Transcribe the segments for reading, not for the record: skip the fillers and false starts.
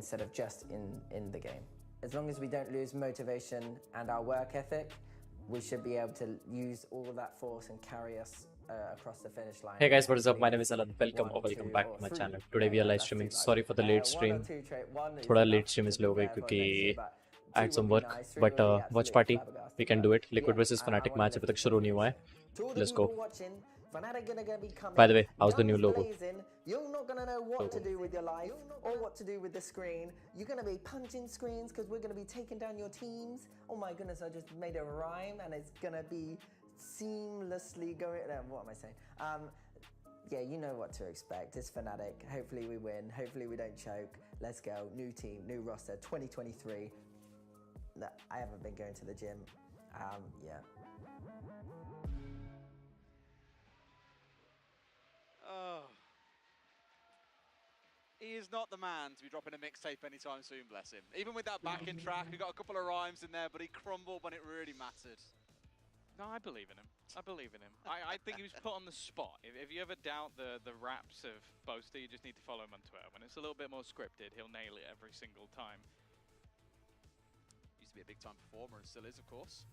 instead of just in the game. As long as we don't lose motivation and our work ethic, we should be able to use all of that force and carry us across the finish line. Hey guys, what is up? My name is Alan. Welcome or welcome back to my channel. Today we are live streaming. Sorry for the late stream. थोड़ा late stream इसलिए हो गई क्योंकि I had some work. But watch party, we can do it. Liquid versus Fnatic match अभी तक शुरू नहीं हुआ है. Let's go. By the way, how's the new logo? You're not going to know what to do with your life or what to do with the screen. You're going to be punching screens because we're going to be taking down your teams. Oh my goodness, I just made a rhyme and it's going to be seamlessly going... what am I saying? Yeah, you know what to expect. It's Fnatic. Hopefully we win. Hopefully we don't choke. Let's go. New team, new roster, 2023. No, I haven't been going to the gym. Yeah. Oh. He is not the man to be dropping a mixtape anytime soon, bless him. Even with that backing track, he got a couple of rhymes in there, but he crumbled when it really mattered. No, I believe in him. I believe in him. I think he was put on the spot. If you ever doubt the raps of Boaster, you just need to follow him on Twitter. When it's a little bit more scripted, he'll nail it every single time. Used to be a big-time performer and still is, of course.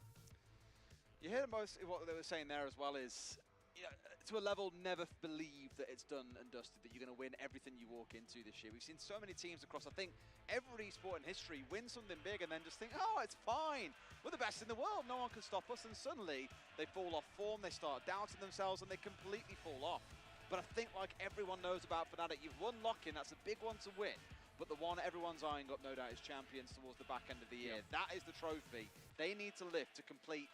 You hear most of what they were saying there as well is, you know, to a level, never believe that it's done and dusted, that you're going to win everything you walk into this year. We've seen so many teams across, I think, every sport in history win something big and then just think, oh, it's fine. We're the best in the world. No one can stop us. And suddenly, they fall off form, they start doubting themselves, and they completely fall off. But I think, like everyone knows about Fnatic, you've won Lock-in. That's a big one to win. But the one everyone's eyeing up, no doubt, is champions towards the back end of the year. Yep. That is the trophy they need to lift to complete,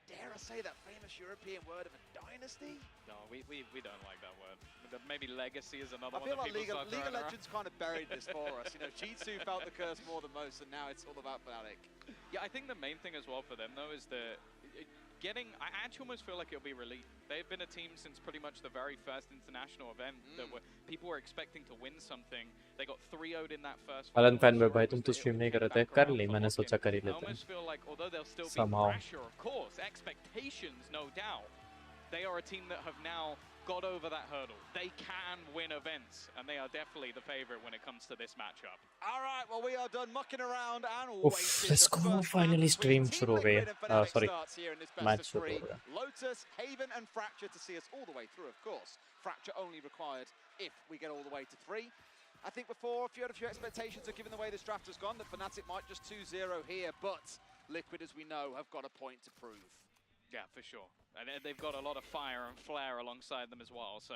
dare I say that famous European word of a dynasty? No, we don't like that word. Maybe legacy is another one. I feel like League of around. Legends kind of buried this for us. You know, G2 felt the curse more than most, and now it's all about Fnatic. Yeah, I think the main thing as well for them, though, is the I actually almost feel like it'll be relief. They've been a team since pretty much the very first international event that people were expecting to win something. They got 3-0'd in that first. Alan fan में भाई तुम तो stream नहीं कर रहे थे कर ली मैंने सोचा कर ही I लेते हैं. almost feel like although there'll still Somehow. be pressure, of course, expectations, no doubt, they are a team that have now got over that hurdle. They can win events, and they are definitely the favorite when it comes to this matchup. All right, well, we are done mucking around and Oof, let's go. Finally stream शुरू हो गई. Sorry, match शुरू हो गया. Lotus, Haven, and Fracture to see us all the way through, of course. Fracture only required if we get all the way to 3. I think before, if you had a few expectations of given the way this draft has gone, that Fnatic might just 2-0 here, but Liquid, as we know, have got a point to prove. Yeah, for sure. And they've got a lot of fire and flair alongside them as well. So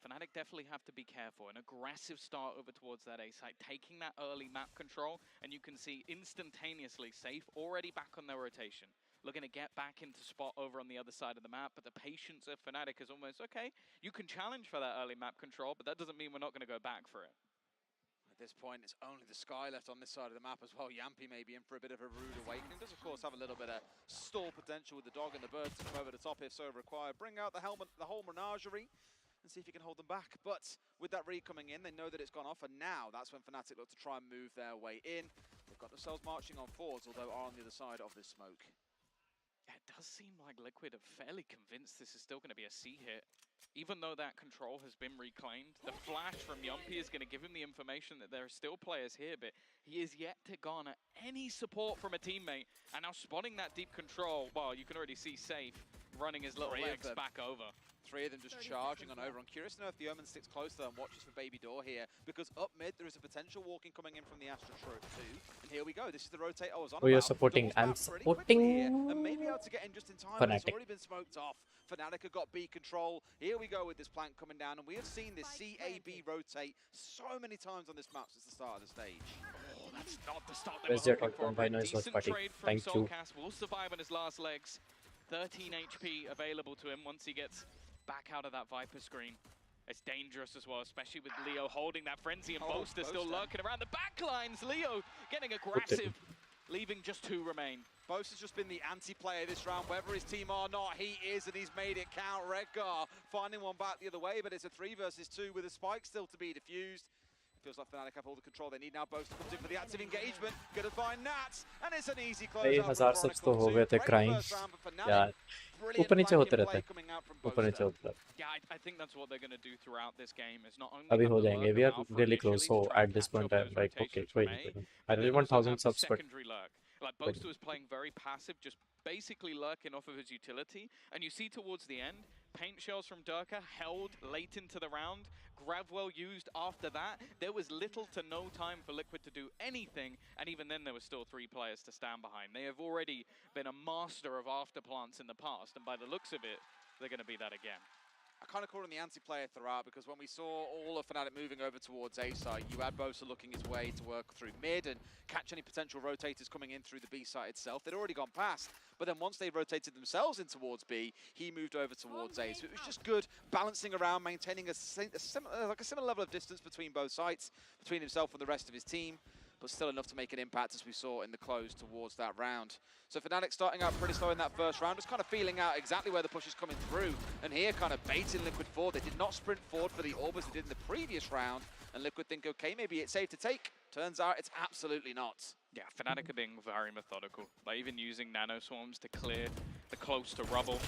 Fnatic definitely have to be careful. An aggressive start over towards that A site, taking that early map control, and you can see instantaneously Safe already back on their rotation. Looking to get back into spot over on the other side of the map, but the patience of Fnatic is almost, okay, you can challenge for that early map control, but that doesn't mean we're not going to go back for it. At this point, it's only the Sky left on this side of the map as well. Yampi may be in for a bit of a rude awakening. Does, of course, have a little bit of stall potential with the dog and the bird to come over the top if so required. Bring out the helmet, the whole menagerie, and see if you can hold them back. But with that read coming in, they know that it's gone off, and now that's when Fnatic look to try and move their way in. They've got themselves marching on forwards, although are on the other side of this smoke. Yeah, it does seem like Liquid are fairly convinced this is still going to be a C hit. Even though that control has been reclaimed, the flash from Yumpy is going to give him the information that there are still players here, but he is yet to garner any support from a teammate. And now spotting that deep control, well, you can already see Safe running his little legs back over. 3 of them just charging on over. I'm curious to know if the Omen sticks close to them, watches for Baby Door here, because up mid there is a potential walking coming in from the Astra too. And here we go. This is the rotate I was on about. You're supporting. I'm supporting. And maybe able to get in just in time, but it's already been smoked off. Fnatic have got B control. Here we go with this plant coming down, and we have seen this CAB rotate so many times on this map since the start of the stage. Oh, that's not the start they were hoping for. Decent trade from Soulcast will survive on his last legs. 13 HP available to him once he gets back out of that Viper screen. It's dangerous as well, especially with Leo holding that frenzy and Boaster still lurking around the back lines. Leo getting aggressive, leaving just 2 remain. Boaster's just been the anti-player this round, whether his team or not, he is, and he's made it count. Redgar finding one back the other way, but it's a 3 versus 2 with a spike still to be defused. Feels like Fnatic have all the control they need now. Boast comes in for the active engagement. Gonna find Nats, and it's an easy close. भाई 1000 subs तो हो गए थे crying यार ऊपर नीचे होते रहते ऊपर नीचे होते रहते Yeah, I think that's what they're going to do throughout this game. Is not only अभी have हो the जाएंगे lurk we are now for really initially close so to try at and this catch point up I'm those like okay rotations कोई from नहीं A, I but really then want also 1000 have the subs but secondary lurk. Like Boaster was playing very passive, just basically lurking off of his utility, and you see towards the end, paint shells from Durka held late into the round, Gravwell used after that. There was little to no time for Liquid to do anything, and even then there were still 3 players to stand behind. They have already been a master of afterplants in the past, and by the looks of it, they're going to be that again. I kind of called him the anti-player throughout because when we saw all of Fnatic moving over towards A side, you had Bosa looking his way to work through mid and catch any potential rotators coming in through the B side itself. They'd already gone past, but then once they rotated themselves in towards B, he moved over towards A. So it was just good balancing around, maintaining a similar level of distance between both sides, between himself and the rest of his team, but still enough to make an impact as we saw in the close towards that round. So Fnatic starting out pretty slow in that first round, just kind of feeling out exactly where the push is coming through, and here kind of baiting Liquid forward. They did not sprint forward for the orb as they did in the previous round, and Liquid think, okay, maybe it's safe to take. Turns out it's absolutely not. Yeah, Fnatic are being very methodical. Like even using nano swarms to clear the close to rubble.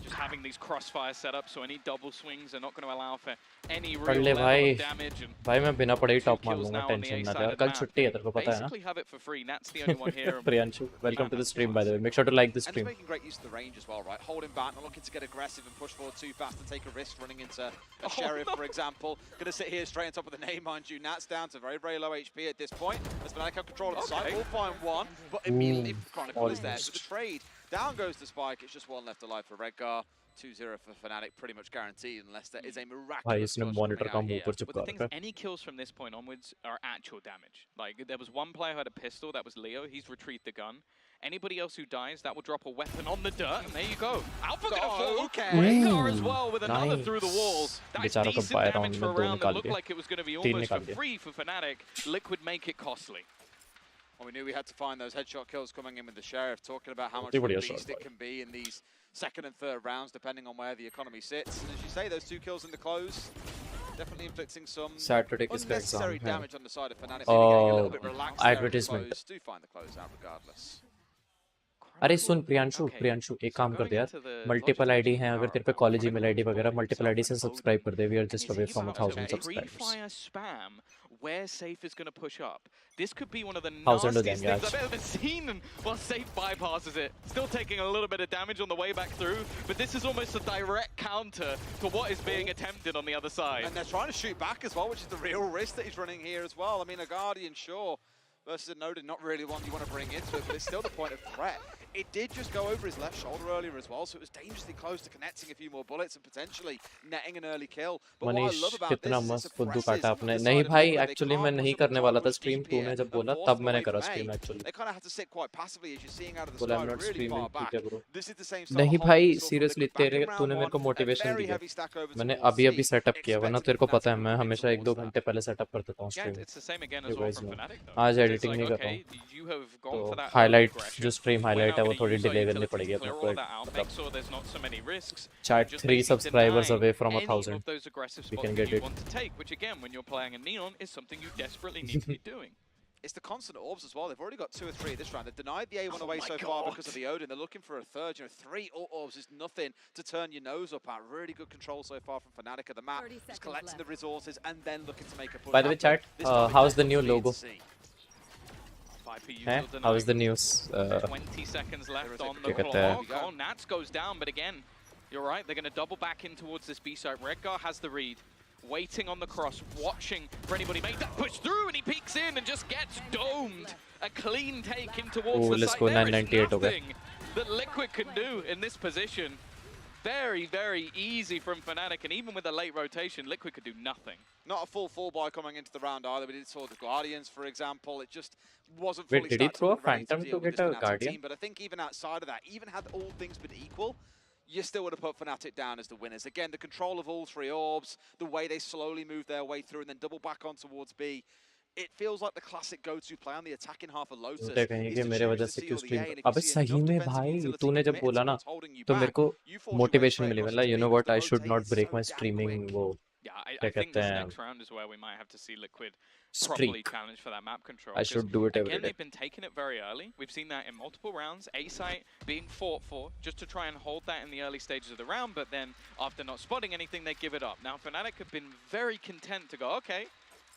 Just having these crossfire setups, so any double swings are not going to allow for any real level of damage. And भाई मैं बिना पढ़े ही top मार kills लूंगा now on the tension A ना side ले of और the कल map. छुट्टी है तेरे को पता है ना Basically have it for free. Nat's the only one here. Priyanshu welcome to the stream by the way make sure to like the And stream he's making great use of the range as well, right? Holding back, not looking to get aggressive and push forward too fast and take a risk running into a Sheriff, for example. Going to sit here straight on top of the name, mind you. Nat's down to very, very low HP at this point. As Fnatic have control of the site, will find one, but immediately Chronicle is there for the trade. Down goes the spike, it's just one left alive for Redgar. 2-0 for Fnatic, pretty much guaranteed, unless there is a भाई miraculous इसने push monitor coming का out मुंह here. ऊपर But चिपका the thing रखा is, any kills from this point onwards are actual damage. Like, there was one player who had a pistol, that was Leo, he's retrieved the gun. Anybody else who dies, that will drop a weapon on the dirt, and there you go. Alpha gonna fall, okay. Rengar as well with another Nice. through the wall. That's बेचारों को decent by damage round for में a दो round that निकाल looked दिए like it was going to be 3 almost निकाल for दिए free for Fnatic. Liquid make it costly. Well, we knew we had to find those headshot kills coming in with the Sheriff, talking about how much बहुत of a बढ़िया beast shot it can be in these second and third rounds, depending on where the economy sits. And as you say, those 2 kills in the close, definitely inflicting some Saturday किसका unnecessary exam है damage on the side of Fnatic. Maybe getting a little bit relaxed there in the advertisement. close. Do find the close out regardless. अरे सुन प्रियांशु एक काम कर दे यार multiple ID हैं अगर तेरे पे कॉलेज ईमेल आईडी वगैरह मल्टीपल आईडी से सब्सक्राइब कर दे we are just away from 1000 subscribers Pre-fire spam where Safe is going to push up. This could be one of the 1000 हो nastiest जाएंगे things आज I've ever seen. And well, Safe bypasses it. Still taking a little bit of damage on the way back through, but this is almost a direct counter to what is being attempted on the other side. And they're trying to shoot back as well, which is the real risk that he's running here as well. I mean, a Guardian, sure, versus a Nodin, not really one you want to bring into it, but it's still the point of threat. It did just go over his left shoulder earlier as well, so it was dangerously close to connecting a few more bullets and potentially netting an early kill. But what I love about this कितना is मस्त it फुद्दू suppresses काटा आपने the नहीं side of भाई Liquid. They actually मैं can't नहीं push up करने the वाला था target स्ट्रीम with तूने DP जब बोला and तब force मैंने them करा away stream from A. Actually They kind of have to sit quite passively as you're seeing out of the बोला sky I'm not really streaming far back. ठीक है bro This is the same style नहीं of hold भाई we saw from seriously Liquid back तेरे in तूने round मेरे को 1. A motivation very दी है heavy stack over मैंने towards अभी C, सेटअप किया वरना expecting तेरे को पता है Fnatic मैं moving हमेशा towards 1-2 that. घंटे पहले सेटअप कर देता हूँ Yeah, stream it's the same again You as well guys from know. Fnatic though. आज It's एडिटिंग like, नहीं कर रहा okay, हूँ you have तो gone for that early highlight aggression. जो स्ट्रीम We're हाईलाइट now है वो gonna थोड़ी use our डिले करनी utility पड़ेगी to अपने clear को all that out, make sure there's not so many risks. Chat Just 3 basically subscribers denying away from any 1000 of those aggressive We spots can that get you it. want to take, which again, when you're playing a Neon, is something you desperately need to be doing. It's the constant orbs as well. They've already got 2 or 3 this round. They've denied the A1 Oh away my so far God. because of the Odin. They're looking for a third. 3 orbs is nothing to turn your nose up at. Really good control so far from Fnatic of the map. Just collecting the resources and then looking to make a push. By the way chat how's the new logo how's the news 20 seconds left on क्या the कहते हैं? clock. Oh, Nats goes down, but again, you're right. They're going to double back in towards this B site. Redgar has the read, waiting on the cross, watching for anybody make that push through, and he peeks in and just gets domed. A clean take in towards the let's site. go, There is 998 हो गए. nothing that Liquid can do in this position. Very, very easy from Fnatic, and even with a late rotation, Liquid could do nothing. Not a full full buy coming into the round either. We did saw the Guardians, for example. It just wasn't Wait, fully did he stacked throw up a and ready Phantom deal to with get this a Fnatic Guardian? team. But I think even outside of that, even had all things been equal, you still would have put Fnatic down as the winners. Again, the control of all 3 orbs, the way they slowly move their way through and then double back on towards B. It feels like the classic go-to play on the attacking half of Lotus. कहेंगे कि मेरे वजह से क्यों stream अबे सही में defensive भाई utility तूने जब commit बोला to ना what's holding you तो back, मेरे को you force your way motivation straight मिली across मतलब into you B know because what the I should rotate not is break so my damn streaming quick. वो Yeah, I क्या think कहते this हैं next round is where we might have to see Liquid streak. properly challenge for that map control. I 'cause should do it every again, day. they've been taking it very early. We've seen that in multiple rounds. A site being fought for just to try and hold that in the early stages of the round, but then after not spotting anything, they give it up. Now, Fnatic have been very content to go, okay,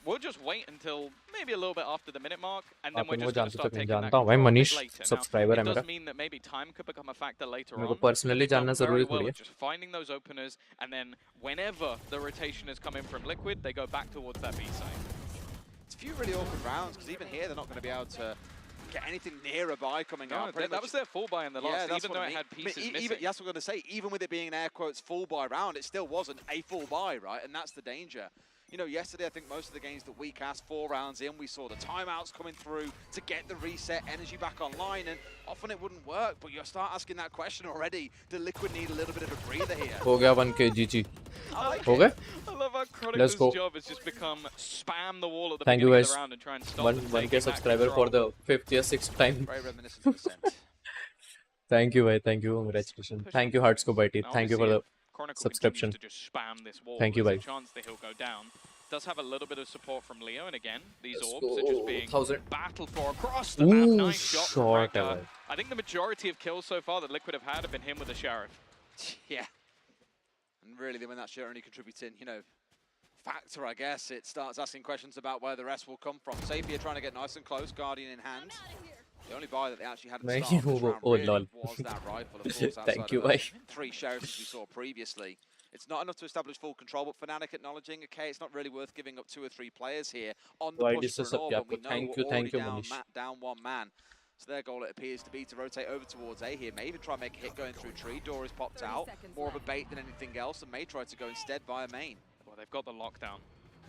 we'll just wait until maybe a little bit after the minute mark, and then we're just going to start taking that control a bit Manish later. subscriber Now, है it मेरा. does mean that maybe time could become a factor later मेरे on. को personally They've done जानना very जरूरी well थोड़ी at है. just finding those openers, and then whenever the rotation is coming from Liquid, they go back towards that B side. It's a few really awkward rounds, because even here they're not going to be able to get anything near a buy coming out. That was their full buy in the last, even though it had pieces missing. Even, that's what I'm going to say. Even with it being an air quotes full buy round, it still wasn't a full buy, right? And that's the danger. You know, yesterday, I think most of the games that we cast 4 rounds in, we saw the timeouts coming through to get the reset energy back online, and often it wouldn't work, but you start asking that question already. Do Liquid need a little bit of a breather here? हो गया 1K GG. Like हो गया? I love how Chronicle's job has just become spam the wall at the Thank you beginning of guys. the round and try and stop them 1K taking subscriber that for control. the 5th or 6th time. very reminiscent of Ascent. Thank you, bhai. Thank you. Congratulations. Thank you, Hearts ko Baiti. Now, Thank you for obviously, the if Chronicle subscription. continues to just spam this wall, Thank you, there's a bhai. chance that he'll go down. Does have a little bit of support from Leo, and again, these Let's orbs are go. just being 1000. battled for across the map. Ooh, Nice shot from short, Reka. bhai. I think the majority of kills so far that Liquid have been him with the Sheriff. Yeah. And really, when that shit only contributing, you know, factor, I guess, it starts asking questions about where the rest will come from. Sapia trying to get nice and close, Guardian in hand. The only buy that they actually had at the start of this round really was that rifle, of course, Thank you, outside bhai. of the 3 sheriffs we saw previously. It's not enough to establish full control, but Fnatic acknowledging, okay, it's not really worth giving up 2 or 3 players here on the push for an orb, but we know we're already down 1 man. So their goal, it appears to be to rotate over towards A here. May even try and make a hit going through tree. Door is popped out. More of a bait than anything else, and may try to go instead via main. Well, they've got the lockdown.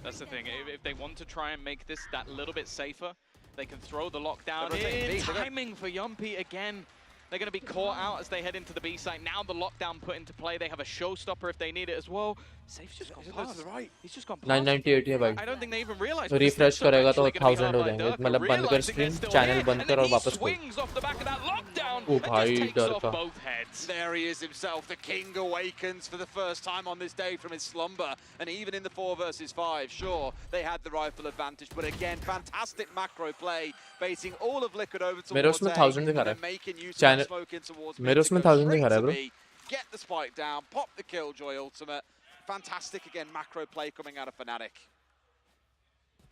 That's the thing. If they want to try and make this that little bit safer, they can throw the lockdown in. Timing for Yumpy again. They're going to be caught out as they head into the B site. Now the lockdown put into play. They have a showstopper if they need it as well. Safe's just gone past. To the right. He's just gone past. 998 है भाई. I don't think they even realized. Refresh करेगा तो 1000 हो जाएंगे. मतलब बंद कर screen, channel बंद कर और वापस खोल. Swings off the back of that lockdown Oh, and भाई, just takes डर off का. both heads. There he is himself. The king awakens for the first time on this day from his slumber. And even in the 4 versus 5, sure, they had the rifle advantage. But again, fantastic macro play, baiting all of Liquid over towards मेरे उसमें 1000 दिखा रहा है. making use Channel- of the smoke in towards मेरे mid to उसमें go 1000 straight दिखा रहा है, to bro. B, get the spike down, pop the Killjoy ultimate. Fantastic, again, macro play coming out of Fnatic.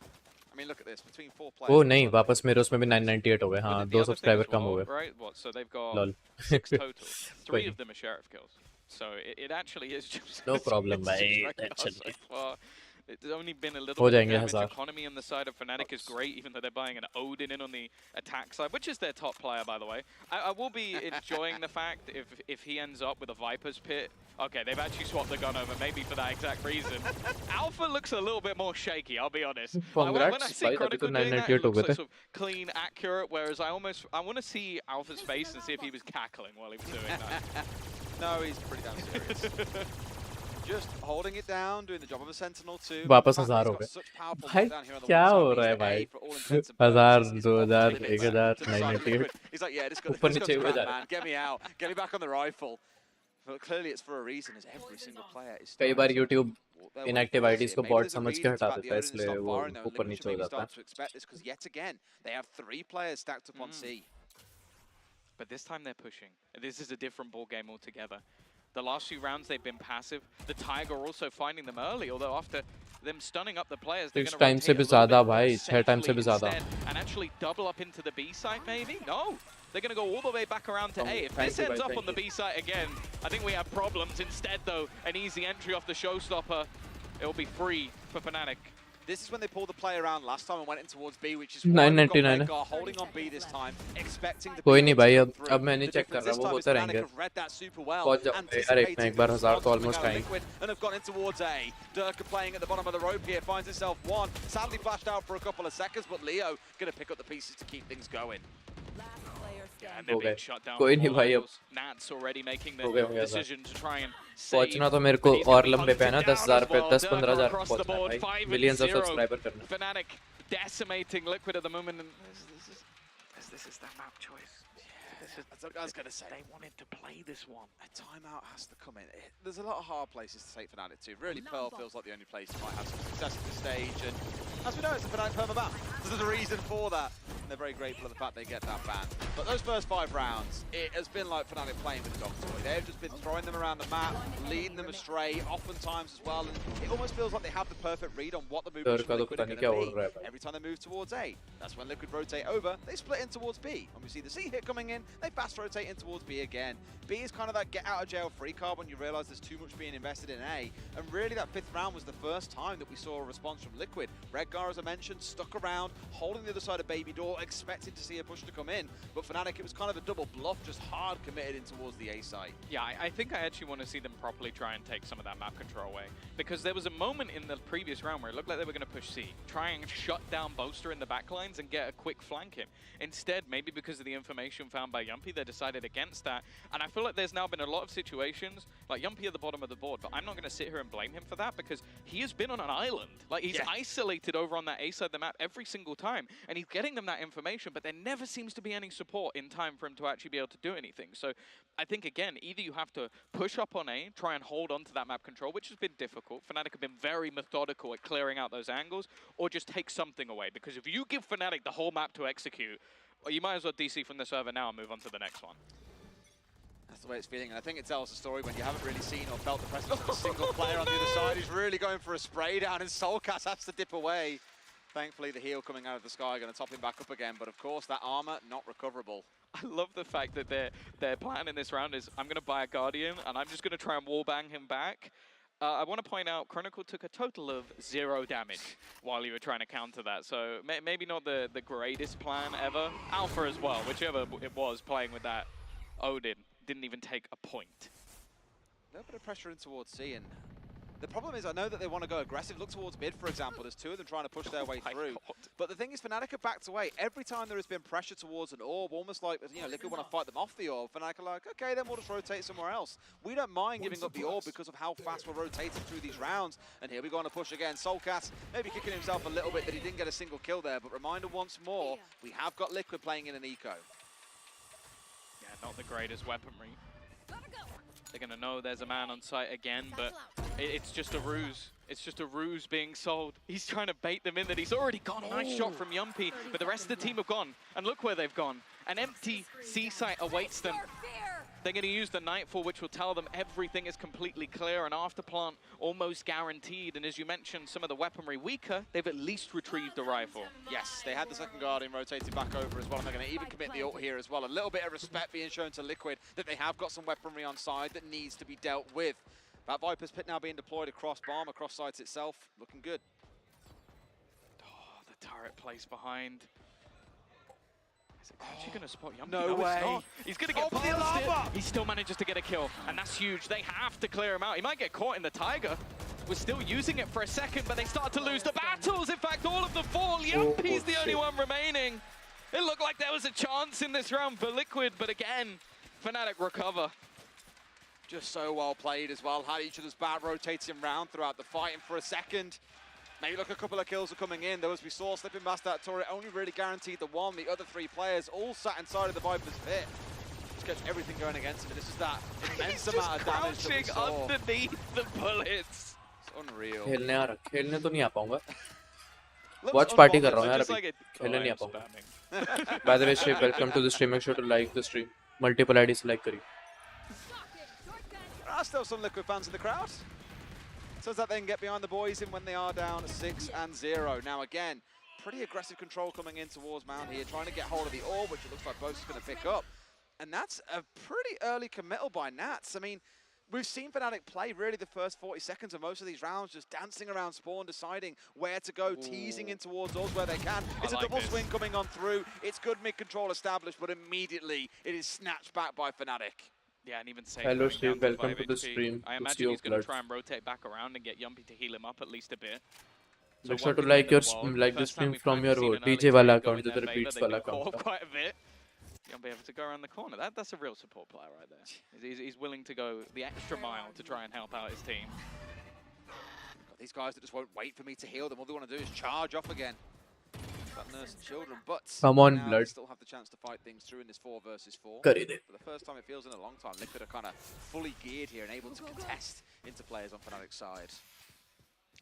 I mean, look at this, between 4 players. Oh नहीं, वापस मेरे उसमें भी 998 हो गए. हाँ, But the 2 other thing subscriber as कम हो well, गए. right? What? So they've got Lol. 6 total. 3 Wait. of them are sheriff kills. So it actually is just No problem, it's just bhai. right now Tension so नहीं. far. It's only been a little हो bit of जाएंगे damage. 1000. Economy on the side of Fnatic is great, even though they're buying an Odin in on the attack side, which is their top player, by the way. I will be enjoying the fact if he ends up with a Viper's Pit. Okay, they've actually swapped the gun over, maybe for that exact reason. Alpha looks a little bit more shaky, I'll be honest. When I Congrats, see भाई, तभी Chronicle तो doing that, 998 it हो looks गए like थे. sort of clean, accurate, whereas I want to see Alpha's face and see if he was cackling while he was doing that. No, he's pretty damn serious. Just holding it down, doing the job of a sentinel too. वापस 1000 हो गए. भाई क्या हो रहा है भाई? 1000, 2000, 1000, 998. He's like, yeah, this got ऊपर नीचे हुए जा man. Get me out. Get me back on the rifle. But clearly it's for a reason, as every single player is. कई बार YouTube inactive IDs को bot समझ के हटा देता है, इसलिए वो ऊपर नीचे हो जाता है. Because yet again, they have 3 players stacked up on C. But this time they're pushing. This is a different ball game altogether. The last few rounds they've been passive. The Tiger also finding them early, although after them stunning up the players, they're 6 going to times से भी ज़्यादा भाई, 6 times से भी ज़्यादा. And actually double up into the B site maybe? No. They're going to go all the way back around to A. If this ends up on the B site again, I think we have problems. Instead though, an easy entry off the showstopper. It will be free for Fnatic. This is when they pulled the play around last time and went in towards B, which is 999 why holding on B this time, expecting the कोई नहीं भाई, through. अब मैं नहीं check कर रहा, वो होते रहेंगे. Read that super well, पहुंच जाओ यार, एक ना एक बार 1000 तो almost आएंगे. And have gone in towards A. Durka playing at the bottom of the rope here, finds himself one. Sadly flashed out for a couple of seconds, but Leo going to pick up the pieces to keep things going. And they're being shut down. कोई नहीं भाई, अब Nats already making the हो गया decision to try and पहुंचना तो मेरे को और लंबे पे है ना, 10,000 पे 10-15,000 पहुंचना है भाई. Millions of subscriber करना. Fnatic decimating Liquid at the moment, and this is that map choice. That's what I was going to say. They wanted to play this one. A timeout has to come in. There's a lot of hard places to take Fnatic to. Really, Pearl feels like the only place you might have some success at this stage. And as we know, it's a Fnatic perma ban. There's a reason for that. And they're very grateful for the fact they get that ban. But those first 5 rounds, it has been like Fnatic playing with a dog toy. They've just been throwing them around the map, leading them astray, oftentimes as well. And it almost feels like they have the perfect read on what the movements from Liquid are going to be. Every time they move towards A, that's when Liquid rotate over. They split in towards B. When we see the C hit coming in, they fast rotate in towards B again. B is kind of that get out of jail free card when you realize there's too much being invested in A. And really that 5th round was the first time that we saw a response from Liquid. Redgar, as I mentioned, stuck around, holding the other side of Baby Door, expecting to see a push to come in. But Fnatic, it was kind of a double bluff, just hard committed in towards the A site. Yeah, I think I actually want to see them properly try and take some of that map control away. Because there was a moment in the previous round where it looked like they were going to push C, try and shut down Boaster in the backlines and get a quick flank in. Instead, maybe because of the information found by Yumpy, they decided against that. And I feel like there's now been a lot of situations, like Yumpy at the bottom of the board, but I'm not going to sit here and blame him for that because he has been on an island. Like, he's isolated over on that A side of the map every single time, and he's getting them that information, but there never seems to be any support in time for him to actually be able to do anything. So I think, again, either you have to push up on A, try and hold on to that map control, which has been difficult. Fnatic have been very methodical at clearing out those angles, or just take something away. Because if you give Fnatic the whole map to execute, well, you might as well DC from the server now and move on to the next one. That's the way it's feeling, and I think it tells the story when you haven't really seen or felt the presence of a single player on the other side who's really going for a spray down, and Soulcast has to dip away. Thankfully, the heal coming out of the sky going to top him back up again, but of course, that armor, not recoverable. I love the fact that their plan in this round is, I'm going to buy a Guardian, and I'm just going to try and wallbang him back. I want to point out, Chronicle took a total of 0 damage while you were trying to counter that, so maybe not the greatest plan ever. Alpha as well, whichever it was, playing with that Odin, didn't even take a point. A little bit of pressure in towards C, and the problem is I know that they want to go aggressive. Look towards mid, for example. There's 2 of them trying to push their way through. But the thing is, Fnatic have backed away. Every time there has been pressure towards an orb, almost like, you know, Liquid want to fight them off the orb, Fnatic are like, okay, then we'll just rotate somewhere else. We don't mind giving up the orb because of how fast we're rotating through these rounds. And here we go on a push again. Soulcast maybe kicking himself a little bit that he didn't get a single kill there. But reminder once more, we have got Liquid playing in an eco. Yeah, not the greatest weaponry. They're going to know there's a man on site again, but it's just a ruse. It's just a ruse being sold. He's trying to bait them in that he's already gone. Nice shot from Yumpy, but the rest of the team have gone. And look where they've gone. An empty C site awaits them. They're going to use the Nightfall, which will tell them everything is completely clear, and Afterplant almost guaranteed. And as you mentioned, some of the weaponry weaker, they've at least retrieved the rifle. Yes, they had the second Guardian rotated back over as well, and they're going to even commit the ult here as well. A little bit of respect being shown to Liquid that they have got some weaponry on side that needs to be dealt with. That Viper's Pit now being deployed across bomb, across sites itself, looking good. Oh, the turret placed behind. Is it actually going to spot Yumpy? No way. He's going to get past it. He still manages to get a kill, and that's huge. They have to clear him out. He might get caught in the Tiger. We're still using it for a second, but they start to lose the battles. In fact, all of them fall. Yumpy's the only one remaining. It looked like there was a chance in this round for Liquid, but again, Fnatic recover. Just so well played as well. Had each other's back, rotating round throughout the fight, and for a second, maybe look, a couple of kills are coming in. Though as we saw, slipping past that turret only really guaranteed the one. The other 3 players all sat inside of the Viper's Pit. Just gets everything going against him. This is that immense amount of damage that we saw. Underneath the bullets. It's unreal. खेलने आ रहा, खेलने तो नहीं आ पाऊंगा. Watch party कर रहा हूँ यार अभी. खेलने नहीं आ पाऊंगा. By the way, Shiv, welcome to the stream. Make sure to like the stream. Multiple IDs like करिए. There are still some Liquid fans in the crowd. So that they can get behind the boys in when they are down 6-0. Now again, pretty aggressive control coming in towards Mount here, trying to get hold of the orb, which it looks like Boast is going to pick up. And that's a pretty early committal by Nats. I mean, we've seen Fnatic play really the first 40 seconds of most of these rounds, just dancing around spawn, deciding where to go, teasing in towards us where they can. It's a double swing coming on through. It's good mid-control established, but immediately it is snatched back by Fnatic. Yeah, and even say Hello, Steve. Welcome to the stream. I imagine he's going to try and rotate back around and get Yumpy to heal him up at least a bit. Make sure to like your the stream from your DJ wala account, the repeats wala account. Quite a bit. Yumpy able to go around the corner. That's a real support player right there. He's willing to go the extra mile to try and help out his team. These guys that just won't wait for me to heal them. All they want to do is charge off again. that nurse and children, but Come on, now blood. they still have the chance to fight things through in this 4 versus 4. Kar hi de. For the first time it feels in a long time, Liquid are kind of fully geared here and able to contest into players on Fnatic's side.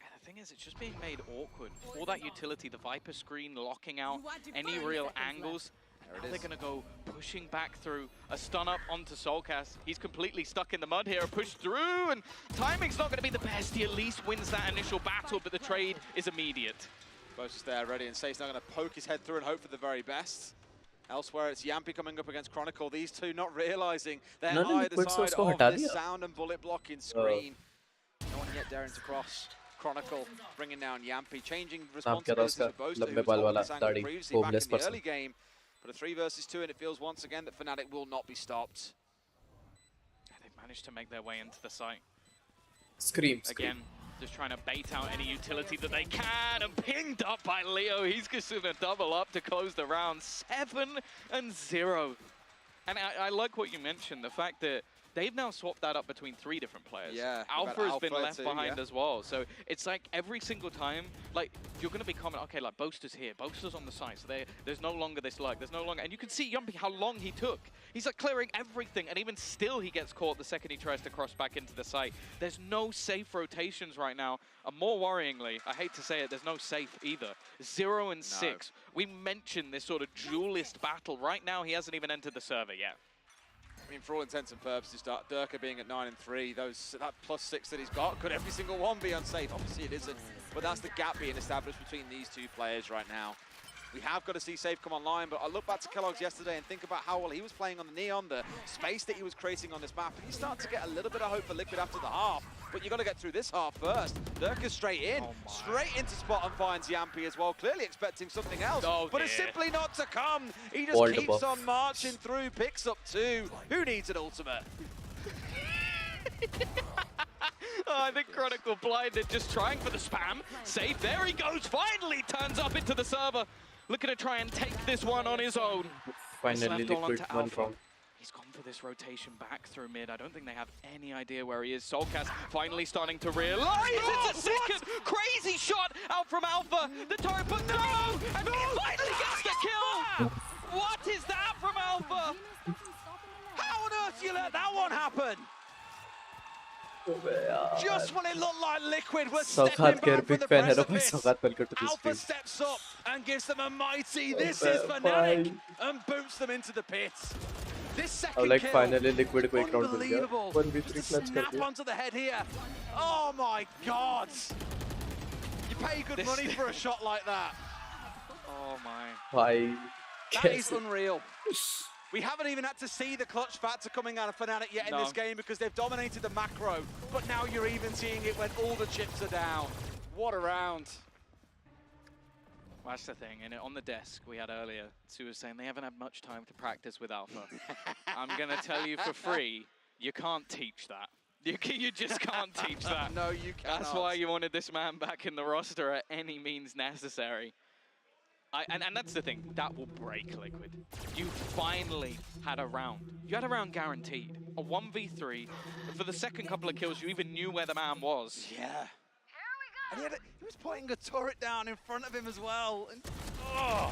And the thing is, it's just being made awkward. All that utility, the Viper screen locking out any real angles. Now they're going to go pushing back through a stun up onto Soulcast. He's completely stuck in the mud here, pushed through, and timing's not going to be the best. He at least wins that initial battle, but the trade is immediate. Both is there ready, and Sage's now going to poke his head through and hope for the very best. Elsewhere, it's Yampy coming up against Chronicle. These two not realizing they're either side of this sound and bullet blocking screen. No one yet daring to cross. Chronicle bringing down Yampy, changing responsibilities for both who was previously back in the early game. But a 3 versus 2, and it feels once again that Fnatic will not be stopped. They've managed to make their way into the site. Scream. Again, just trying to bait out any utility that they can, and pinged up by Leo. He's just going to double up to close the round. 7-0. And I like what you mentioned, the fact that they've now swapped that up between 3 different players. Yeah, Alpha has been left behind as well. So it's like every single time, like you're going to be commenting, okay, like Boaster's here, Boaster's on the side, so there's no longer this lag, there's no longer, and you can see Yumpy how long he took. He's like clearing everything, and even still he gets caught the second he tries to cross back into the site. There's no safe rotations right now, and more worryingly, I hate to say it, there's no safe either. 0 and 6. We mentioned this sort of duelist battle. Right now, he hasn't even entered the server yet. I mean, for all intents and purposes, Durka being at 9 and 3, that +6 that he's got, could every single one be unsafe? Obviously it isn't, but that's the gap being established between these 2 players right now. We have got to see Safe come online, but I look back to Kellogg's yesterday and think about how well he was playing on the Neon, the space that he was creating on this map, and you start to get a little bit of hope for Liquid after the half, but you got to get through this half first. Durka straight in, straight into spot and finds Yampy as well, clearly expecting something else, but it's simply not to come. He just keeps on marching through, picks up 2. Who needs an ultimate? I think Chronicle blinded, just trying for the spam. Safe, there he goes, finally turns up into the server. Looking to try and take this one on his own. Finally, Liquid one from. He's gone for this rotation back through mid. I don't think they have any idea where he is. Soulcast finally starting to realize it's a second crazy shot out from Alpha. The turret, but no! And he finally gets the kill! What is that from Alpha? How on earth you let that one happen? Just when it looked like Liquid was stepping back from the precipice, Alpha steps up and gives them a mighty "This is Fnatic" and boots them into the pit. This second kill, finally Liquid को एक round मिल गया. unbelievable. 1v3 clutch Snap करके. onto the head here. Oh my God! You pay good money for a shot like that. Oh my. भाई. That is unreal. We haven't even had to see the clutch factor coming out of Fnatic yet in this game because they've dominated the macro, but now you're even seeing it when all the chips are down. What a round. Well, that's the thing, and on the desk we had earlier, Sue was saying they haven't had much time to practice with Alpha. I'm going to tell you for free, you can't teach that. You just can't teach that. No, you cannot. That's why you wanted this man back in the roster at any means necessary. And that's the thing, that will break Liquid. You finally had a round. You had a round guaranteed. A 1v3. For the second couple of kills, you even knew where the man was. Yeah. And he was putting a turret down in front of him as well. And, oh,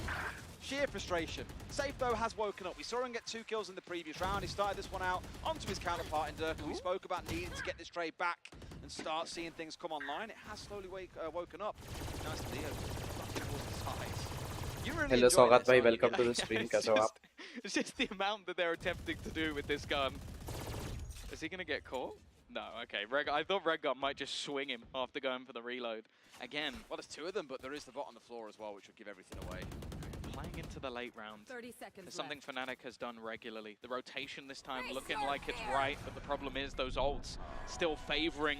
sheer frustration. Safe, though, has woken up. We saw him get 2 kills in the previous round. He started this one out onto his counterpart in Durka. We spoke about needing to get this trade back and start seeing things come online. It has slowly woken up. Nice to Leo. Really Hello Saugat bhai, welcome to the stream. कैसे हो आप? It's just the amount that they're attempting to do with this gun. Is he going to get caught? No, okay. I thought Redguard might just swing him after going for the reload. Again. Well, there's 2 of them, but there is the bot on the floor as well, which would give everything away. Playing into the late round. 30 seconds It's something Fnatic has done regularly. The rotation this time looking like it's right, but the problem is those ults still favoring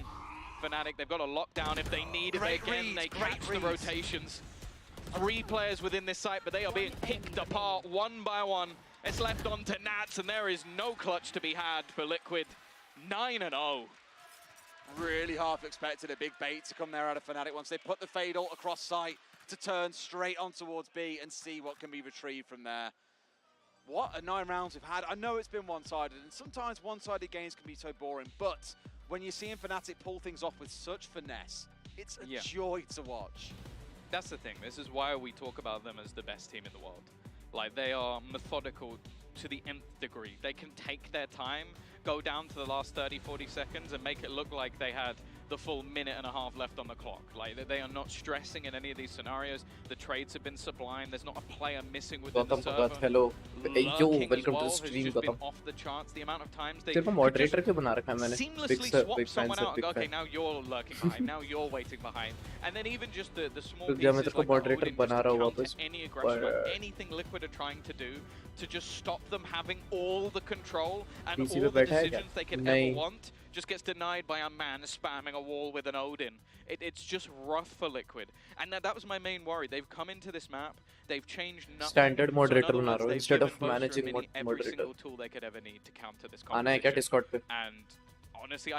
Fnatic. They've got a lockdown if they need it. They catch the rotations. 3 players within this site, but they are being picked apart one by one. It's left on to Nats, and there is no clutch to be had for Liquid. 9-0. Really half expected a big bait to come there out of Fnatic once they put the Fade ult across site to turn straight on towards B and see what can be retrieved from there. What a 9 rounds we've had. I know it's been one-sided, and sometimes one-sided games can be so boring, but when you're seeing Fnatic pull things off with such finesse, it's a joy to watch. that's the thing. This is why we talk about them as the best team in the world. Like, they are methodical to the nth degree. They can take their time, go down to the last 30, 40 seconds and make it look like they had the full minute and a half left on the clock. Like, they are not stressing in any of these scenarios. The trades have been sublime. There's not a player missing within the server. Hello. Yo, Lurking welcome as well to the stream, has just been Gautam. off the charts. The amount of times they सिर्फ moderator क्यों बना रखा है मैंने? seamlessly Big swap big someone fan, out and big go, okay, fan. now you're lurking behind, now you're waiting behind. And then even just the small तो जब मैं pieces तेरे को like the moderator Odin बना just रहा to हूँ counter वापस, any aggression or पर anything Liquid are trying to do to just stop them having all the control and PC all पे the बैठा है क्या? decisions they could नहीं. ever want just gets denied by a man spamming a wall with an Odin. It's just rough for Liquid. And that was my main worry. They've come into this map, they've changed nothing. Standard moderator so in बना other रहा हूँ words, instead they've of given Boaster managing and Mini every moderator. single tool they could ever need to counter this आना है क्या competition. Discord पे? And honestly,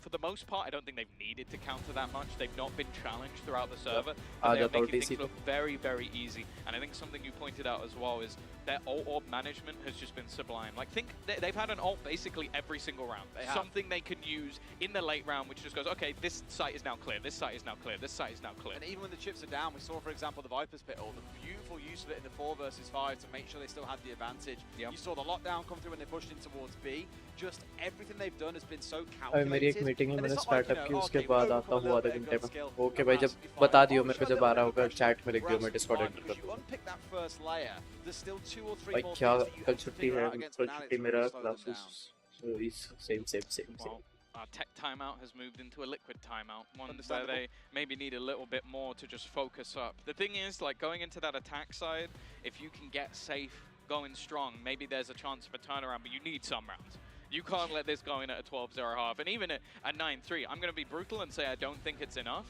for the most part, I don't think they've needed to counter that much. They've not been challenged throughout the server. But they are making things look very, very easy. And I think something you pointed out as well is their ult orb management has just been sublime. Like, think they've had an ult basically every single round. Something they can use in the late round, which just goes, okay, this site is now clear, this site is now clear, this site is now clear. And even when the chips are down, we saw, for example, the Viper's Pit ult, the beautiful use of it in the 4 versus 5 to make sure they still had the advantage. Yep. You saw the lockdown come through when they pushed in towards B. Just everything they've done has been so अभी मेरी calculated. एक meeting है And मैंने it's not like, startup की okay, उसके we've बाद overcome आता a हूँ little आधे bit of घंटे gut में. skill, ओके and भाई जब absolutely fine. बता दियो Oh, मेरे को show जब them आ रहा a होगा good चैट में लिख We're दियो मैं absolutely Discord fine, enter because कर you दूँगा. unpick that first layer, there's still 2 or 3 भाई more क्या things that you कल have to छुट्टी figure है out against कल Fnatic छुट्टी to मेरा really slow them classes down. same. Well, our tech timeout has moved into a Liquid timeout, one where Understandable. they maybe need a little bit more to just focus up. The thing is, like, going into that attack side, if you can get safe, going strong, maybe there's a chance of a turnaround, but you need some rounds. You can't let this go in at a 12-0 half, and even at 9-3, I'm going to be brutal and say I don't think it's enough,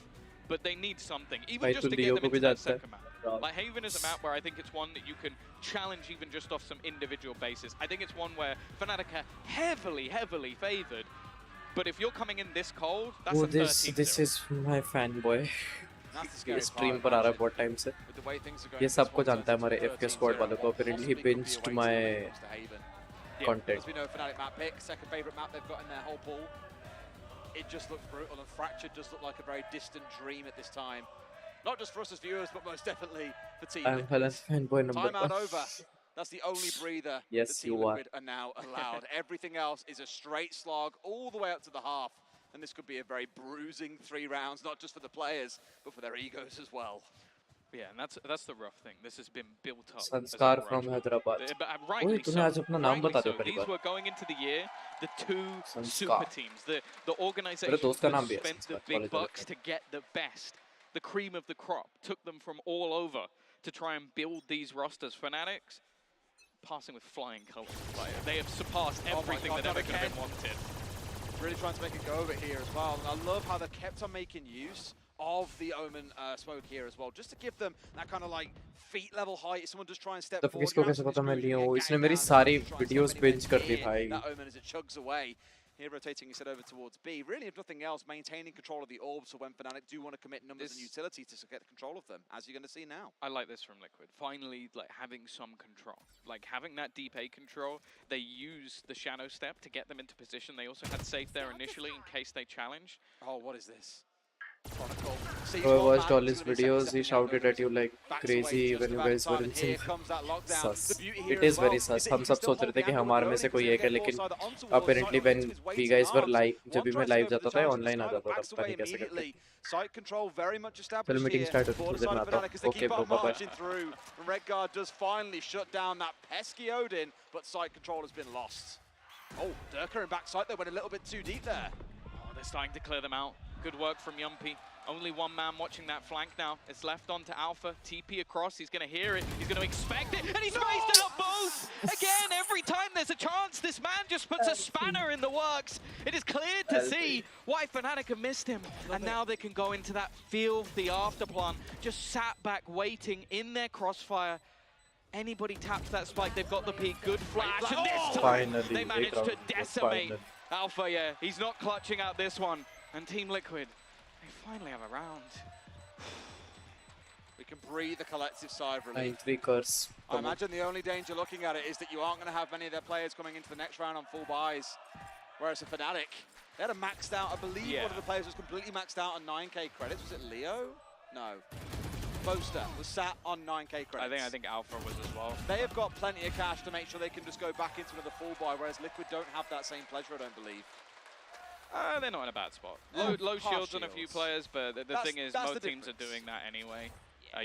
but they need something, even just to get them into that second map. Like, Haven is a map where I think it's one that you can challenge even just off some individual basis. I think it's one where Fnatic are heavily, heavily favored, but if you're coming in this cold, that's Oh, a 13-0. this is my fanboy. That's the ये scary stream part, पर आ रहा है imagine, बहुत time से. with the way things are going ये in this सबको one, जानता है turns हमारे into FK squad 13-0, वालों को. what Apparently he possibly could be binged awaiting my when it comes to Haven. content. As we know, Fnatic map pick, second favourite map they've got in their whole pool. It just looks brutal, and Fractured does look like a very distant dream at this time. Not just for us as viewers, but most definitely for Team I'm Liquid. HALANT fanboy number Timeout 1. over. That's the only breather Yes, that Team you are. Liquid are now allowed. Everything else is a straight slog all the way up to the half. And this could be a very bruising 3 rounds, not just for the players, but for their egos as well. Yeah, and that's the rough thing. This has been built up. Sanskar from Hyderabad. But ओए rightly तूने so. आज अपना नाम Rightly बता so. दिया पहली These bar. were going into the year, the 2 Sanskar. super teams, the organization मेरे दोस्त का that नाम भी है spent the Sanskar, big college bucks वाले to get the best, the cream of the crop, took them from all over to try and build these rosters. Fanatics passing with flying colors. Like, they have surpassed everything that ever could have been wanted. Really trying to make a go of it here as well. And I love how they kept on making use of the Omen smoke here as well, just to give them that kind of like feet level height. If someone just try and step तो forward, किसको कैसे पता मैं लिया हूँ? इसने मेरी सारी videos binge कर दी भाई. That Omen as it chugs away. Here rotating his head over towards B. Really, if nothing else, maintaining control of the orbs for when Fnatic do want to commit numbers and utility to get control of them, as you're going to see now. I like this from Liquid. Finally, like, having some control. Like, having that deep A control, they used the shadow step to get them into position. They also had safe there initially in case they challenged. Oh, what is this? Chronicle. I watched all his videos. He shouted at you like crazy when you guys were in sync. Sus. It is very sus. हम सब सोच रहे थे कि हमारे में से कोई एक है, लेकिन apparently when we guys were live, जब भी मैं live जाता था, online आ जाता था, पता नहीं कैसे करके. Site control very much established. चलो meeting start होती है, फिर मैं आता हूँ. Okay bro, bye bye. Through. Redguard does finally shut down that pesky Odin, but site control has been lost. Oh, Durka in backside, they went a little bit too deep there. Oh, they're starting to clear them out. Good work from Yumpy. Only one man watching that flank now. It's left on to Alpha. TP across. He's going to hear it. He's going to expect it. And he's spaced it up both. Again, every time there's a chance, this man just puts a spanner in the works. It is clear to see why Fnatic have missed him. And now they can go into that filthy afterplan. Just sat back waiting in their crossfire. Anybody taps that spike, they've got the peak. Good flash. And this time, they managed to decimate Alpha. Yeah, he's not clutching out this one. And Team Liquid, they finally have a round. We can breathe the collective sigh of relief. 9-3 curse. I imagine the only danger looking at it is that you aren't going to have many of their players coming into the next round on full buys. Whereas a Fnatic, they had a maxed out, I believe one of the players was completely maxed out on 9k credits. Was it Leo? No. Boaster was sat on 9k credits. I think Alpha was as well. They have got plenty of cash to make sure they can just go back into another full buy, whereas Liquid don't have that same pleasure, I don't believe. They're not in a bad spot. Yeah. Low Half shields on a few players, but the thing is, that's most teams are doing that anyway.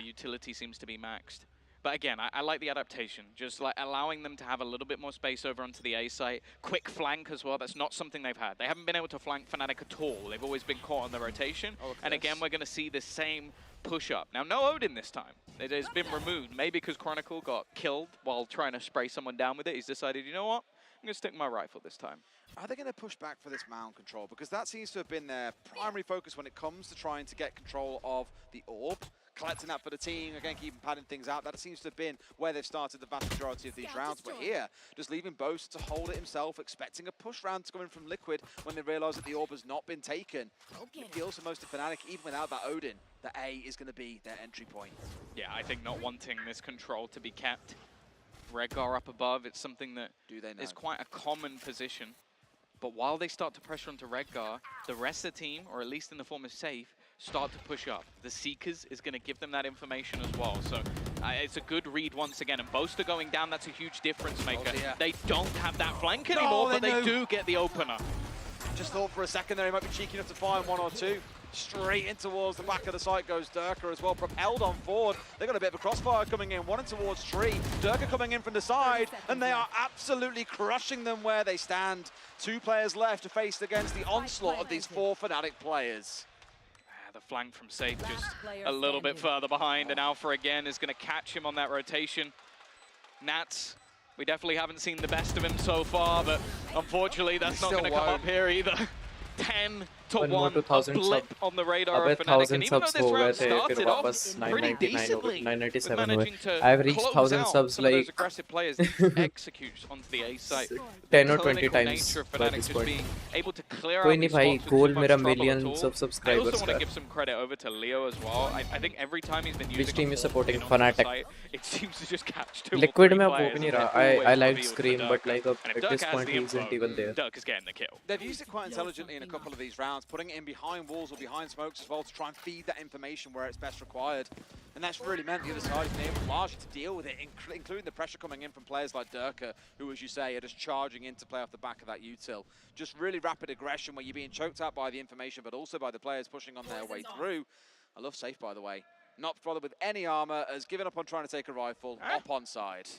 Utility seems to be maxed. But again, I like the adaptation, just like allowing them to have a little bit more space over onto the A site. Quick flank as well, that's not something they've had. They haven't been able to flank Fnatic at all. They've always been caught on the rotation. And again, we're going to see the same push up. Now, no Odin this time. It has been removed, maybe because Chronicle got killed while trying to spray someone down with it. He's decided, you know what? I'm going to stick with my rifle this time. Are they going to push back for this mound control? Because that seems to have been their primary focus when it comes to trying to get control of the orb. Collecting that for the team, again, keeping padding things out. That seems to have been where they've started the vast majority of these rounds. But here, just leaving Boast to hold it himself, expecting a push round to come in from Liquid when they realise that the orb has not been taken. It feels for most of Fnatic, even without that Odin, the A is going to be their entry point. Yeah, I think not wanting this control to be kept. Redgar up above, it's something that is quite a common position. But while they start to pressure onto Redgar, the rest of the team, or at least in the form of Safe, start to push up. The Seekers is going to give them that information as well. So it's a good read once again. And Boaster going down, that's a huge difference maker. They don't have that flank anymore, but they do get the opener. Just thought for a second there he might be cheeky enough to find one or two. Straight in towards the back of the site goes Durka as well, propelled on forward. They've got a bit of a crossfire coming in, one in towards Tree. Durka coming in from the side, and they are absolutely crushing them where they stand. 2 players left to face against the onslaught of these 4 Fnatic players. The flank from Safe just a little bit further behind, and Alpha again is going to catch him on that rotation. Nats, we definitely haven't seen the best of him so far, but unfortunately that's not going to come up here either. 10 to 1, a blip on the radar of Fnatic, and even though this round started off pretty decently, with managing to I've reached close 1000 out subs some of those like aggressive players execute onto the A site. 10 or 20 Clinical times nature of by Fnatic this just point. being able to clear out कोई नहीं these भाई, spots with goal too much मेरा trouble at millions all. of I also subscribers want to का. give some credit over to Leo as well. I think every time he's been using Which team a is full supporting pin onto the Fnatic? site, it seems to just catch 2 Liquid or 3 में वो players, भी नहीं and रहा. they're I always liked revealed for Scream, but Durka. like And if at Durka this has point the he info, isn't even there. Durka's getting the kill. They've used it quite intelligently in a couple of these rounds, putting it in behind walls or behind smokes as well to try and feed that information where it's best required. And that's really meant the other side has been able largely to deal with it, including the pressure coming in from players like Durka, who, as you say, are just charging in to play off the back of that util. Just really rapid aggression where you're being choked out by the information, but also by the players pushing on their way through. I love Safe, by the way. Not bothered with any armor, has given up on trying to take a rifle, up on side.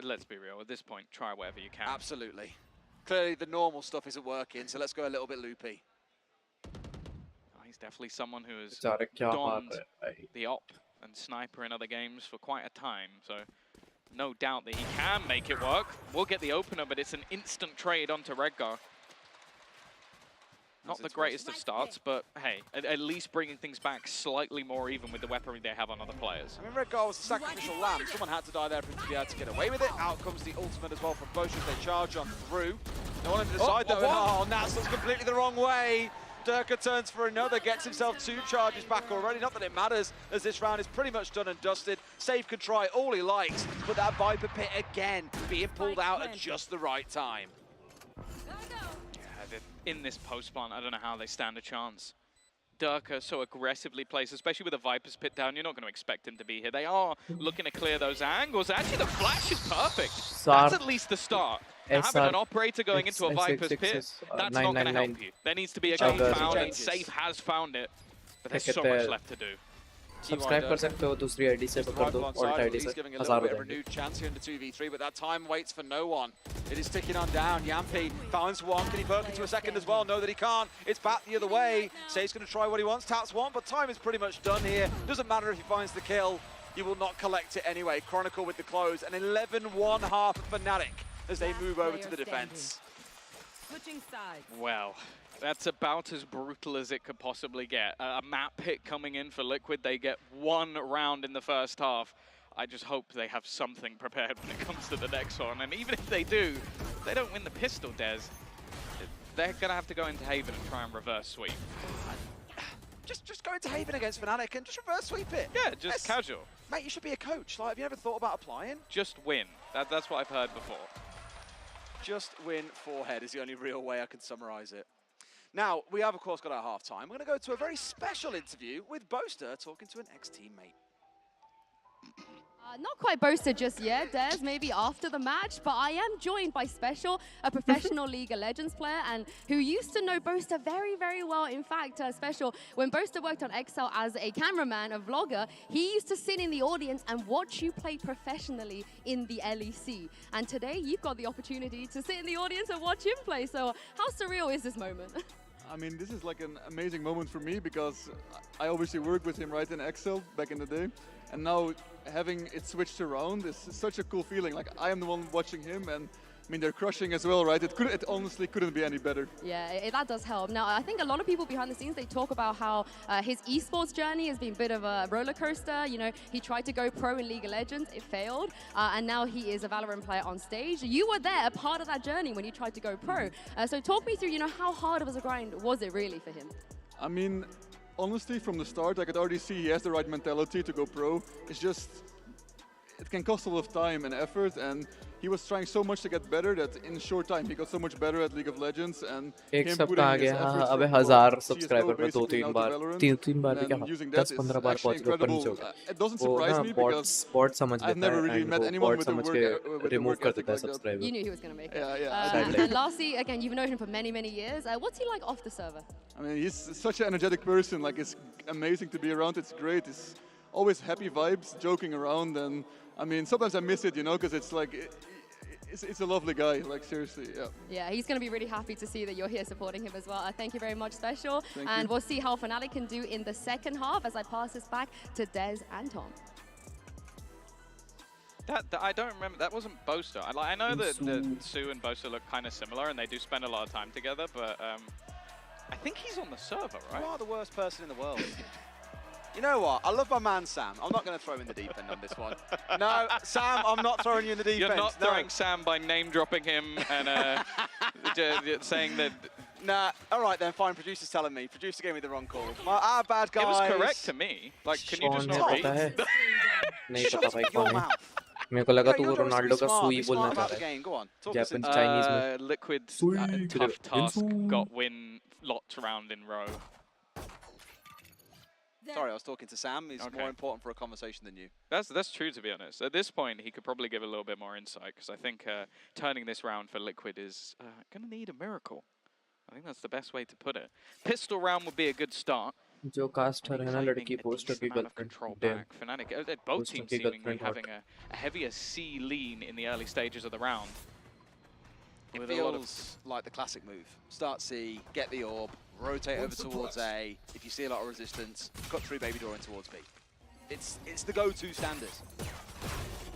Let's be real, at this point, try whatever you can. Absolutely. Clearly the normal stuff isn't working, so let's go a little bit loopy. He's definitely someone who has बेचारा क्या मार donned रहा है भाई. the op and sniper in other games for quite a time, so no doubt that he can make it work. We'll get the opener, but it's an instant trade onto Redgar. Not the greatest of starts, but hey, at least bringing things back slightly more even with the weaponry they have on other players. I mean, Redgar was the sacrificial lamb. Someone had to die there for him to be able to get away with it. Out comes the ultimate as well from Bosch as they charge on through. No one on the side though, and oh, Nats looks completely the wrong way. Durka turns for another, gets himself 2 charges back already. Not that it matters, as this round is pretty much done and dusted. Safe can try all he likes, but that Viper pit again being pulled out at just the right time. In this post plant, I don't know how they stand a chance. Durka so aggressively placed, especially with a Viper's pit down, you're not going to expect him to be here. They are looking to clear those angles. Actually, the flash is perfect. That's at least the start. Now, having an operator going into a Viper's pit, that's not going to help you. There needs to be a game found, and Safe has found it. But there's so much left to do. Subscribe कर सकते हो दूसरी ID से कर दो alt ID से giving a little bit of a renewed chance here in the 2v3, but that time waits for no one. It is ticking on down. Yampi finds one. Can he perk into a second as well? No, that he can't. It's back the other way. Say's going to try what he wants. Taps one, but time is pretty much done here. Doesn't matter if he finds the kill. You will not collect it anyway. Chronicle with the close. An 11-1 half of Fnatic as they move over to the defense. Switching sides. Well, that's about as brutal as it could possibly get. A map hit coming in for Liquid. They get 1 round in the first half. I just hope they have something prepared when it comes to the next one. And even if they do, if they don't win the pistol, Des, they're going to have to go into Haven and try and reverse sweep. Just go into Haven against Fnatic and just reverse sweep it. Yeah, just casual. Mate, you should be a coach. Like, have you ever thought about applying? Just win. That's what I've heard before. Just win forehead is the only real way I can summarize it. Now, we have, of course, got our half-time. We're going to go to a very special interview with Boaster talking to an ex-teammate. Not quite boasted just yet, Des, maybe after the match, but I am joined by Special, a professional League of Legends player, and who used to know Boaster very, very well. In fact, Special, when Boaster worked on Excel as a cameraman, a vlogger, he used to sit in the audience and watch you play professionally in the LEC. And today, you've got the opportunity to sit in the audience and watch him play. So how surreal is this moment? I mean, this is like an amazing moment for me because I obviously worked with him right in Excel back in the day. And now having it switched around is such a cool feeling. Like, I am the one watching him, and I mean, they're crushing as well, right? It honestly couldn't be any better. Yeah, that does help. Now, I think a lot of people behind the scenes, they talk about how his esports journey has been a bit of a roller coaster. You know, he tried to go pro in League of Legends, it failed, and now he is a Valorant player on stage. You were there, a part of that journey when you tried to go pro. So talk me through, you know, how hard of a grind was it really for him? I mean, honestly, from the start, I could already see he has the right mentality to go pro. It's just, it can cost a lot of time and effort, and he was trying so much to get better that in a short time he got so much better at League of Legends. And एक सप्ताह आगे अब 1000 subscriber में 2-3 बार 3 बार भी क्या 10-15 बार पहुंच गए ऊपर नीचे हो गया. It doesn't surprise me because bot समझ I've never really met anyone with a remove कर देता है subscriber. You knew he was going to make it. Yeah. And lastly, again, you've known him for many, many years. What's he like off the server? I mean, he's such an energetic person. Like, it's amazing to be around. It's great. It's always happy vibes, joking around, and I mean, sometimes I miss it, you know, because it's like, it's a lovely guy, like, seriously, yeah. Yeah, he's going to be really happy to see that you're here supporting him as well. Thank you very much, Special. Thank you. We'll see how Fnatic can do in the second half as I pass this back to Des and Tom. That I don't remember. That wasn't Boaster. I know that Sue and Boaster look kind of similar, and they do spend a lot of time together. But I think he's on the server, right? You are the worst person in the world. You know what? I love my man Sam. I'm not going to throw him in the deep end on this one. No, Sam, I'm not throwing you in the deep end. You're not throwing Sam by name dropping him and saying that. Nah. All right then. Fine. Producer's telling me. Producer gave me the wrong call. Our bad guys. It was correct to me. Like, can you just not read? नहीं पता भाई your कौन है. mouth. मेरे को लगा तू You're Ronaldo का smart, सुई be बोलना smart चाह about the रहा है. game. Go on. Talk us Japanese into Chinese में. Liquid's Sui. tough task Sui. got win lots round in row. Sorry, I was talking to Sam. He's more important for a conversation than you. That's true, to be honest. At this point, he could probably give a little bit more insight, because I think turning this round for Liquid is going to need a miracle. I think that's the best way to put it. Pistol round would be a good start. जो caster है ना लड़की poster की control back. Fnatic, both teams seemingly having a heavier C lean in the early stages of the round. It feels like the classic move. Start C, get the orb, rotate over towards A. If you see a lot of resistance, cut through baby door in towards B. It's the go-to standard.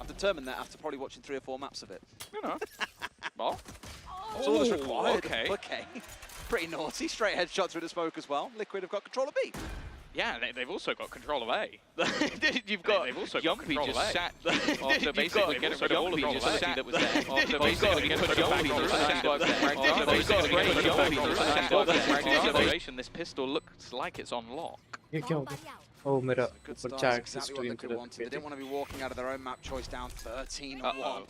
I've determined that after probably watching 3 or 4 maps of it. You know. Well. That's all that's required. Okay. Pretty naughty. Straight headshot through the smoke as well. Liquid have got control of B. Yeah, they've also got control of A. You've got Yumpy just sat after basically getting rid of all of the Yumpy that was there. After basically getting rid of Yumpy, this pistol looks like it's on lock. ये क्या हो गया? Oh, मेरा Good ऊपर start. chat Exactly stream what they wanted. They didn't want to be walking out of their own map choice down 13-1.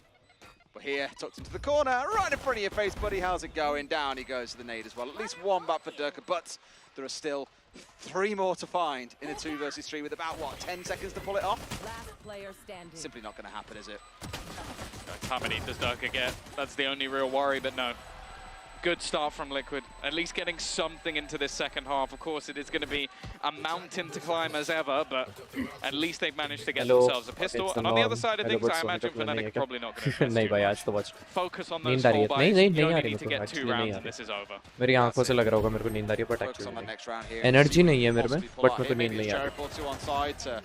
But here, tucked into the corner, right in front of your face, buddy. How's it going? Down he goes to the nade as well. At least 1 back for Durka, but there are still 3 more to find in a 2 versus 3 with about, what, 10 seconds to pull it off? Last player standing. Simply not going to happen, is it? How many does Durka get? That's the only real worry, but no. Good start from Liquid. At least getting something into this second half. Of course, it is going to be a mountain to climb as ever, but at least they've managed to get themselves a pistol. And on the other side of things, I imagine Fnatic are probably not going to नहीं भाई आज तो watch focus on those small buys. You only need to get 2 rounds and this is over. मेरी आंखों से लग रहा होगा मेरे को नींद आ रही है, but Focus on the actually next round here. energy नहीं है मेरे में, Possibly but मेरे को नींद नहीं आ रही. 4-2 on side to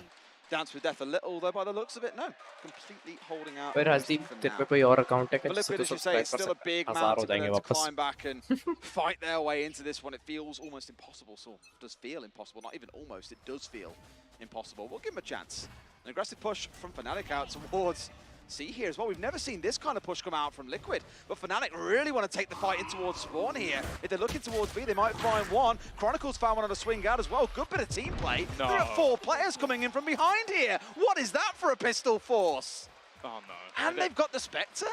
dance with death a little, though by the looks of it, no. Completely holding out. पर राजदीप तेरे पे कोई और account है क्या For जिससे Liquid, तू as you say, subscribe it's कर still a सकता? big 1000 हो mountain जाएंगे to वापस. climb back and fight their way into this one. It feels almost impossible. So it does feel impossible. Not even almost. It does feel impossible. We'll give them a chance. An aggressive push from Fnatic out towards C here as well. We've never seen this kind of push come out from Liquid, but Fnatic really want to take the fight in towards Spawn here. If they're looking towards B, they might find one. Chronicles found one on a swing out as well. Good bit of team play. No. There are 4 players coming in from behind here. What is that for a pistol force? Oh no. And they've got the Spectre.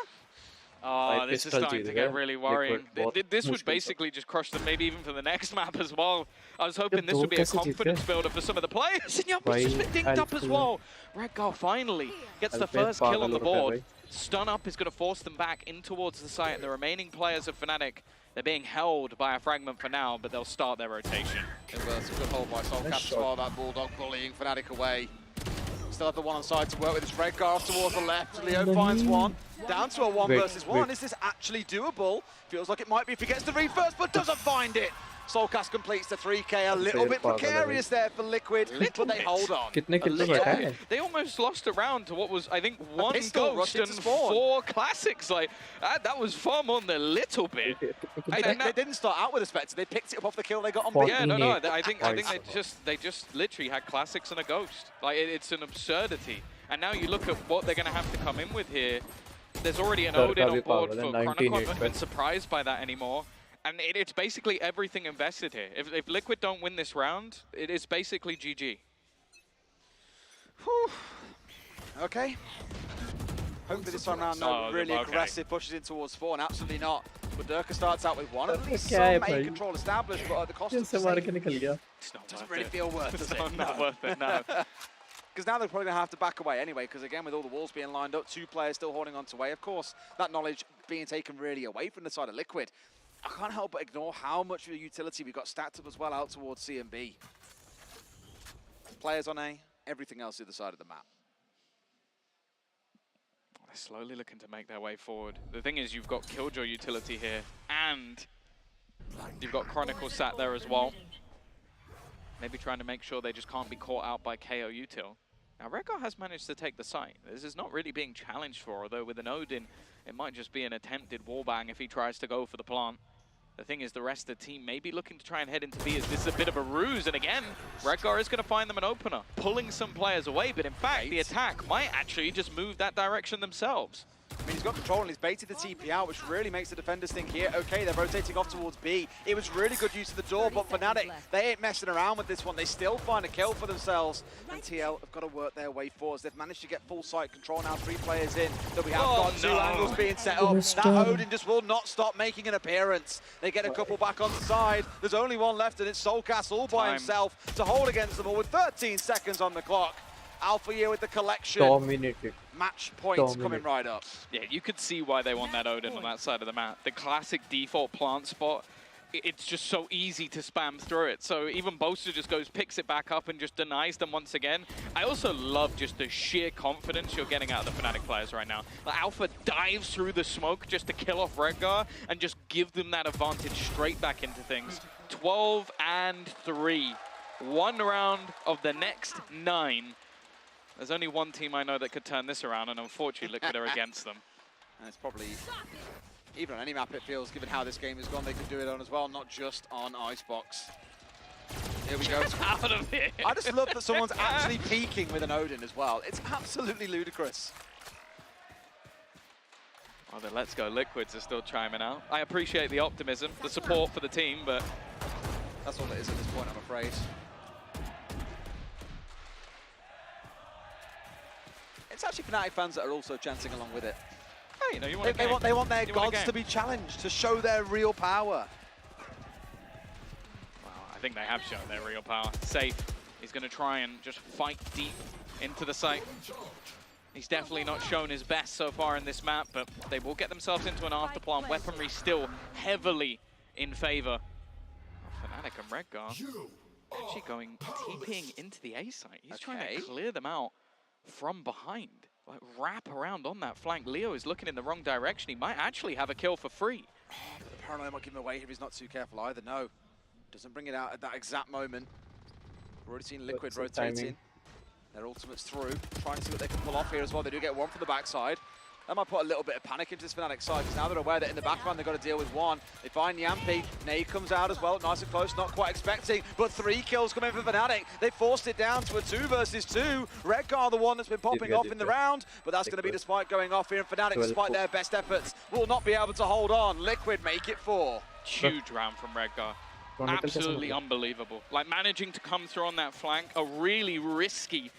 Oh, this is starting to get really worrying. This would basically just crush them, maybe even for the next map as well. I was hoping this would be a confidence builder for some of the players. And Yuppie's just been dinged up as well. Redgar finally gets the first kill on the board. Stun up is going to force them back in towards the site. And the remaining players of Fnatic, they're being held by a fragment for now, but they'll start their rotation. It's a good hold by Solcast as well, that Bulldog bullying Fnatic away. Still have the one on side to work with. It's Redgar off towards the left. Leo finds one. Down to a 1 versus 1. Is this actually doable? Feels like it might be if he gets the read first, but doesn't find it. Solcast completes the 3K. A little bit precarious there for Liquid, but they hold on. They almost lost a round to what was, I think, 1 Ghost and 4 Classics. Like that was far more than a little bit. They didn't start out with a Spectre. They picked it up off the kill they got on B. Yeah, no. I think they just literally had Classics and a Ghost. Like it's an absurdity. And now you look at what they're going to have to come in with here. There's already an Odin on board for Chronicle. I'm not even surprised by that anymore. And it's basically everything invested here. If Liquid don't win this round, it is basically GG. Whew. Okay. Hopefully this time around, no really aggressive pushes in towards 4, and absolutely not. But Durka starts out with 1. At least some main control established, but at the cost of the doesn't really feel worth it. It's not worth it, no. Because now they're probably going to have to back away anyway, because again, with all the walls being lined up, 2 players still holding on to way. Of course, that knowledge being taken really away from the side of Liquid. I can't help but ignore how much of a utility we've got stacked up as well out towards C and B. Players on A, everything else the other side of the map. They're slowly looking to make their way forward. The thing is, you've got Killjoy utility here, and you've got Chronicle sat there as well. Maybe trying to make sure they just can't be caught out by KO util. Now, Redgar has managed to take the site. This is not really being challenged for, although with an Odin, it might just be an attempted wallbang if he tries to go for the plant. The thing is, the rest of the team may be looking to try and head into B as this is a bit of a ruse. And again, Redgar is going to find them an opener, pulling some players away. But in fact, the attack might actually just move that direction themselves. I mean, he's got control and he's baited the TP out, which really makes the defenders think here, okay, they're rotating off towards B. It was really good use of the door, but Fnatic, they ain't messing around with this one. They still find a kill for themselves. And TL have got to work their way forwards. They've managed to get full site control now, 3 players in. That we have got 2 angles being set up. That Odin just will not stop making an appearance. They get a couple back on the side. There's only 1 left, and it's Solcast all by himself to hold against them all with 13 seconds on the clock. Alpha Year with the collection. Dominated. Match points coming right up. Yeah, you could see why they want that Odin on that side of the map. The classic default plant spot, it's just so easy to spam through it. So even Boaster just goes, picks it back up and just denies them once again. I also love just the sheer confidence you're getting out of the Fnatic players right now. Like Alpha dives through the smoke just to kill off Redgar and just give them that advantage straight back into things. 12 and 3. 1 round of the next 9. There's only 1 team I know that could turn this around, and unfortunately Liquid are against them. And it's probably, even on any map it feels, given how this game has gone, they could do it on as well, not just on Icebox. Here we go. Out of here. I just love that someone's actually peeking with an Odin as well. It's absolutely ludicrous. Well, the Let's Go Liquids are still chiming out. I appreciate the optimism, the support for the team, but that's all it is at this point, I'm afraid. It's actually Fnatic fans that are also chanting along with it. Hey, you know, you want they want their gods to be challenged, to show their real power. Well, I think they have shown their real power. Safe. He's going to try and just fight deep into the site. He's definitely not shown his best so far in this map, but they will get themselves into an afterplant. Weaponry still heavily in favor of Fnatic and Redgar. Actually going, TPing into the A site. He's trying to clear them out from behind, like wrap around on that flank. Leo is looking in the wrong direction. He might actually have a kill for free. But the paranoia might give him away if he's not too careful either. No, doesn't bring it out at that exact moment. We've already seen Liquid rotating. Their ultimate's through, trying to see what they can pull off here as well. They do get 1 from the backside. That might put a little bit of panic into this Fnatic side, because now they're aware that in the background they've got to deal with 1. They find Yampi. Nade comes out as well, nice and close, not quite expecting, but 3 kills coming from Fnatic. They forced it down to a 2 versus 2. Redgar, the one that's been popping off in the round, but that's going to be the spike going off here, and Fnatic, despite their best efforts, will not be able to hold on. Liquid make it 4. Huge round from Redgar. Absolutely unbelievable. Like managing to come through on that flank, a really risky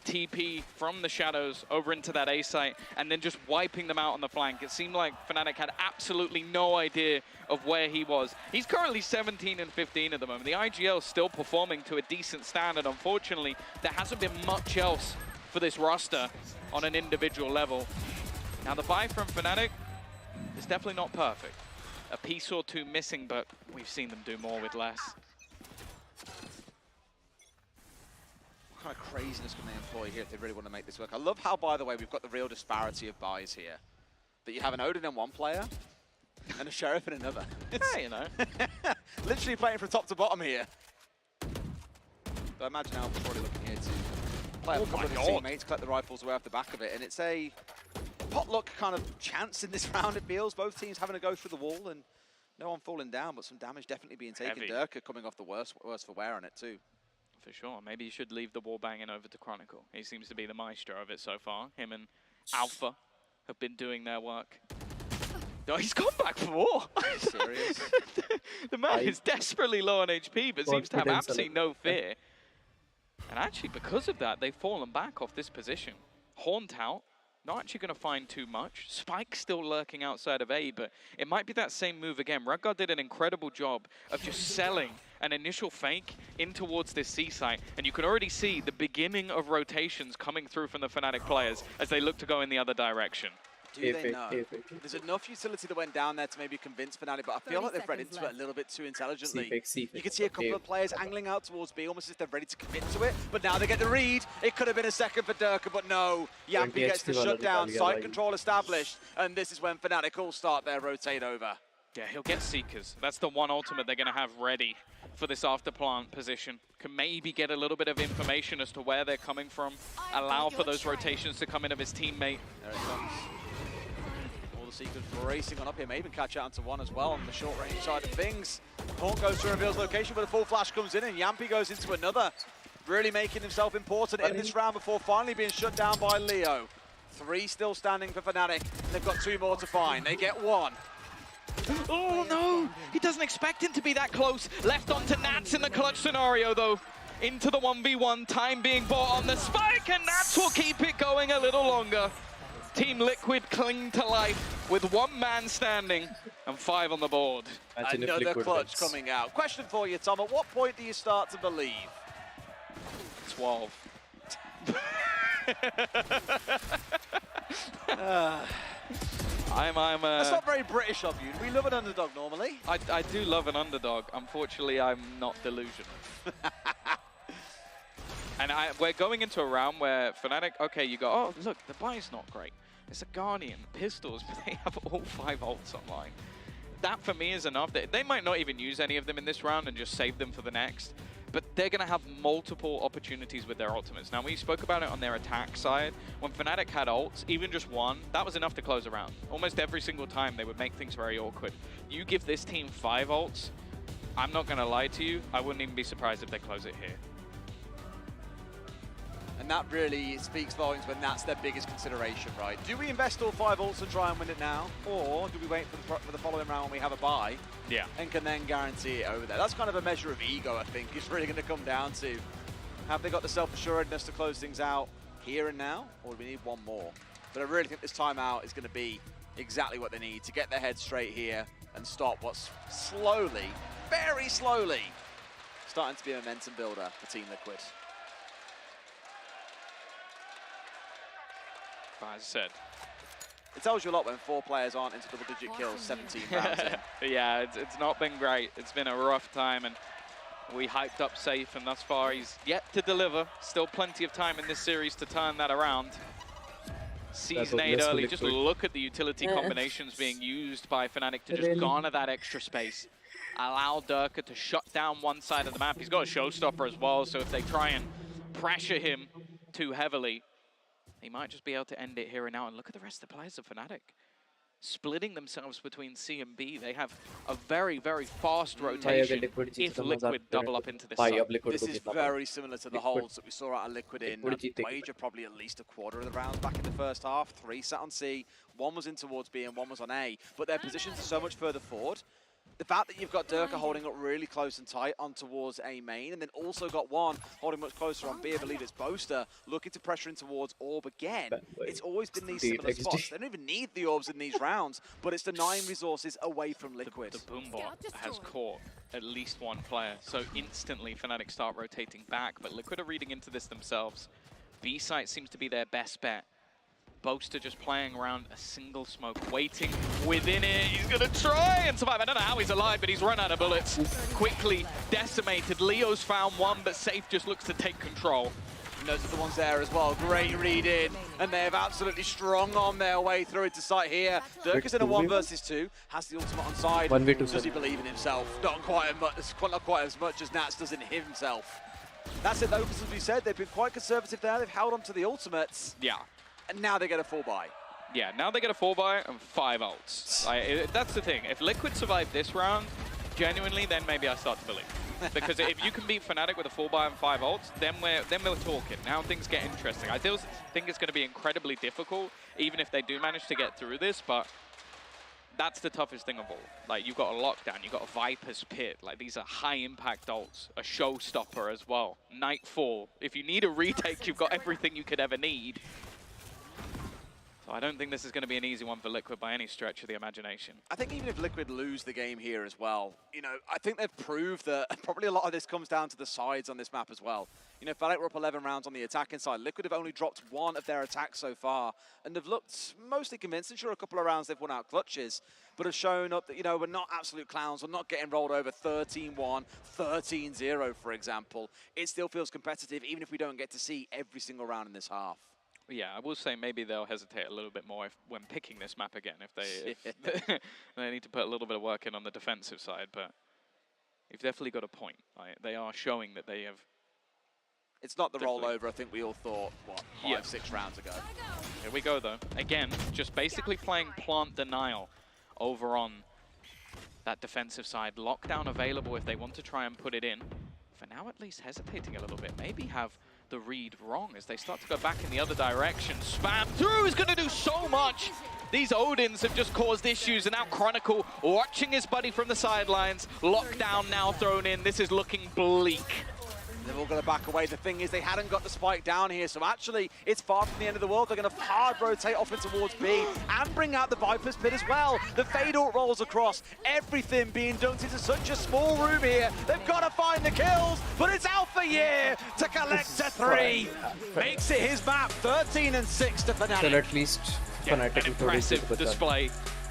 TP from the shadows over into that A site and then just wiping them out on the flank. It seemed like Fnatic had absolutely no idea of where he was. He's currently 17 and 15 at the moment. The IGL is still performing to a decent standard. Unfortunately, there hasn't been much else for this roster on an individual level. Now the buy from Fnatic is definitely not perfect. A piece or two missing, but we've seen them do more with less. What kind of craziness can they employ here if they really want to make this work? I love how, by the way, we've got the real disparity of buys here. That you have an Odin in one player and a Sheriff in another. Yeah, you know. Literally playing from top to bottom here. So I imagine Alpha's probably looking here to play a couple of his teammates, collect the rifles away off the back of it, and it's a potluck kind of chance in this round, it feels. Both teams having to go through the wall and no one falling down, but some damage definitely being taken. Durka coming off the worst for wear on it too. For sure. Maybe you should leave the wall banging over to Chronicle. He seems to be the maestro of it so far. Him and Alpha have been doing their work. Oh, he's gone back for war. Serious? The man is desperately low on HP, but seems to have absolutely no fear. And actually, because of that, they've fallen back off this position. Haunt out. Not actually going to find too much. Spike's still lurking outside of A, but it might be that same move again. Rudgard did an incredible job of just selling an initial fake in towards this C site, and you can already see the beginning of rotations coming through from the Fnatic players as they look to go in the other direction. Do they know? There's enough utility that went down there to maybe convince Fnatic, but I feel like they've read into it a little bit too intelligently. You can see a couple of players angling out towards B, almost as if they're ready to commit to it, but now they get the read. It could have been a second for Durka, but no. Yampi gets the shutdown, site control established, and this is when Fnatic all start their rotate over. Yeah, he'll get Seekers. That's the one ultimate they're going to have ready for this after-plant position. Can maybe get a little bit of information as to where they're coming from, allow for those rotations to come in of his teammate. There it comes. Seekers racing on up here, may even catch out onto one as well on the short range side of things. Haunt goes to reveals location, but a full flash comes in and Yampi goes into another. Really making himself important in this round before finally being shut down by Leo. 3 still standing for Fnatic. They've got 2 more to find. They get 1. Oh no! He doesn't expect him to be that close. Left onto Nats in the clutch scenario though. Into the 1v1, time being bought on the spike, and Nats will keep it going a little longer. Team Liquid cling to life with 1 man standing and 5 on the board. Another clutch coming out. Question for you, Tom. At what point do you start to believe? 12. That's not very British of you. We love an underdog normally. I do love an underdog. Unfortunately, I'm not delusional. And we're going into a round where Fnatic, okay, you go, oh, look, the buy's not great. It's a Guardian, pistols, but they have all 5 ults online. That, for me, is enough. They might not even use any of them in this round and just save them for the next, but they're going to have multiple opportunities with their ultimates. Now, we spoke about it on their attack side. When Fnatic had ults, even just one, that was enough to close a round. Almost every single time, they would make things very awkward. You give this team 5 ults, I'm not going to lie to you, I wouldn't even be surprised if they close it here. And that really speaks volumes when that's their biggest consideration, right? Do we invest all 5 ults and try and win it now? Or do we wait for the following round when we have a bye? Yeah. And can then guarantee it over there? That's kind of a measure of ego, I think, is really going to come down to. Have they got the self-assuredness to close things out here and now? Or do we need one more? But I really think this timeout is going to be exactly what they need to get their heads straight here and stop what's slowly, very slowly, starting to be a momentum builder for Team Liquid. As I said. It tells you a lot when 4 players aren't into double-digit kills 17 rounds in. Yeah, it's not been great. It's been a rough time, and we hyped up Safe, and thus far he's yet to deliver. Still plenty of time in this series to turn that around. Sees nade early. Just look at the utility combinations being used by Fnatic to just garner that extra space. Allow Durka to shut down one side of the map. He's got a showstopper as well, so if they try and pressure him too heavily, he might just be able to end it here and now. And look at the rest of the players of Fnatic. Splitting themselves between C and B. They have a very, very fast rotation if Liquid double up into this side. This is very similar to the holds that we saw out of Liquid in Wager, probably at least a quarter of the rounds back in the first half. 3 sat on C, 1 was in towards B and 1 was on A. But their positions are so much further forward. The fact that you've got Durka holding up really close and tight on towards A main, and then also got one holding much closer on B, I believe it's Boaster, looking to pressure in towards Orb again. It's always been these similar spots. They don't even need the Orbs in these rounds, but it's denying resources away from Liquid. The Boombot has caught at least one player, so instantly Fnatic start rotating back, but Liquid are reading into this themselves. B site seems to be their best bet. Boaster just playing around a single smoke, waiting within it. He's going to try and survive. I don't know how he's alive, but he's run out of bullets. Quickly decimated. Leo's found one, but Safe just looks to take control. And those are the ones there as well. Great read in. And they've absolutely strong on their way through into sight here. Durka's in a 1 versus 2. Has the ultimate on side. 1v2. Does he believe in himself? Not quite as much as Nats does in himself. That's it though, because as we said, they've been quite conservative there. They've held on to the ultimates. Yeah. And now they get a 4-buy. Yeah, now they get a 4-buy and 5 ults. That's the thing. If Liquid survive this round, genuinely, then maybe I start to believe. Because if you can beat Fnatic with a 4-buy and 5 ults, then we're talking. Now things get interesting. I still think it's going to be incredibly difficult, even if they do manage to get through this, but that's the toughest thing of all. Like, you've got a lockdown, you've got a Viper's Pit. Like, these are high-impact ults, a showstopper as well. Nightfall. If you need a retake, you've got everything you could ever need. I don't think this is going to be an easy one for Liquid by any stretch of the imagination. I think even if Liquid lose the game here as well, you know, I think they've proved that probably a lot of this comes down to the sides on this map as well. You know, Fnatic were up 11 rounds on the attacking side. Liquid have only dropped 1 of their attacks so far, and they've looked mostly convincing. Sure, a couple of rounds they've won out clutches, but have shown up that, you know, we're not absolute clowns. We're not getting rolled over 13-1, 13-0, for example. It still feels competitive, even if we don't get to see every single round in this half. Yeah, I will say maybe they'll hesitate a little bit more when picking this map again. If they need to put a little bit of work in on the defensive side, but you've definitely got a point. Right? They are showing that they have. It's not the rollover I think we all thought, what, 5-6 rounds ago. Here we go, though. Again, just basically playing plant denial over on that defensive side. Lockdown available if they want to try and put it in. For now, at least hesitating a little bit. Maybe have the read wrong as they start to go back in the other direction. Spam through is going to do so much. These Odins have just caused issues, and now Chronicle watching his buddy from the sidelines. Lockdown now thrown in. This is looking bleak. They've all got to back away. The thing is, they hadn't got the spike down here, so actually, it's far from the end of the world. They're going to hard rotate off and towards B and bring out the Viper's Pit as well. The Fade ult rolls across. Everything being dunked into such a small room here. They've got to find the kills, but it's Alpha Year to collect a 3. Makes it his map, 13-6 to Fnatic. Well, at least Fnatic an impressive display.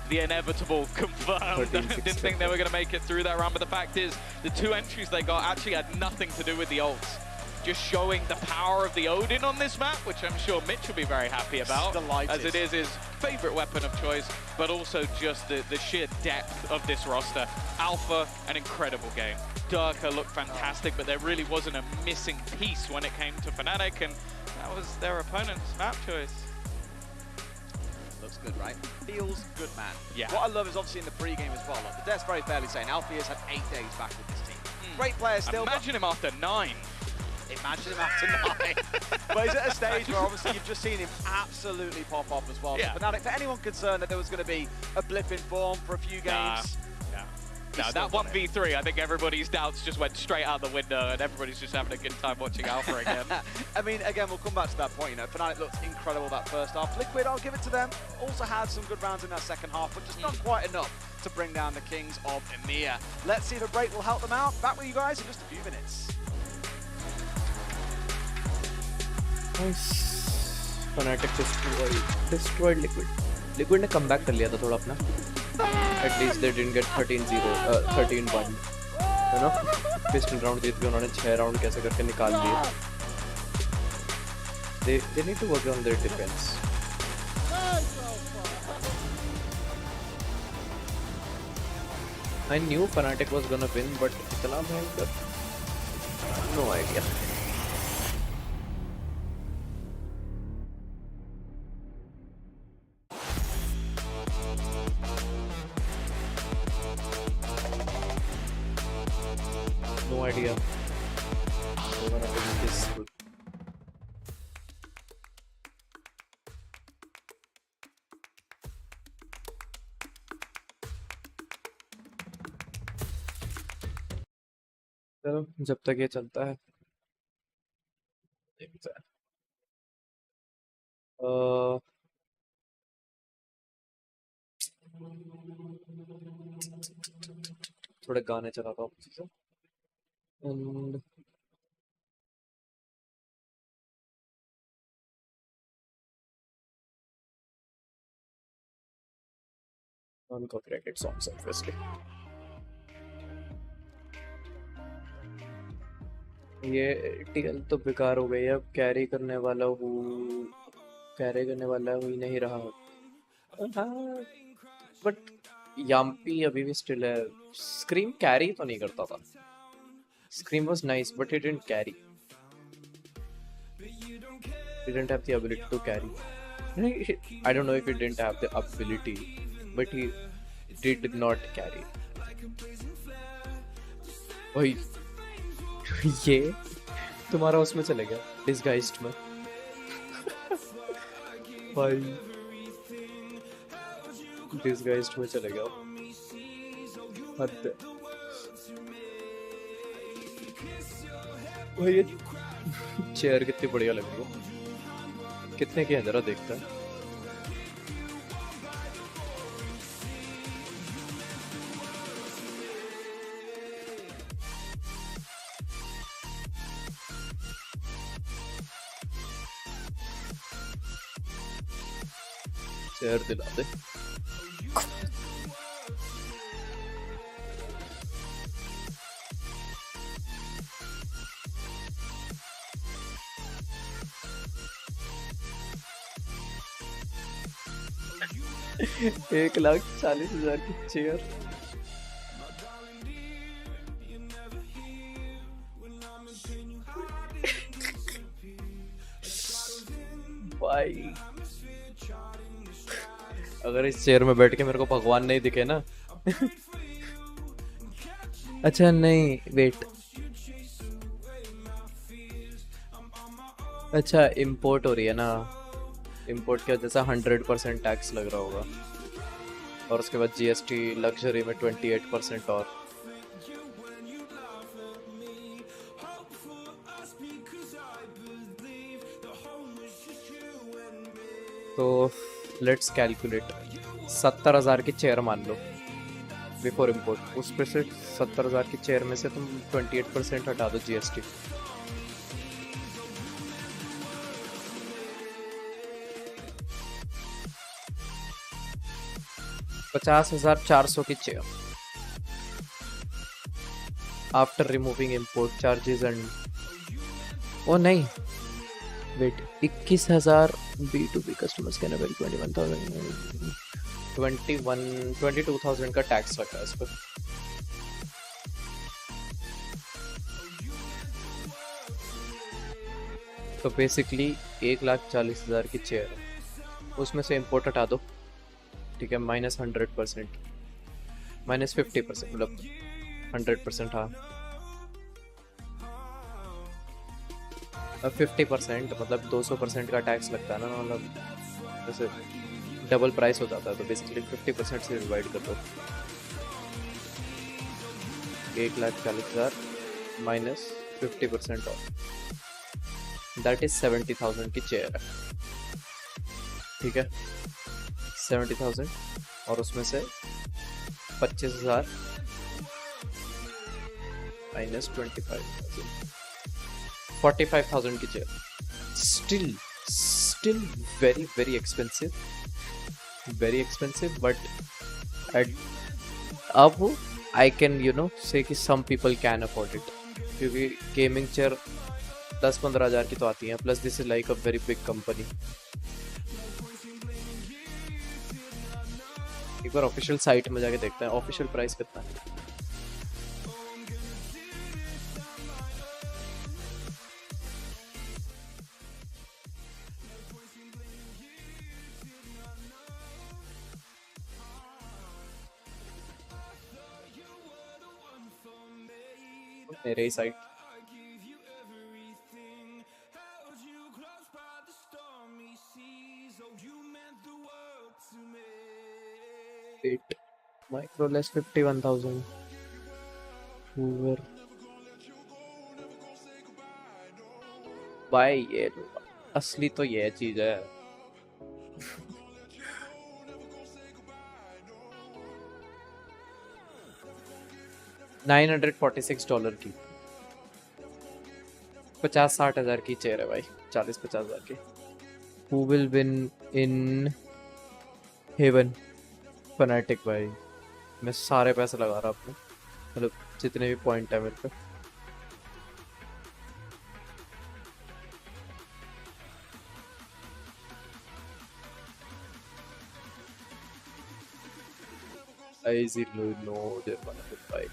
The inevitable confirmed. Didn't think they were going to make it through that round, but the fact is, the 2 entries they got actually had nothing to do with the ults. Just showing the power of the Odin on this map, which I'm sure Mitch will be very happy about, as it is his favorite weapon of choice, but also just the sheer depth of this roster. Alpha, an incredible game. Durka looked fantastic, but there really wasn't a missing piece when it came to Fnatic, and that was their opponent's map choice. Looks good, right? Feels good, man. Yeah. What I love is obviously in the pre-game as well. Look, the devs very fairly saying Alfie has had 8 days back with this team. Great player still. Imagine him after 9. Imagine him after 9. But he's at a stage where obviously you've just seen him absolutely pop off as well. Yeah. So Fnatic, for anyone concerned that there was going to be a blip in form for a few games. No, that 1v3, I think everybody's doubts just went straight out the window and everybody's just having a good time watching Alpha again. I mean, again, we'll come back to that point. You know, Fnatic looked incredible that first half. Liquid, I'll give it to them. Also had some good rounds in that second half, but just not quite enough to bring down the Kings of EMEA. Let's see if a break will help them out. Back with you guys in just a few minutes. Nice. Fnatic destroyed Liquid. Liquid ने comeback कर लिया था थोड़ा अपना. At least they didn't get 13-0, 13-1. है ना? Pistol round जीत के उन्होंने 6 round कैसे करके निकाल लिए. They need to work on their defense. I knew Fnatic was gonna win, but इतना भयंकर. No idea. No idea. We're gonna win this. चलो जब तक ये चलता है देखते हैं। थोड़े गाने चलाता हूँ पीछे से। And uncopyrighted songs obviously. ये टीएल तो बेकार हो गई है, अब कैरी करने वाला ही नहीं रहा। हाँ, बट याम्पी अभी भी स्टिल है। स्क्रीम कैरी तो नहीं करता था। Scream was nice but it didn't carry, he didn't have the ability to carry. I don't know if he didn't have the ability, but he did not carry. ओए ये तुम्हारा उसमें चले गया डिस्गाइज्ड में। भाई डिस्गाइज्ड में चले गया। हद है। भाई ये चेयर कितनी बढ़िया लग रही है। कितने की है जरा देखता है। चेयर दिला दे। $1,40,000 की चेयर। भाई अगर इस चेयर में बैठ के मेरे को भगवान नहीं दिखे ना। अच्छा नहीं वेट, अच्छा इंपोर्ट हो रही है ना, इंपोर्ट की वजह से 100% टैक्स लग रहा होगा और उसके बाद जीएसटी लग्जरी में 28% और। तो लेट्स कैलकुलेट। 70,000 की चेयर मान लो बिफोर इंपोर्ट, उस पे से 70,000 की चेयर में से तुम 28% हटा दो जीएसटी। $50,400 की chair after removing import charges and ओ नहीं weight 21,000 B2B customers can avail 22,000 का टैक्स लगा है इस पर। तो बेसिकली 1,40,000 की चेयर, उसमें से इंपोर्ट हटा दो, ठीक है, -100%, -50%, मतलब 100%। हाँ 50% मतलब 200% का टैक्स लगता है ना, मतलब जैसे डबल प्राइस हो जाता है। तो बेसिकली 50% से डिवाइड कर दो। 1,40,000 -50% ऑफ, दैट इज 70,000 की चेयर है, ठीक है। 70,000 और उसमें से 25,000 -25,000 45,000 की chair. Still very expensive, but अब I can say कि some people can afford it, क्योंकि गेमिंग चेयर 10-15 हज़ार की तो आती हैं, plus this is like a very big company. एक बार ऑफिशियल साइट में जाके देखते हैं ऑफिशियल प्राइस कितना है। मेरे ही साइट माइक्रो लेस 51,000 Hoover भाई ये असली तो ये चीज है। $946 की 50-60 हजार की चेयर है भाई, 40-50 हजार की। Who will win in Heaven? Fnatic भाई, मैं सारे पैसे लगा रहा अपने, मतलब जितने भी पॉइंट है मेरे पे। Easy no, they're gonna fight.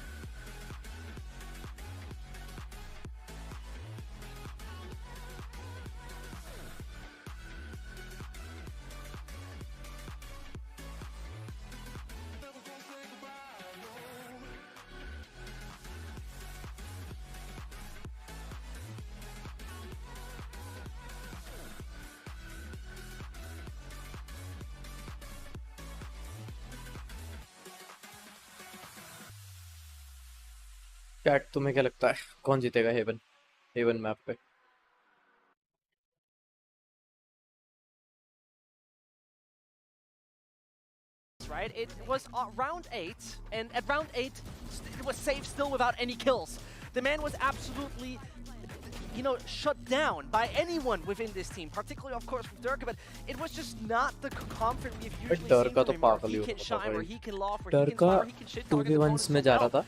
Chat तुम्हें क्या लगता है कौन जीतेगा हेवन मैप पे? Right, it was round 8, and at round 8, it was safe still without any kills. The man was absolutely, you know, shut down by anyone within this team, particularly, of course, from Durka, but it was just not the confidence we've usually seen from him, where he can shine, where he can loft, where he can fire, where he can shit target the opponents में जा रहा था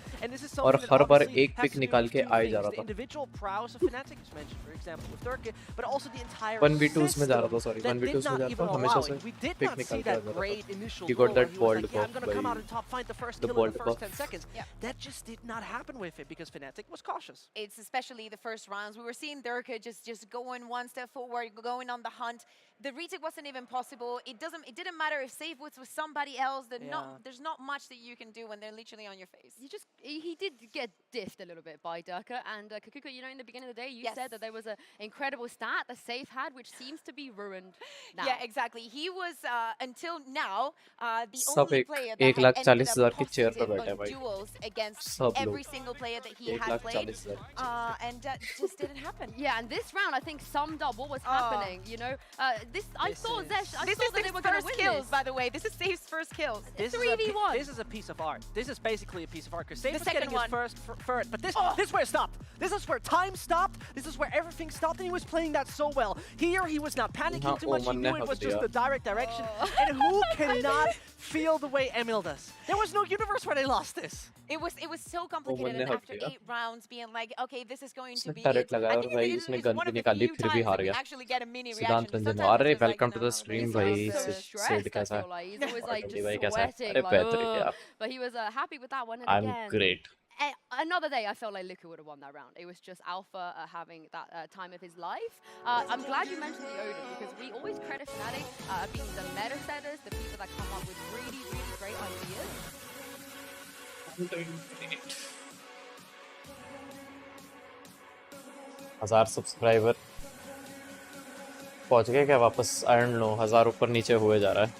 और हर बार एक pick निकाल के आ ही जा रहा था। individual prowess of Fnatic is mentioned, for example, with Durka, but also the entire 1v2s में जा रहा था, सॉरी 1v2s में जा रहा था, हमेशा से पिक निकाल के आ जा रहा था। He got that ball buff by the ball buff. That just did not happen with it because Fnatic was cautious. It's especially the first rounds. We were seeing Durka just going one step forward, going on the hunt. The retake wasn't even possible. It didn't matter if save was with somebody else. There's not much that you can do when they're literally on your face. He did get diffed a little bit by Durka, and Kakuka, you know, in the beginning of the day, you said that there was an incredible stat that Save had, which seems to be ruined now. Yeah, exactly. He was until now the only player that had ended up positive on duels against every single player that he had played, and that just didn't happen. Yeah, and this round I think summed up what was happening. You know, I saw Zesh. I saw that they were going to win kills, this. by the way. This is Safe's first kills. This 3v1. This is a piece of art. This is basically a piece of art because Safe The was second getting his first first, but this is where it stopped. This is where time stopped. This is where everything stopped, and he was playing that so well. Here, he was not panicking too much. He knew it was just the direct direction. And who cannot feel the way Emil does? There was no universe where they lost this. It was so complicated, and after 8 rounds, being like, okay, this is going to be turret it. लगाया I और think भाई it इसने is gun one भी of the निकाली few फिर भी times हार that we गया। actually get a mini सिद्धांत reaction. रंजन, Sometimes अरे it's just like, welcome to the no, stream this भाई। is so सेड I कैसा feel like he's always like है just कैसा है? sweating, अरे like, बेहतर क्या? ugh. But he was happy with that one. And I'm again, great. Another day, I felt like Luka would have won that round. It was just Alpha having that time of his life. I'm glad you mentioned the Odin because we always credit Fnatic being the meta setters, the people that come up with really, really great ideas. 1000 subscriber पहुंच गए क्या वापस? I don't know, 1000 ऊपर नीचे हुए जा रहा है।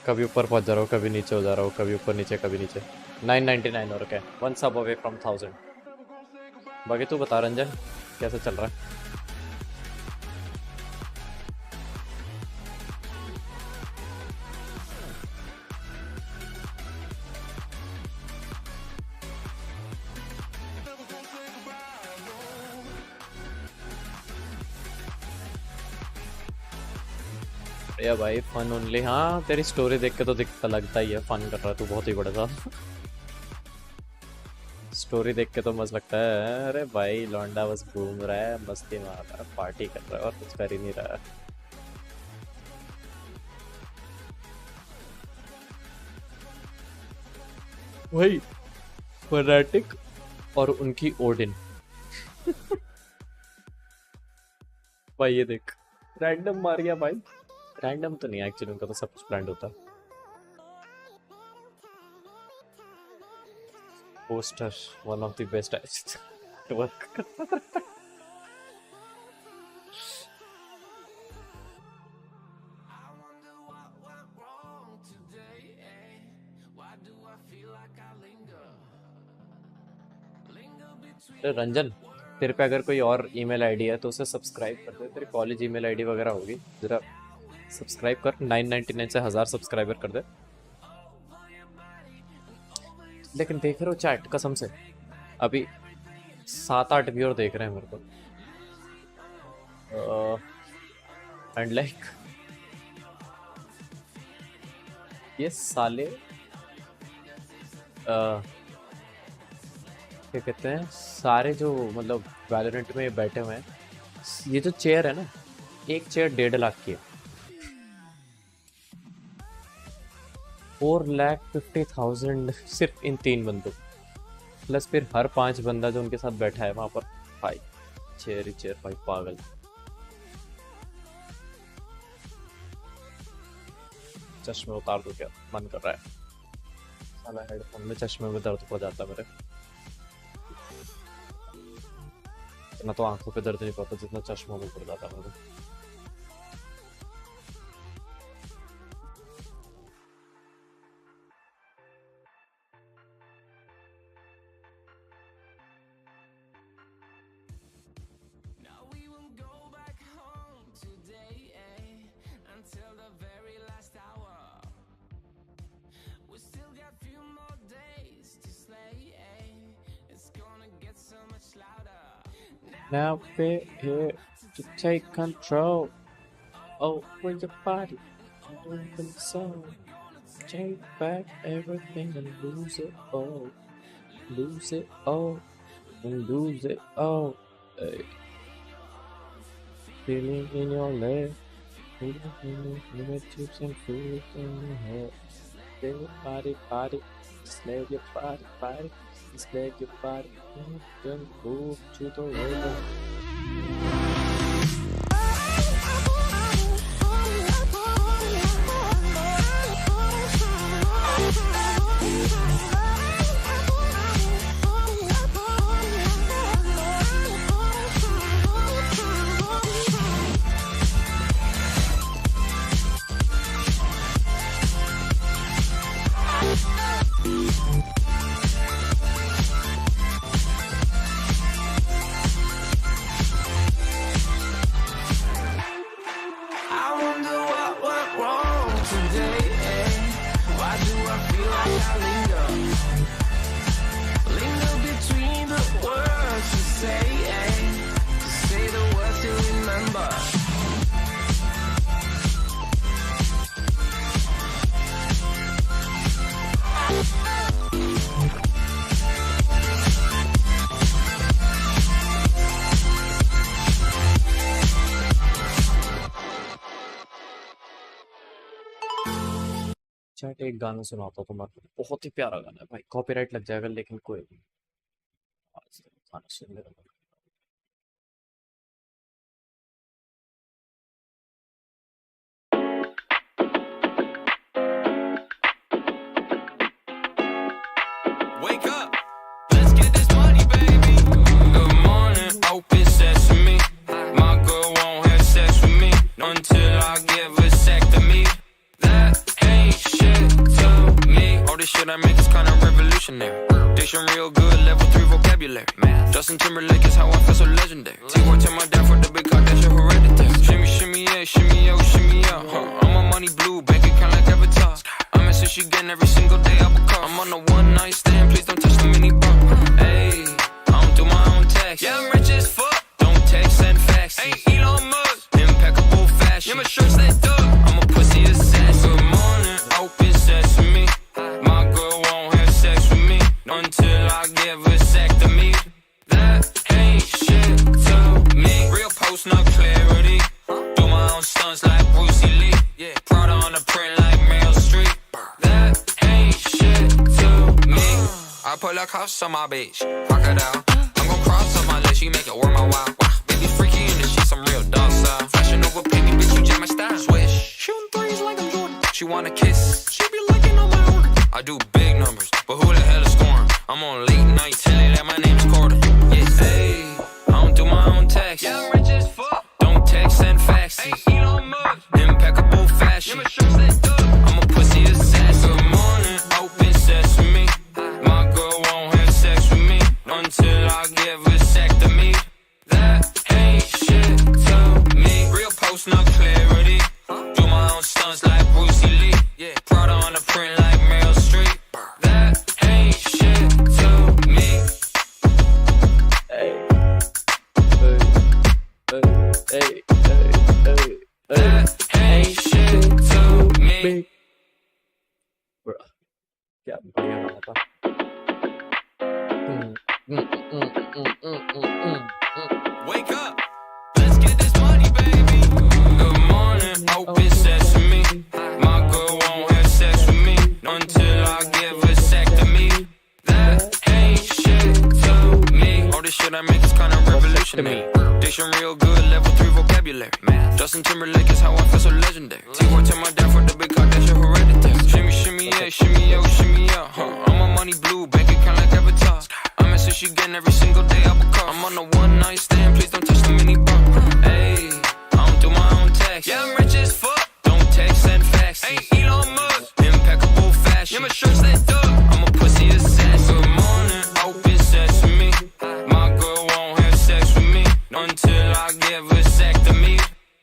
कभी ऊपर पहुंच जा रहा हूँ, कभी नीचे हो जा रहा हूँ, कभी ऊपर नीचे, कभी नीचे। 999 और क्या, 1 सब अवे फ्रॉम 1000। बाकी तू बता रंजन, कैसे चल रहा है? या भाई फन ओनली। हाँ, तेरी स्टोरी देख के तो दिखता लगता ही है फन कर रहा है तू बहुत ही बड़ा सा। स्टोरी देख के तो मस्त लगता है। अरे भाई लौंडा बस घूम रहा है, मस्ती मार रहा है, पार्टी कर रहा है और कुछ कर ही नहीं रहा है। भाई फनाटिक और उनकी ओडिन। भाई ये देख, रैंडम मार गया भाई। रैंडम तो नहीं है एक्चुअली, उनका तो सब कुछ प्लान्ड होता है। Poster one of the best work करता रहता है। रंजन तेरे पे अगर कोई और ईमेल आईडी है तो उसे सब्सक्राइब कर दे, तेरी कॉलेज ईमेल आईडी वगैरह होगी, ज़रा सब्सक्राइब कर। 999 से 1000 सब्सक्राइबर कर दे। लेकिन देख रहे हो चैट, कसम से अभी 7-8 व्यूअर देख रहे हैं मेरे को, एंड लाइक ये साले क्या कहते हैं, सारे जो मतलब वैलोरेंट में बैठे हुए हैं, ये जो चेयर है ना, एक चेयर 1.5 लाख की है। 4,50,000 सिर्फ इन 3 बंदों, प्लस फिर हर 5 बंदा जो उनके साथ बैठा है वहां पर। भाई चेयर ही चेयर, भाई पागल। चश्मे उतार दो क्या, मन कर रहा है। साला हेडफोन में चश्मे में दर्द हो जाता है मेरे। इतना तो आंखों पे दर्द नहीं पड़ता जितना चश्मों में पड़ जाता है मेरे। Now we're here to take control over your body, over the soul. Take back everything and lose it all. Lose it all and lose it all. Hey. Feeling in your leg, feeling in your fingertips and feel it in your head. Feel your body, body, just let your body, body. Just let your body then move to the rhythm. Chat एक गाना सुनाता हूँ तुम्हारे, बहुत ही प्यारा गाना है भाई, कॉपीराइट लग जाएगा लेकिन कोई नहीं, आज गाना सुन लेगा। Wake up, let's get this money, baby. Good morning, open sesame. My girl won't have sex with me until I give a vasectomy. That ain't shit to me. All this shit I make is kinda revolutionary. Diction real good, level 3 vocabulary. Justin Timberlake is how I feel so legendary. T-Boy tell my dad for the big car, that's your hereditary. Shimmy, shimmy, yeah, shimmy, yo, shimmy, yeah. I'm a money blue, bank account like Avatar. I'm a sushi again every single day, I will come. I'm on a one-night stand, please don't touch the mini bar. Hey, I don't do my own tax. Yeah, I'm rich as fuck. Don't text, send fax. Ain't Elon Musk. Impeccable fashion. Yeah, my shirt's that dug. I'm a pussy assassin. Good morning, open sesame. My girl won't have sex with me until I give a vasectomy. That ain't shit to me. Real post, no clarity. Do my own stunts like Bruce Lee. Yeah, Prada on the print like Meryl Streep. That ain't shit to me. I put a cuffs on my bitch, rock it out. I'm gon' cross on my list, she make it work my while. Baby freaky in the shit, some real docile. Fashion over baby, bitch, you jam my style. Swish, shooting threes like I'm Jordan. She wanna kiss, she be liking on my order. I do big numbers, but who the hell is scoring? I'm on late night telling that my name's Carter. Yeah, hey, I don't do my own tax. Yeah, I'm rich as fuck. Don't text, send fax. Ain't Elon Musk. Impeccable fashion. Yeah, my shirt's that dug. I'm a pussy assassin. Good morning, open sesame. My girl won't have sex with me until I give a vasectomy. Brucey Lee. Yeah, Prada on the print like Meryl Streep. That ain't shit to me. Hey. Hey. That ain't shit to me. Bruh. क्या बढ़िया गाना था. Wake up, let's get this money, baby. Good morning, open sesame. My girl won't have sex with me until I give a vasectomy. That ain't shit to me. All this shit I make is kinda revolutionary. Diction real good, level 3 vocabulary. Justin Timberlake is how I feel so legendary. T-Word to my dad for the big Kardashian hereditary. Shimmy, shimmy, yeah, shimmy, yo, shimmy, yeah. I'm a money blue, bank account like Avatar. I'm a sushi getting every single day I become. I'm on a one night stand, please don't touch the mini bump. Hey, I don't do my own tax. Yeah, I'm rich as fuck. Don't text and fax. Hey, Elon Musk, impeccable fashion. Yeah, my shirt's lit up. I'm a pussy assassin. Good morning, open sesame. My girl won't have sex with me until I give a vasectomy.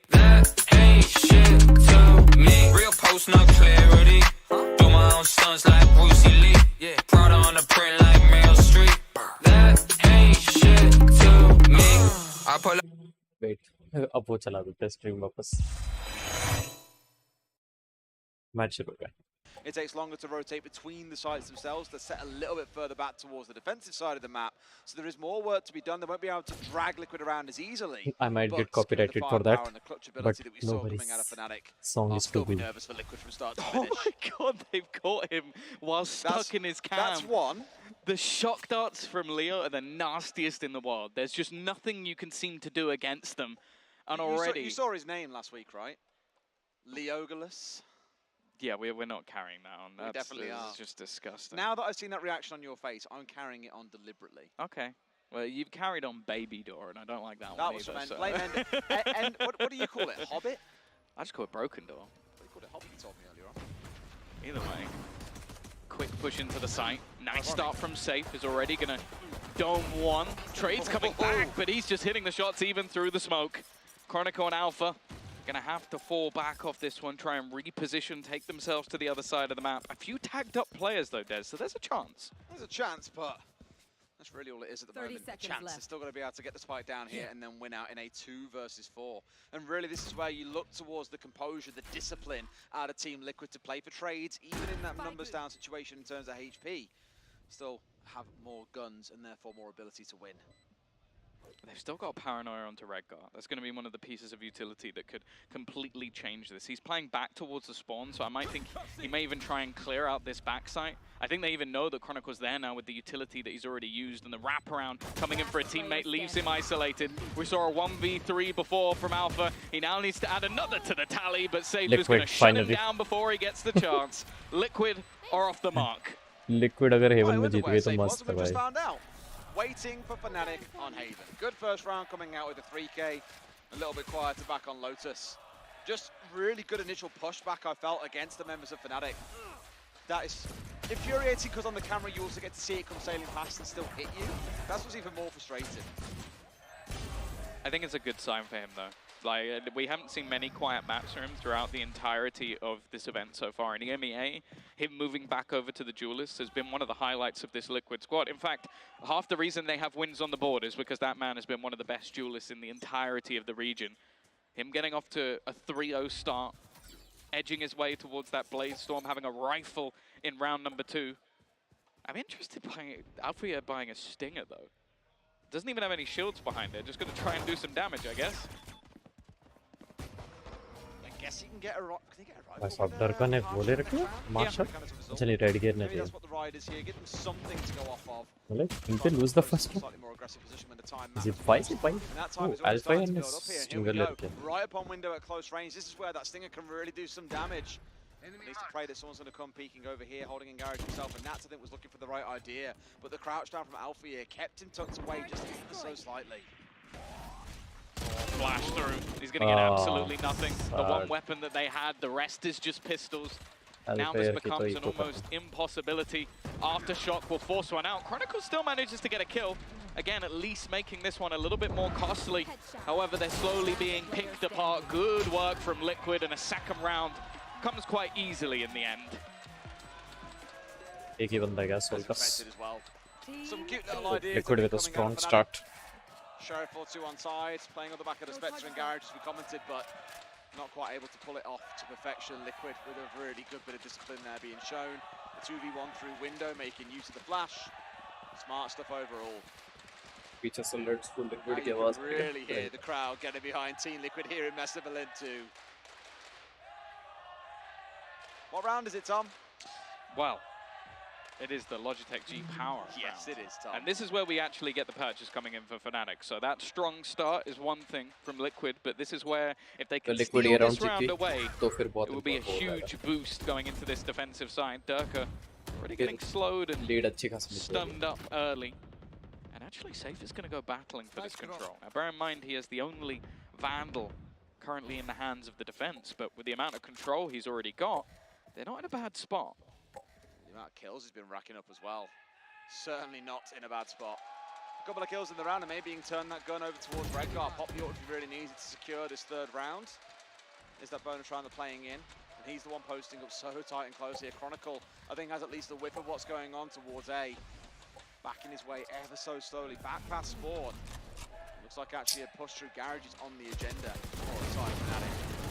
That ain't shit to me. Real post, not clarity. Do my own stunts like Brucey Lee. Yeah, Prada on the print like Meryl Streep. That ain't shit to me. I pull up. Wait, अब वो चला देते हैं stream वापस. Match शुरू हो गया. It takes longer to rotate between the sites themselves. They're set a little bit further back towards the defensive side of the map, so there is more work to be done. They won't be able to drag Liquid around as easily. I might get copyrighted for that, but nobody's song is too good. Nervous for Liquid from start to finish. Oh my god, they've caught him while stuck in his cam. That's one. The shock darts from Leo are the nastiest in the world. There's just nothing you can seem to do against them. And already... You saw his name last week, right? Leogalus. Yeah, we're not carrying that on. We definitely are. It's just disgusting. Now that I've seen that reaction on your face, I'm carrying it on deliberately. Okay. Well, you've carried on Baby Door, and I don't like that one either. That was blame Ender. And what do you call it? Hobbit? I just call it Broken Door. What do you call it? Hobbit, you told me earlier on. Either way. Quick push into the site. Nice start from Safe. Is already going to dome one. Trade's coming back, but he's just hitting the shots even through the smoke. Chronicle and Alpha going to have to fall back off this one, try and reposition, take themselves to the other side of the map. A few tagged up players though, Des, so there's a chance. There's a chance, but that's really all it is at the moment. 30 seconds Chance. left. They're still going to be able to get the spike down here and then win out in a 2 versus 4. And really, this is where you look towards the composure, the discipline out of Team Liquid to play for trades, even in that numbers down situation in terms of HP. Still have more guns and therefore more ability to win. They've still got Paranoia onto Redguard. That's going to be one of the pieces of utility that could completely change this. He's playing back towards the spawn, so I might think he may even try and clear out this backside. I think they even know that Chronicle's there now with the utility that he's already used, and the wraparound coming in for a teammate leaves him isolated. We saw a 1v3 before from Alpha. He now needs to add another to the tally, but Safe is going to shut him down before he gets the chance. Liquid are off the mark. Liquid अगर Haven में जीत गए तो मस्त है भाई. Waiting for Fnatic on Haven. Good first round coming out with a 3K. A little bit quieter back on Lotus. Just really good initial pushback I felt against the members of Fnatic. That is infuriating because on the camera you also get to see it come sailing past and still hit you. That's what's even more frustrating. I think it's a good sign for him though. Like, we haven't seen many quiet maps from him throughout the entirety of this event so far. In EMEA, him moving back over to the Duelists has been one of the highlights of this Liquid squad. In fact, half the reason they have wins on the board is because that man has been one of the best Duelists in the entirety of the region. Him getting off to a 3-0 start, edging his way towards that Blaze Storm, having a rifle in round number 2. I'm interested by Alfia buying a Stinger though. Doesn't even have any shields behind it, just going to try and do some damage, I guess. Guess he can get a rock. Can he get a rifle? बस अब डर का ने बोले रखे martial चलिए red gear ने दिया मतलब इनके lose the first one. Is it 5? Oh, Alpha and Stinger लेके. Right upon window at close range. This is where that Stinger can really do some damage. Needs to pray that someone's going to come peeking over here, holding in garage himself, and Nats I think was looking for the right idea, but the crouch down from Alpha here kept him tucked away just so slightly. Flash through. He's going to get absolutely nothing. The one weapon that they had, the rest is just pistols. Now this becomes an almost impossibility. Aftershock will force one out. Chronicle still manages to get a kill. Again, at least making this one a little bit more costly. However, they're slowly being picked apart. Good work from Liquid, and a second round comes quite easily in the end. एक ही बंदा गया soul का. Some cute little ideas. Liquid with a strong start. Sheriff or two on side, playing on the back of the Spectre and Garage as we commented, but not quite able to pull it off to perfection. Liquid with a really good bit of discipline there being shown. The 2v1 through window, making use of the flash. Smart stuff overall. पीछे से alert school Liquid Now की you आवाज. can really hear the crowd getting behind Team Liquid here in Mesa Valentu. What round is it, Tom? Well, it is the Logitech G Power Yes, round. it is, Tom. And this is where we actually get the purchase coming in for Fnatic. So that strong start is one thing from Liquid, but this is where if they can steal this round away, it will be a huge boost going into this defensive side. Durka already getting slowed and stunned up early. And actually, Safe is going to go battling for this control. Now, bear in mind, he is the only Vandal currently in the hands of the defense, but with the amount of control he's already got, they're not in a bad spot. The amount of kills he's been racking up as well. Certainly not in a bad spot. A couple of kills in the round and maybe he can turn that gun over towards Redgar. Pop York if he really needs it to secure this third round. Is that bonus round they're playing in? And he's the one posting up so tight and close here. Chronicle, I think, has at least a whiff of what's going on towards A. Backing his way ever so slowly back past Spawn. Looks like actually a push through Garage is on the agenda.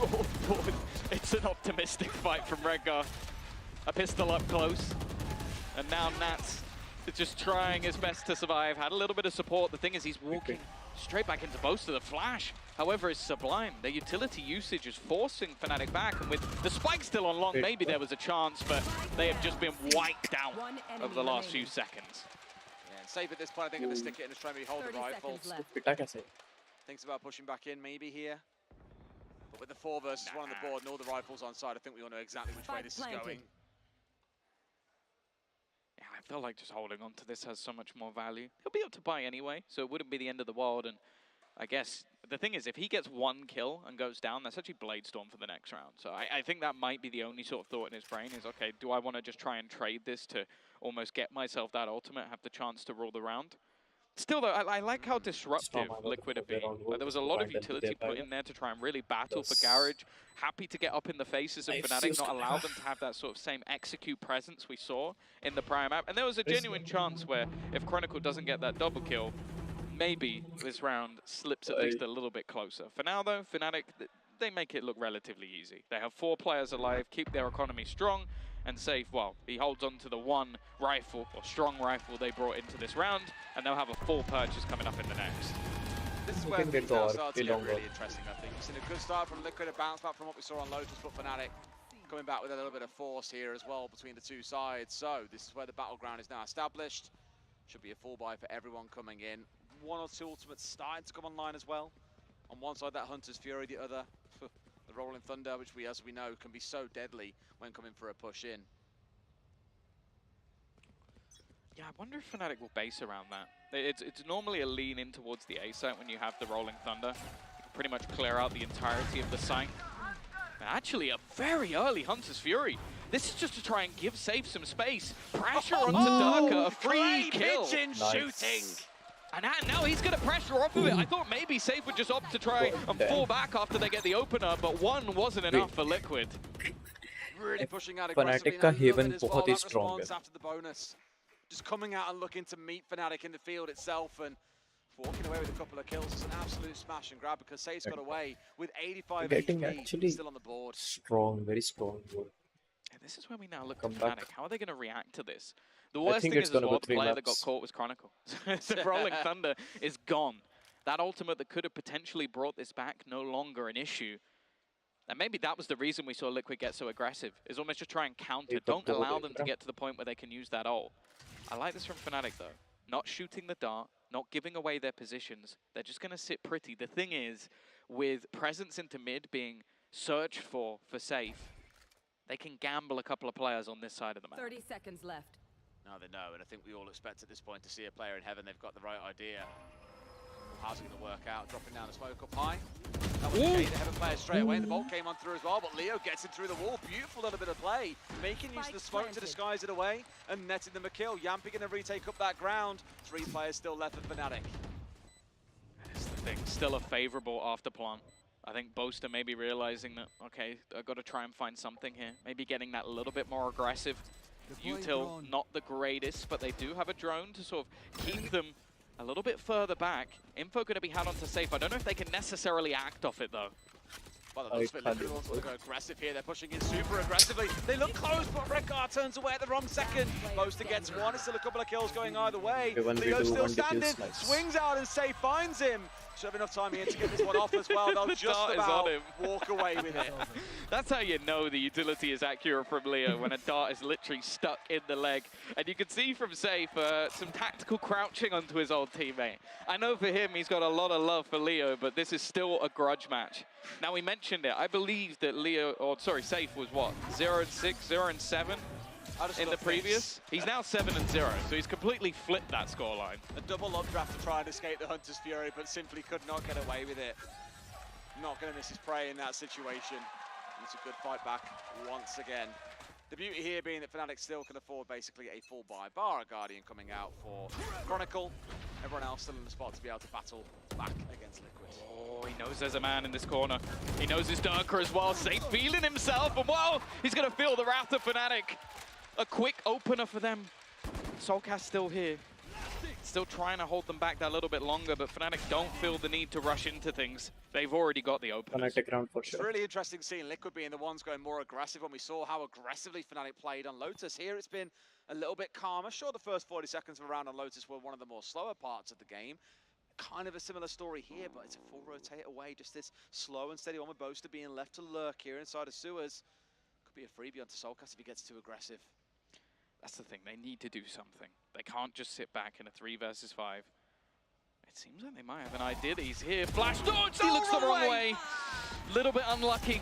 Oh boy, it's an optimistic fight from Redgar. A pistol up close, and now Nats is just trying his best to survive. Had a little bit of support. The thing is, he's walking straight back into boast of the flash. However, it's Sublime. Their utility usage is forcing Fnatic back, and with the spike still on long, maybe there was a chance, but they have just been wiped out over the last few seconds. Yeah, and Safe at this point, I think, going to stick it in and try to hold the rifle. Thinks about pushing back in maybe here. But with the 4 versus 1 on the board and all the rifles on side, I think we all know exactly which way this is going. Yeah, I feel like just holding on to this has so much more value. He'll be able to buy anyway, so it wouldn't be the end of the world. And I guess the thing is, if he gets 1 kill and goes down, that's actually Bladestorm for the next round. So I think that might be the only sort of thought in his brain is, okay, do I want to just try and trade this to almost get myself that ultimate, have the chance to rule the round? Still, though, I like how disruptive Liquid have been. There was a lot of utility put in there to try and really battle for Garage. Happy to get up in the faces of Fnatic, not allow them to have that sort of same execute presence we saw in the prior map. And there was a genuine chance where if Chronicle doesn't get that double kill, maybe this round slips at least a little bit closer. For now, though, Fnatic, they make it look relatively easy. They have 4 players alive, keep their economy strong, and Safe, well, he holds on to the 1 rifle, or strong rifle they brought into this round, and they'll have a full purchase coming up in the next. This is where things now start to get really interesting, I think. We've seen a good start from Liquid, a bounce back from what we saw on Lotus, but Fnatic coming back with a little bit of force here as well between the 2 sides. So this is where the battleground is now established. Should be a full buy for everyone coming in. 1 or 2 ultimates starting to come online as well. On one side, that Hunter's Fury, the other, the Rolling Thunder, which as we know, can be so deadly when coming for a push in. Yeah, I wonder if Fnatic will base around that. It's normally a lean in towards the A site when you have the Rolling Thunder. You can pretty much clear out the entirety of the site. Actually, a very early Hunter's Fury. This is just to try and give Safe some space. Pressure onto Durka, a free kill. Shooting. And now he's going to pressure off of it. I thought maybe Safe would just opt to try and fall back after they get the opener, but 1 wasn't enough for Liquid. Really pushing out aggressively. Fnatic का Haven बहुत ही strong है. After the bonus. Just coming out and looking to meet Fnatic in the field itself and walking away with a couple of kills. It's an absolute smash and grab because Safe's got away with 85 HP still on the board. Strong, very strong. And this is where we now look at Fnatic. How are they going to react to this? The worst thing is as well, the player that got caught was Chronicle. The Rolling Thunder is gone. That ultimate that could have potentially brought this back, no longer an issue. And maybe that was the reason we saw Liquid get so aggressive, is almost just try and counter. Don't allow them to get to the point where they can use that ult. I like this from Fnatic though. Not shooting the dart, not giving away their positions. They're just going to sit pretty. The thing is, with presence into mid being searched for Safe, they can gamble a couple of players on this side of the map. 30 seconds left. No, they know, and I think we all expect at this point to see a player in heaven. They've got the right idea. How's it going to work out? Dropping down the smoke up high. That was the heaven player straight away. The bolt came on through as well, but Leo gets it through the wall. Beautiful little bit of play. Making use of the smoke to disguise it away and netting them a kill. Yampi going to retake up that ground. 3 players still left for Fnatic. That's the thing. Still a favourable after plant. I think Boaster maybe realizing that, okay, I've got to try and find something here. Maybe getting that a little bit more aggressive. Util, not the greatest, but they do have a drone to sort of keep them a little bit further back. Info going to be had onto safe. I don't know if they can necessarily act off it, though. Well, the Liquid want to go aggressive here. They're pushing in super aggressively. They look close, but Redgar turns away at the wrong second. Boaster gets one. It's still a couple of kills going either way. Leo's still standing. Swings out and safe finds him. Should have enough time here to get this one off as well. They'll just about walk away with it. That's how you know the utility is accurate from Leo, when a dart is literally stuck in the leg. And you can see from Safe some tactical crouching onto his old teammate. I know for him, he's got a lot of love for Leo, but this is still a grudge match. Now, we mentioned it. I believe that Safe was what? 0-6, 0-7? In the previous, he's now 7-0, so he's completely flipped that scoreline. A double updraft to try and escape the Hunter's Fury, but simply could not get away with it. Not going to miss his prey in that situation. It's a good fight back once again. The beauty here being that Fnatic still can afford basically a full buy, bar a Guardian coming out for Chronicle. Everyone else still in the spot to be able to battle back against Liquid. Oh, he knows there's a man in this corner. He knows his Durker as well. Safe feeling himself, and wow, he's going to feel the wrath of Fnatic. A quick opener for them. Soulcast still here. Still trying to hold them back that little bit longer, but Fnatic don't feel the need to rush into things. They've already got the opener. Fnatic round for sure. It's really interesting seeing Liquid being the ones going more aggressive when we saw how aggressively Fnatic played on Lotus. Here it's been a little bit calmer. Sure, the first 40 seconds of a round on Lotus were one of the more slower parts of the game. Kind of a similar story here, but it's a full rotate away. Just this slow and steady one with Boaster being left to lurk here inside of sewers. Could be a freebie onto Soulcast if he gets too aggressive. That's the thing, they need to do something. They can't just sit back in a 3 versus 5. It seems like they might have an idea that he's here. Flash dodge, he looks the wrong way. Little bit unlucky.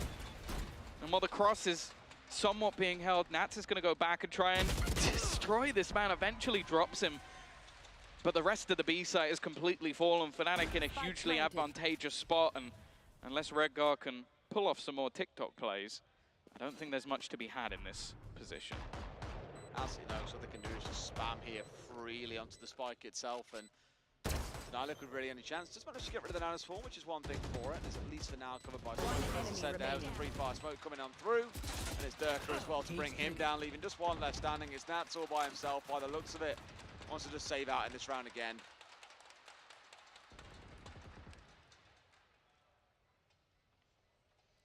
And while the cross is somewhat being held, Nats is going to go back and try and destroy this man. Eventually drops him. But the rest of the B site has completely fallen. Fnatic in a hugely advantageous spot. And unless Redgar can pull off some more TikTok plays, I don't think there's much to be had in this position. Absolutely knows what they can do is just spam here freely onto the spike itself, and now Liquid really any chance. Just managed to get rid of the Nana Swarm, which is one thing for it. It's at least for now covered by smoke. As I said, there's a free fire smoke coming on through, and it's Durker as well to bring him down, leaving just one left standing. It's Nats all by himself by the looks of it. Wants to just save out in this round again.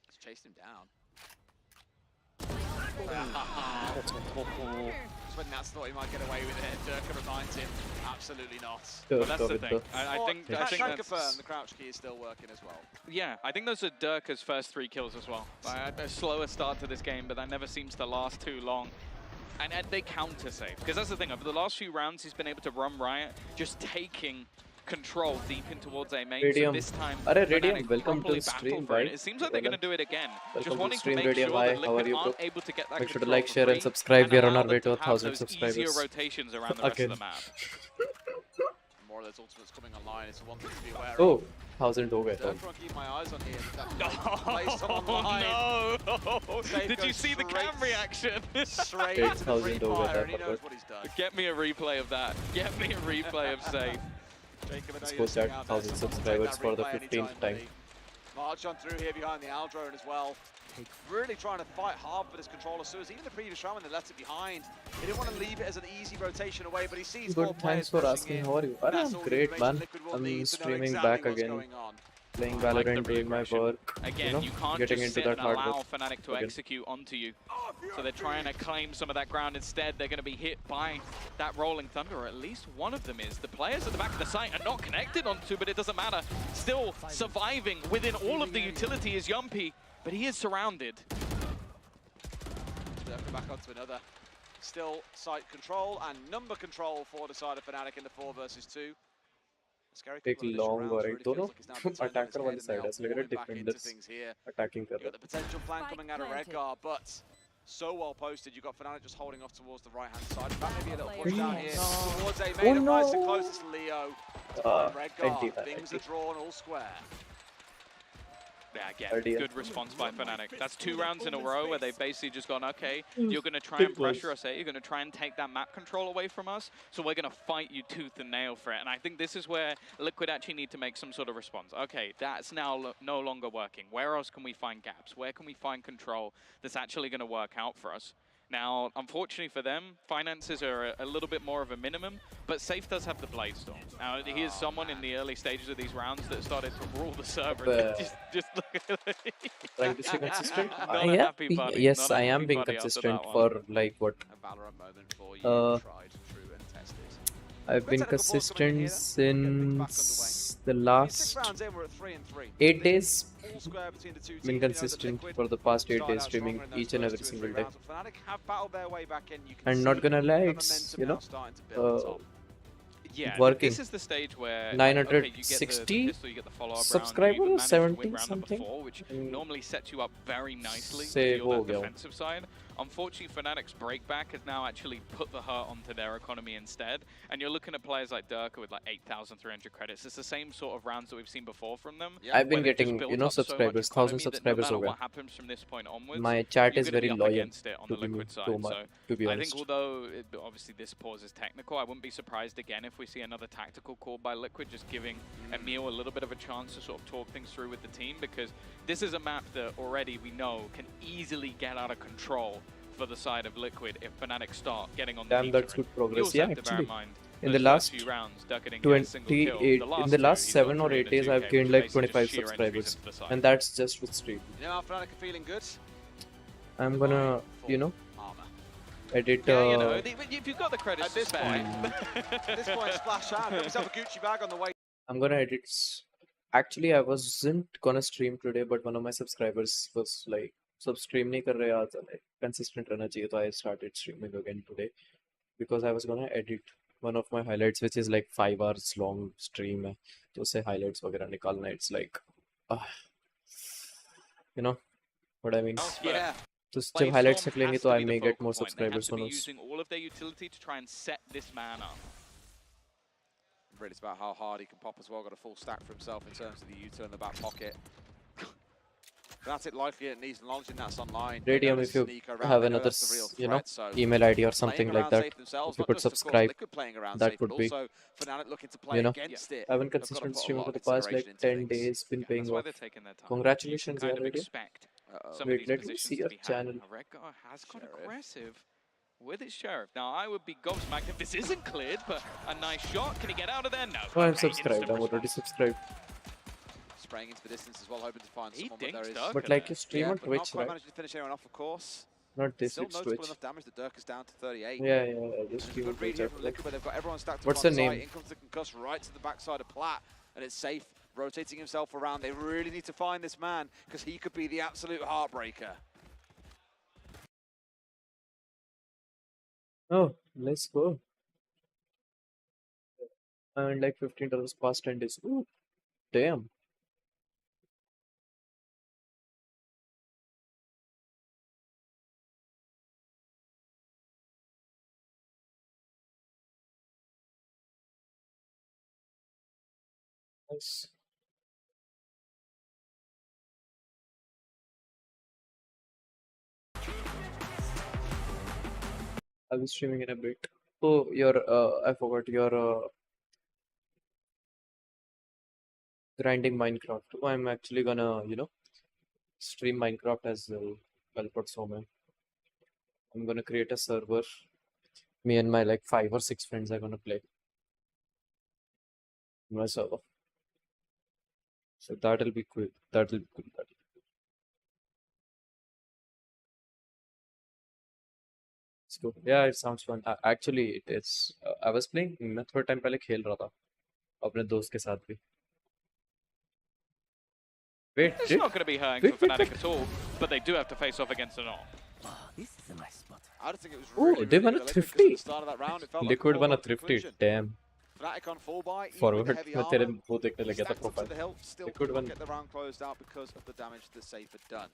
He's chased him down. Just when Nats thought he might get away with it, Durker reminds him, absolutely not. But that's the thing. I think can confirm the crouch key is still working as well. Yeah, I think those are Durker's first 3 kills as well. A slower start to this game, but that never seems to last too long. And they counter-save, because that's the thing. Over the last few rounds, he's been able to run Riot, just taking control deep in towards A main. So this time, Radium, welcome to the stream, right? It seems like they're going to do it again. Welcome just wanting to stream, to make Radium. sure Hi, that how are Liquid you, aren't able to get that make sure to control like, share, and free subscribe. We are on allow our way them to 1,000 have those subscribers. easier rotations around the rest of the map. More of those ultimates coming online is one thing to be aware Oh, of. 1,000 हो गए तो. I'm trying to keep my eyes on here. Oh no! Did you see the cam reaction? Straight into the free fire, and he knows what he's done. Get me a replay of that. Get me a replay of Safe. Let's post that 1,000 subscribers for the 15th time. March on through here behind the Aldrone as well. Really trying to fight hard for this controller. So even the previous round when they left it behind, he didn't want to leave it as an easy rotation away, but he sees Good, thanks for asking. How are you? I'm great, man. I'm streaming back again, playing Valorant, doing my work. Again, you can't getting just into sit that and allow hard Fnatic to execute onto you. So they're trying to claim some of that ground instead. They're going to be hit by that Rolling Thunder, or at least one of them is. The players at the back of the site are not connected onto, but it doesn't matter. Still surviving within all of the utility is Yumpy, but he is surrounded. Back onto another. Still site control and number control for the side of Fnatic in the 4 versus 2. Take long or right, दोनों attacker वाली side है, लग रहा है defenders attacking कर रहे हैं. You got the potential plan coming out of Redgar, but so well posted. You got Fnatic just holding off towards the right hand side. In fact, maybe a little push down here towards A main. Nice and close to Leo. Redgar, things are drawn all square. Yeah, again, good response by Fnatic. That's 2 rounds in a row where they've basically just gone, okay, you're going to try and pressure us, you're going to try and take that map control away from us, so we're going to fight you tooth and nail for it. And I think this is where Liquid actually need to make some sort of response. Okay, that's now no longer working. Where else can we find gaps? Where can we find control that's actually going to work out for us? Now, unfortunately for them, finances are a little bit more of a minimum, but Safe does have the Blade Storm. Now, he is someone in the early stages of these rounds that started to rule the server. Just look at it. Trying to stay consistent. Bunny, Yes, I am being consistent for like what? I've been consistent since the last 8 days. Been consistent for the past 8 days, streaming each and every single day. And not gonna lie, it's, you know, yeah, working. This is the stage where 960 subscribers, 70 something, before, which normally sets you up very nicely Say on the defensive side. Unfortunately, Fnatic's breakback has now actually put the hurt onto their economy instead. And you're looking at players like Durka with like 8,300 credits. It's the same sort of rounds that we've seen before from them. I've been getting, you know, subscribers, 1,000 subscribers no over. What happens from this point onwards, my chat is very loyal to be honest. I think although obviously this pause is technical, I wouldn't be surprised again if we see another tactical call by Liquid, just giving Emil a little bit of a chance to sort of talk things through with the team, because this is a map that already we know can easily get out of control for the side of Liquid if Fnatic start getting on the Damn, that's good progress. Yeah, actually. In the last last few rounds, 28, in the last 7 or 8 days, I've gained like 25 subscribers, and that's just with stream. You know how Fnatic are feeling good? I'm gonna, you know, edit. Yeah, you know, if you've got the credits at this point, splash out. Get yourself a Gucci bag on the way. I'm gonna edit. Actually, I wasn't gonna stream today, but one of my subscribers was like, "Sub stream nahi kar rahe aaj, like consistent रहना चाहिए." So I started streaming again today because I was gonna edit one of my highlights, which is like 5 hours long stream है, तो उसे highlights वगैरह निकालना. It's like, you know what I mean? Yeah. तो जब highlights निकलेंगे तो I may get more subscribers. Who knows? Using all of their utility to try and set this man up. Really, it's about how hard he can pop as well. Got a full stack for himself in terms of the util in the back pocket. That's it. Likely it needs launching that's online. Radium, if you have another, you know, email ID or something like that, if you could subscribe, that would be, you know, I've been consistent streaming for the past like 10 days, been paying off. Congratulations, yeah, Radium. Wait, let me see your channel. Redgar has got aggressive with its Sheriff. Now, I would be gobsmacked if this isn't cleared, but a nice shot. Can he get out of there? No. Oh, I'm subscribed. I'm already subscribed. Spraying into the distance as well, hoping to find someone, but there is... But like you stream on Twitch, not quite right? managed to finish anyone off, of course. Not this, Still it's notable Twitch. enough damage that Durka's down to 38. Yeah, I just stream on Twitch. But they've got everyone stacked What's the name? In comes the concuss right to the backside of Plat, and it's Safe rotating himself around. They really need to find this man, because he could be the absolute heartbreaker. Oh, let's go. And like $15 past 10 days. Ooh, damn. Nice. I'll be streaming in a bit. Oh, I forgot your grinding Minecraft. Oh, I'm actually gonna, you know, stream Minecraft as well. I'll put so many. I'm gonna create a server. Me and my like 5 or 6 friends are gonna play my server. So that'll be cool. That'll be cool. Let's go. Yeah, it sounds fun. Actually, it is. I was playing. मैं थोड़ा time पहले खेल रहा था अपने दोस्त के साथ भी. Wait, it's not going to be hurting for Fnatic at all, but they do have to face off against an AWP. This is a nice spot. I don't think it was really, they won a thrifty. Round, Liquid won a thrifty. Damn. Fnatic on full buy. Forward. मैं तेरे वो देखने लगा था profile. Liquid won. Get the round closed out because of the damage that Safe had done.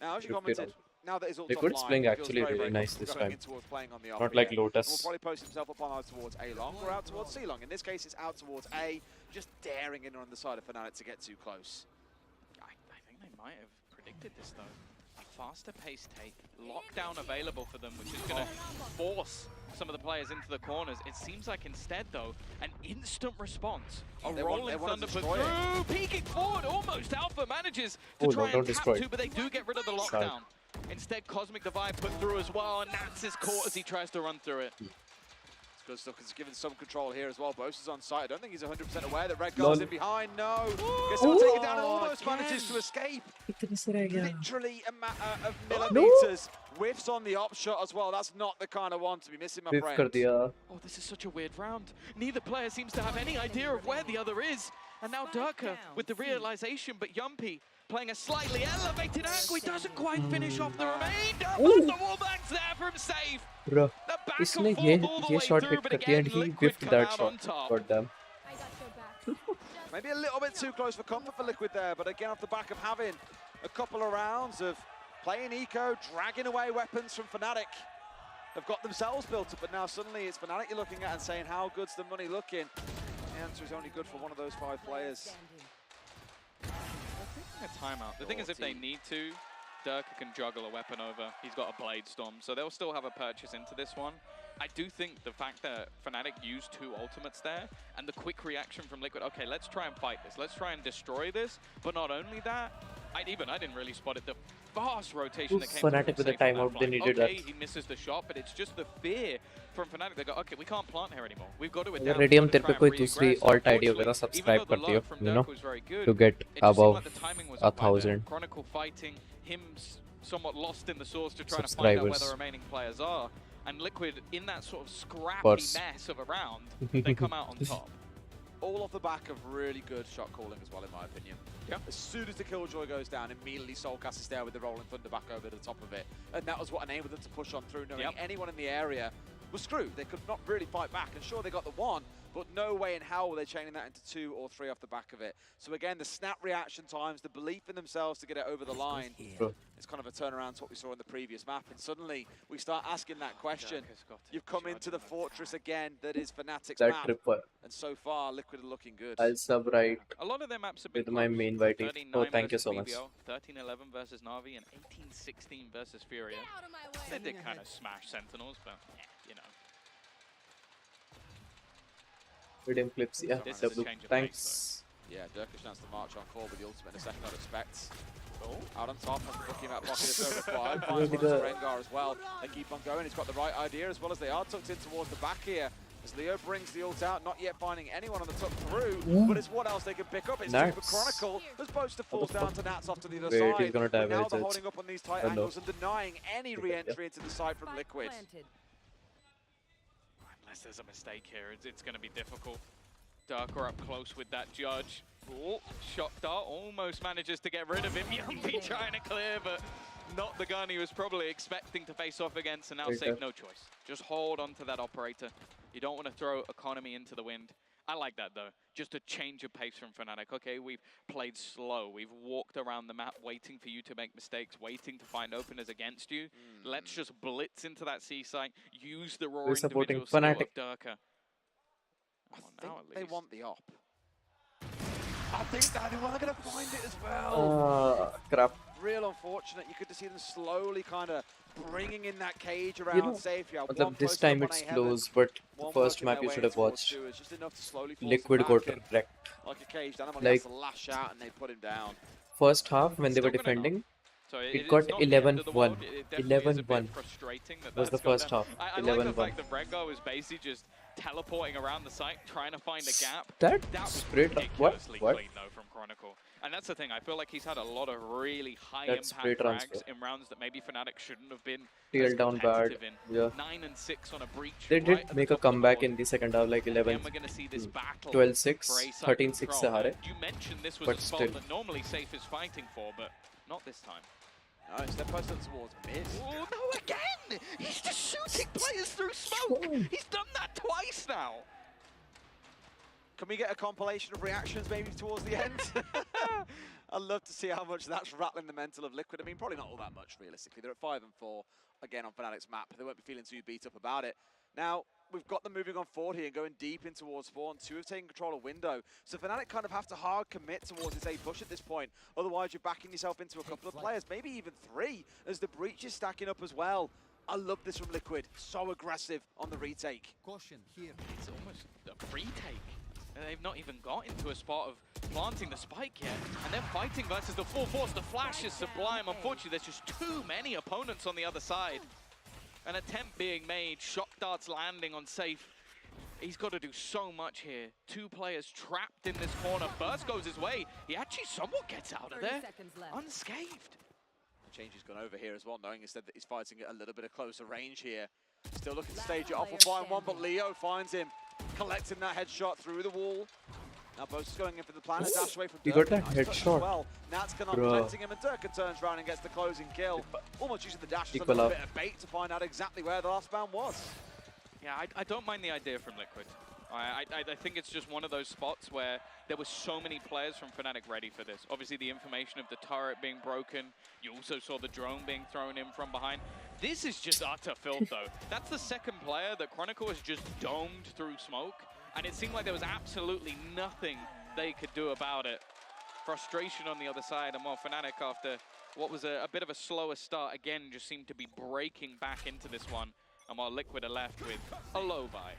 Now, as you commented, now that his ult's Liquid's offline, playing it feels actually very, really very nice this comfortable time. going in Not like Lotus. Will probably post himself up on either towards A long or out towards C long. In this case, it's out towards A, just daring in on the side of Fnatic to get too close. I think they might have predicted this though. A faster pace take, lockdown available for them, which is going to force some of the players into the corners. It seems like instead though, an instant response. A rolling thunder put through, peeking forward almost. Alpha manages to try and tap two, but they do get rid of the lockdown. Instead, Cosmic Divide put through as well, and Nats is caught as he tries to run through it. It's good stuff, he's given some control here as well. Bose is on site. I don't think he's 100% aware that Red Guard's in behind. No! Gets someone taken down and almost manages to escape. Literally a matter of millimeters. Whiffs on the op shot as well. That's not the kind of one to be missing, my friend. Oh, this is such a weird round. Neither player seems to have any idea of where the other is. And now Durka with the realization, but Yumpy playing a slightly elevated angle. He doesn't quite finish off the remainder. But the wallbang's there for him safe. Bro, इसने ये shot hit कर दिया and he whiffed that shot. God damn. Maybe a little bit too close for comfort for Liquid there, but again off the back of having a couple of rounds of playing eco, dragging away weapons from Fnatic. They've got themselves built up, but now suddenly it's Fnatic you're looking at and saying, how good's the money looking? The answer is only good for one of those 5 players. A timeout. The thing is, if they need to, Durka can juggle a weapon over. He's got a Blade Storm, so they'll still have a purchase into this one. I do think the fact that Fnatic used 2 ultimates there, and the quick reaction from Liquid, okay, let's try and fight this. Let's try and destroy this. But not only that, I didn't really spot it. The fast rotation that came Fnatic with the timeout, they needed that. He misses the shot, but it's just the fear from Fnatic. They go, okay, we can't plant here anymore. We've got to adapt. Radium तेरे पे कोई दूसरी alt ID वगैरह subscribe कर दियो, you know, to get above 1,000 Chronicle fighting, him somewhat lost in the source to try to find out where the remaining players are. And Liquid, in that sort of scrappy mess of a round, they come out on top. All off the back of really good shot calling as well, in my opinion. Yeah. As soon as the Killjoy goes down, immediately Soulcast is there with the Rolling Thunder back over the top of it. And that was what enabled them to push on through, knowing anyone in the area was screwed. They could not really fight back. And sure, they got the 1, but no way in hell were they chaining that into 2 or 3 off the back of it. So again, the snap reaction times, the belief in themselves to get it over the line, it's kind of a turnaround to what we saw in the previous map. And suddenly, we start asking that question. You've come into the fortress again that is Fnatic's map. And so far, Liquid are looking good. I'll sub right a lot of their maps have been with my main whiting. Oh, thank you so much. 13-11 versus Na'Vi and 18-16 versus Furia. They did kind of smash Sentinels, but you know. Radium clips, yeah. W. Thanks. Yeah, Durkish chance to march on forward with the ultimate in a second, I'd expect. Out on top, has the booking out pocket is so required. Finds one to Rengar as well. They keep on going, he's got the right idea as well as they are tucked in towards the back here. As Leo brings the ult out, not yet finding anyone on the tuck through, but it's what else they can pick up. It's Super Chronicle, as opposed to falls down to Nats off to the other side. He's gonna die, now they're holding up on these tight angles and denying any re-entry into the side from Liquid. Unless there's a mistake here, it's going to be difficult. Durka up close with that judge. Oh, shot dart almost manages to get rid of him. Yumpy trying to clear, but not the gun he was probably expecting to face off against, and now Safe no choice. Just hold on to that operator. You don't want to throw economy into the wind. I like that though, just a change of pace from Fnatic. Okay, we've played slow. We've walked around the map waiting for you to make mistakes, waiting to find openers against you. Let's just blitz into that C site, use the raw individual skill of Durka. I think they want the op. I think that we're going to find it as well. Crap. Real unfortunate. You could see them slowly kind of bringing in that cage around Safe. This time it's close, but the first map you should have watched. Liquid got wrecked. Like a caged animal, he has to lash out and they put him down. First half, when they were defending, it got 11-1. 11-1 was the first half. 11-1. I like the fact that Rengar was basically just teleporting around the site, trying to find a gap. That was What? ridiculously clean though from Chronicle. And that's the thing, I feel like he's had a lot of really high impact frags in rounds that maybe Fnatic shouldn't have been TL down bad. Yeah. 9 and 6 on a breach. They did make a comeback in the second half, like 11, 12-6, 13-6 se haare. You mentioned this was a spot that normally Safe is fighting for, but not this time. No, step posted towards mid. Oh no, again! He's just shooting players through smoke! He's done that twice now! Can we get a compilation of reactions maybe towards the end? I'd love to see how much that's rattling the mental of Liquid. I mean, probably not all that much, realistically. They're at 5 and 4, again, on Fnatic's map. They won't be feeling too beat up about it. Now, we've got them moving on forward here and going deep in towards spawn. 2 have taken control of window. So Fnatic kind of have to hard commit towards this A push at this point. Otherwise, you're backing yourself into a couple of players, maybe even 3, as the breach is stacking up as well. I love this from Liquid. So aggressive on the retake. Caution here. It's almost a retake. And they've not even got into a spot of planting the spike yet. And they're fighting versus the full force. The flash is sublime. Unfortunately, there's just too many opponents on the other side. An attempt being made, shock darts landing on Safe. He's got to do so much here. 2 players trapped in this corner. Burst goes his way. He actually somewhat gets out of there, unscathed. The change has gone over here as well, knowing instead that he's fighting at a little bit of closer range here. Still looking to stage it off with 5-1, but Leo finds him, collecting that headshot through the wall. Now Boast is going in for the plan, dash away from Durka. He got that nice headshot. Well. Nat's protecting him, and Durka turns around and gets the closing kill. Almost using the dash as a little bit of bait to find out exactly where the last man was. Yeah, I don't mind the idea from Liquid. I think it's just one of those spots where there were so many players from Fnatic ready for this. Obviously, the information of the turret being broken. You also saw the drone being thrown in from behind. This is just utter filth, though. That's the second player that Chronicle has just domed through smoke. And it seemed like there was absolutely nothing they could do about it. Frustration on the other side, and while Fnatic, after what was a bit of a slower start, again, just seemed to be breaking back into this one. And while Liquid are left with a low buy.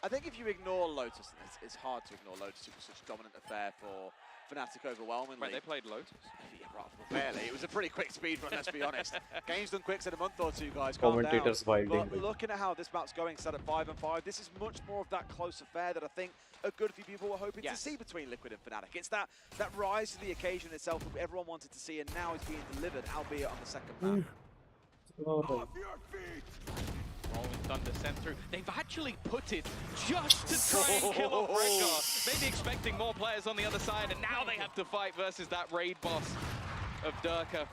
I think if you ignore Lotus, it's hard to ignore Lotus. It was such a dominant affair for Fnatic overwhelmingly. Right, they played Lotus? Yeah, right, barely. It was a pretty quick speed run, let's be honest. Game's done quick, said a month or 2, guys. Commentators wilding. But looking at how this map's going, set at 5-5, this is much more of that close affair that I think a good few people were hoping to see between Liquid and Fnatic. It's that rise to the occasion itself that everyone wanted to see, and now it's being delivered, albeit on the second map. Off your feet! Rolling Thunder sent through. They've actually put it just to try and kill off Rengar. Maybe expecting more players on the other side, and now they have to fight versus that raid boss of Durka.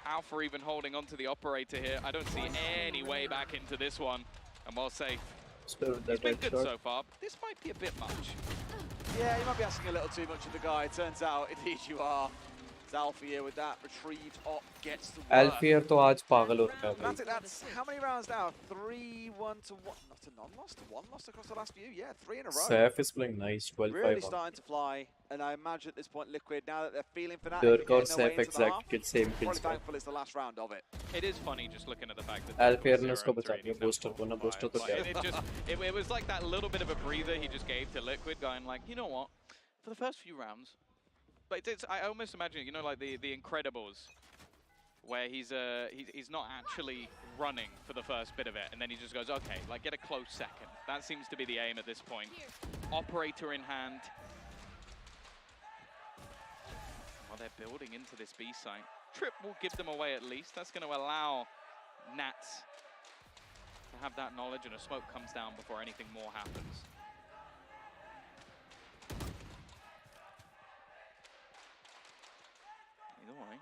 Alpha even holding on to the operator here. I don't see any way back into this one. And while Safe, he's been good so far. This might be a bit much. Yeah, you might be asking a little too much of the guy. It turns out, indeed you are. It's Alfia with that retrieved op gets the work. Alfia to aaj pagal ho raha hai. That's how many rounds now? 3-1 to 1. Not a non-loss to 1 loss across the last few. Yeah, 3 in a row. Saif is playing nice. 12-5. Really starting to fly. And I imagine at this point, Liquid, now that they're feeling Fnatic, Durka or Saif exact kill same kills. Probably thankful it's the last round of it. It is funny just looking at the fact that Alfia ne usko bacha diya. Booster ko na booster to kya. It was like that little bit of a breather he just gave to Liquid, going like, you know what? For the first few rounds. But I almost imagine, you know, like the Incredibles, where he's not actually running for the first bit of it, and then he just goes, okay, like get a close second. That seems to be the aim at this point. Operator in hand. While they're building into this B site. Trip will give them away at least. That's going to allow Nats to have that knowledge, and a smoke comes down before anything more happens. Either way.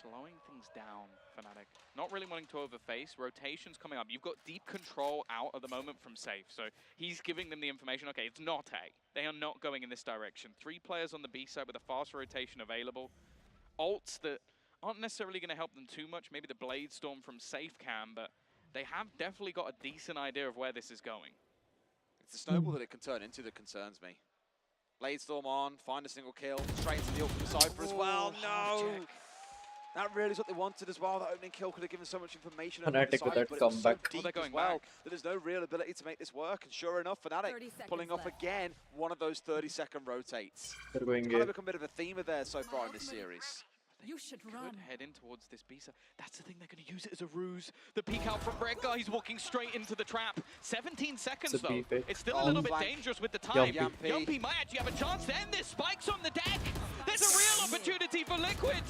Slowing things down, Fnatic. Not really wanting to overface. Rotations coming up. You've got deep control out at the moment from Safe. So he's giving them the information. Okay, it's not A. They are not going in this direction. 3 players on the B side with a fast rotation available. Ults that aren't necessarily going to help them too much. Maybe the Blade Storm from Safe can, but they have definitely got a decent idea of where this is going. It's the snowball that it can turn into that concerns me. Blade Storm on, find a single kill, straight into the ult from the Cypher as well. No! That really is what they wanted as well. That opening kill could have given so much information. Fnatic with that comeback. So deep as well, that there's no real ability to make this work. And sure enough, Fnatic pulling off again one of those 30-second rotates. They're going it's kind of become a bit of a theme of theirs so far in this series. You should run. Head in towards this B-side. That's the thing, they're going to use it as a ruse. The peek out from Rengar, he's walking straight into the trap. 17 seconds though. It's still a little bit dangerous with the time. Yumpy might actually have a chance to end this. Spikes on the deck. There's a real opportunity for Liquid.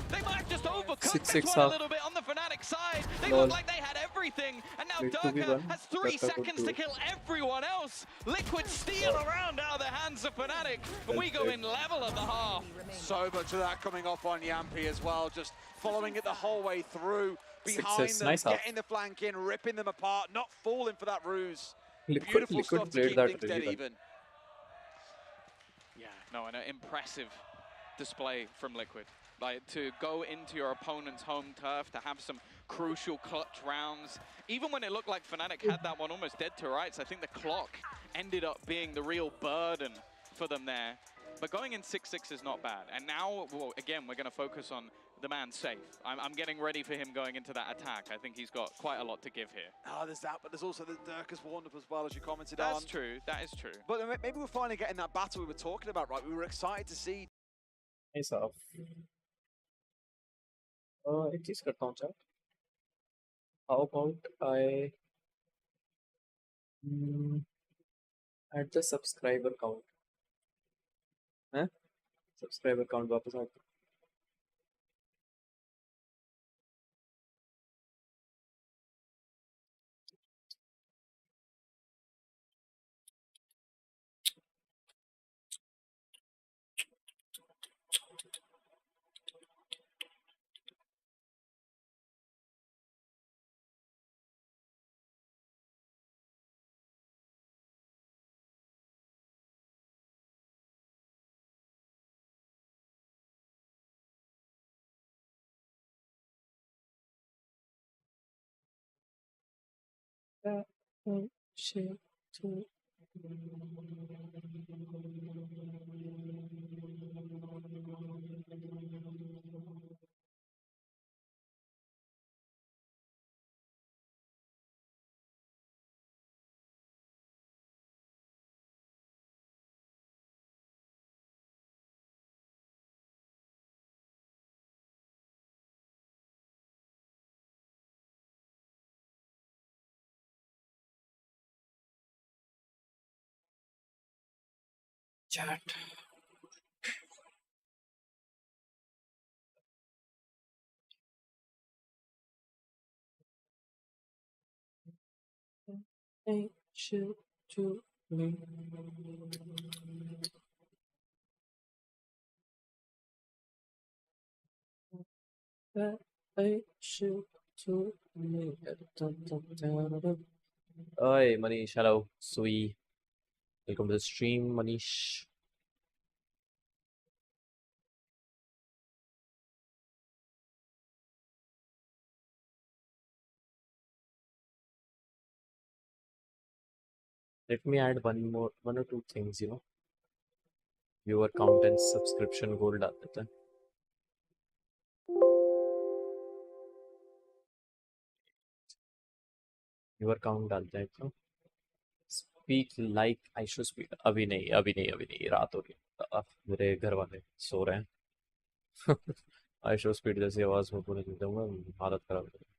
They might have just overcooked this one a little bit on the Fnatic side. They look like they had everything. And now Durka has 3 seconds to kill everyone else. Liquid steal around out of the hands of Fnatic. And we go in level at the half. So much of that coming off on Yampy as well. Just following it the whole way through. Behind them, nice getting the flank in, ripping them apart, not falling for that ruse. Beautiful stuff to keep things dead even. Yeah, no, an impressive display from Liquid. Like, to go into your opponent's home turf, to have some crucial clutch rounds. Even when it looked like Fnatic had that one almost dead to rights, I think the clock ended up being the real burden for them there. But going in 6-6 is not bad. And now, well, again, we're going to focus on the man safe. I'm getting ready for him going into that attack. I think he's got quite a lot to give here. Oh, there's that, but there's also the Dirk has warmed up as well, as you commented on. That's true. That is true. But maybe we're finally getting that battle we were talking about, right? We were excited to see. Ace off. एक चीज करता हूँ chat. How about I add the subscriber count? हैं? Subscriber count वापस आ गया. Shit. Chat. Hey, shoot to me. Hey, shoot to me. Oi, Manish, hello. Sui. Welcome to the stream, Manish. Let me add one or two things, you know. Viewer count and subscription goal डाल देते हैं. Viewer count डालते हैं तो. Speak like I should speak. अभी नहीं. रात हो रही है. मेरे घर वाले सो रहे हैं. I should speak जैसी आवाज में पूरे दिन दूंगा. हालत खराब है.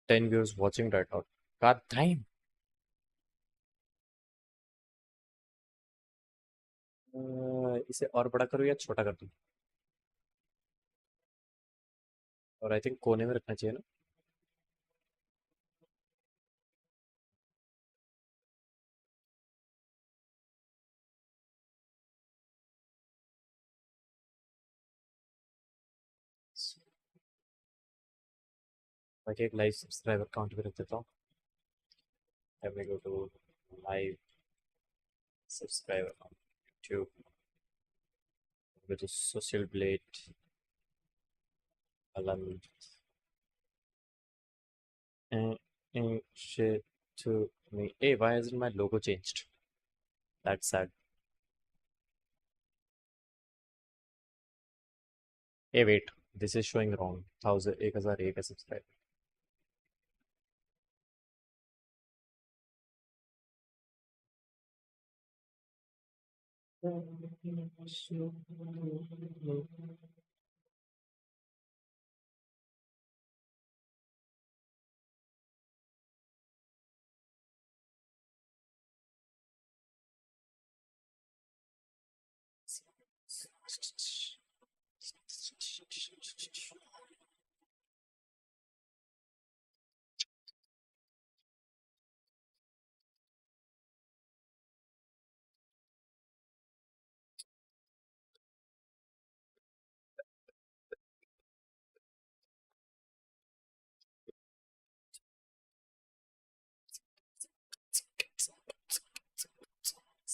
Ten viewers watching right now. God damn. इसे और बड़ा करूँ या छोटा कर दूँ? और आई थिंक कोने में रखना चाहिए ना. मैं एक लाइव सब्सक्राइबर काउंट भी रख देता हूँ. Let me go to live subscriber on YouTube. Go to Social Blade. HALANT. Shit to me. Hey, why isn't my logo changed? That's sad. Hey, wait. This is showing wrong. 1001 subscriber.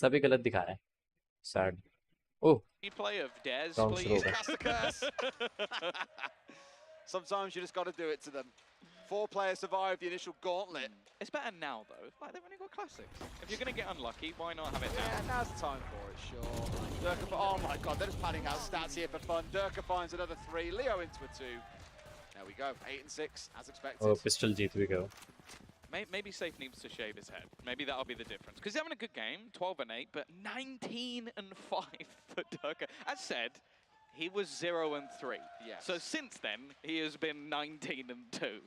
सभी गलत दिखा रहे हैं. Sad. Oh. Play of Dez, Wrong please. throw. That's the curse. Sometimes you just got to do it to them. 4 players survived the initial gauntlet. It's better now, though. Like, they've only got classics. If you're going to get unlucky, why not have it now? Yeah, now's the time for it, sure. Durka, oh my god, they're just padding out stats here for fun. Durka finds another 3, Leo into a 2. There we go, 8 and 6, as expected. Oh, pistol jeet we go. Maybe Safe needs to shave his head. Maybe that'll be the difference. Because he's having a good game, 12 and 8, but 19 and 5 for Durka. As said, he was 0 and 3. Yes. So since then, he has been 19 and 2.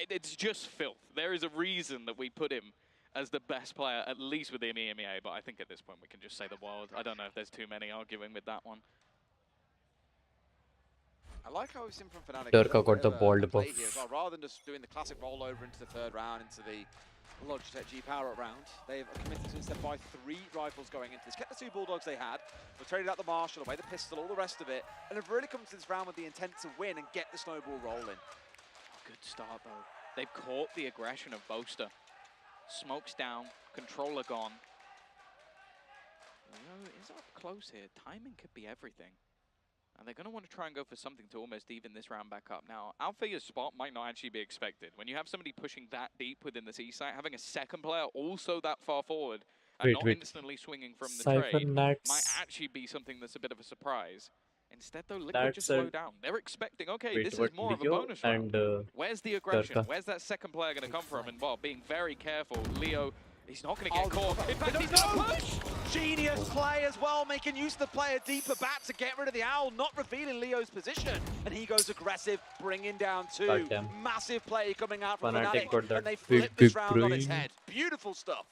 It's just filth. There is a reason that we put him as the best player, at least within EMEA, but I think at this point we can just say the world. I don't know if there's too many arguing with that one. I like how we've seen from Fnatic. Durka got the bald buff. Well. Rather than just doing the classic rollover into the 3rd round, into the Logitech G power round, they've committed to instead buy 3 rifles going into this. Kept the 2 Bulldogs they had, but traded out the Marshall, away the pistol, all the rest of it, and have really come to this round with the intent to win and get the snowball rolling. Good start, though. They've caught the aggression of Boaster. Smoke's down, controller gone. Leo is up close here. Timing could be everything. And they're going to want to try and go for something to almost even this round back up. Now, Althea's spot might not actually be expected. When you have somebody pushing that deep within the C site, having a second player also that far forward and not instantly swinging from the trade might actually be something that's a bit of a surprise. Instead, though, Liquid just slow down. They're expecting, okay, this is more of a bonus round. Where's the aggression? Durka. Where's that second player going to come from? And, well, being very careful, Leo, he's not going to get caught. In fact, he's going to push! Genius play as well, making use of the player deeper back to get rid of the Owl, not revealing Leo's position. And he goes aggressive, bringing down 2. Massive play coming out from Fnatic, and they flip this round on its head. Beautiful stuff.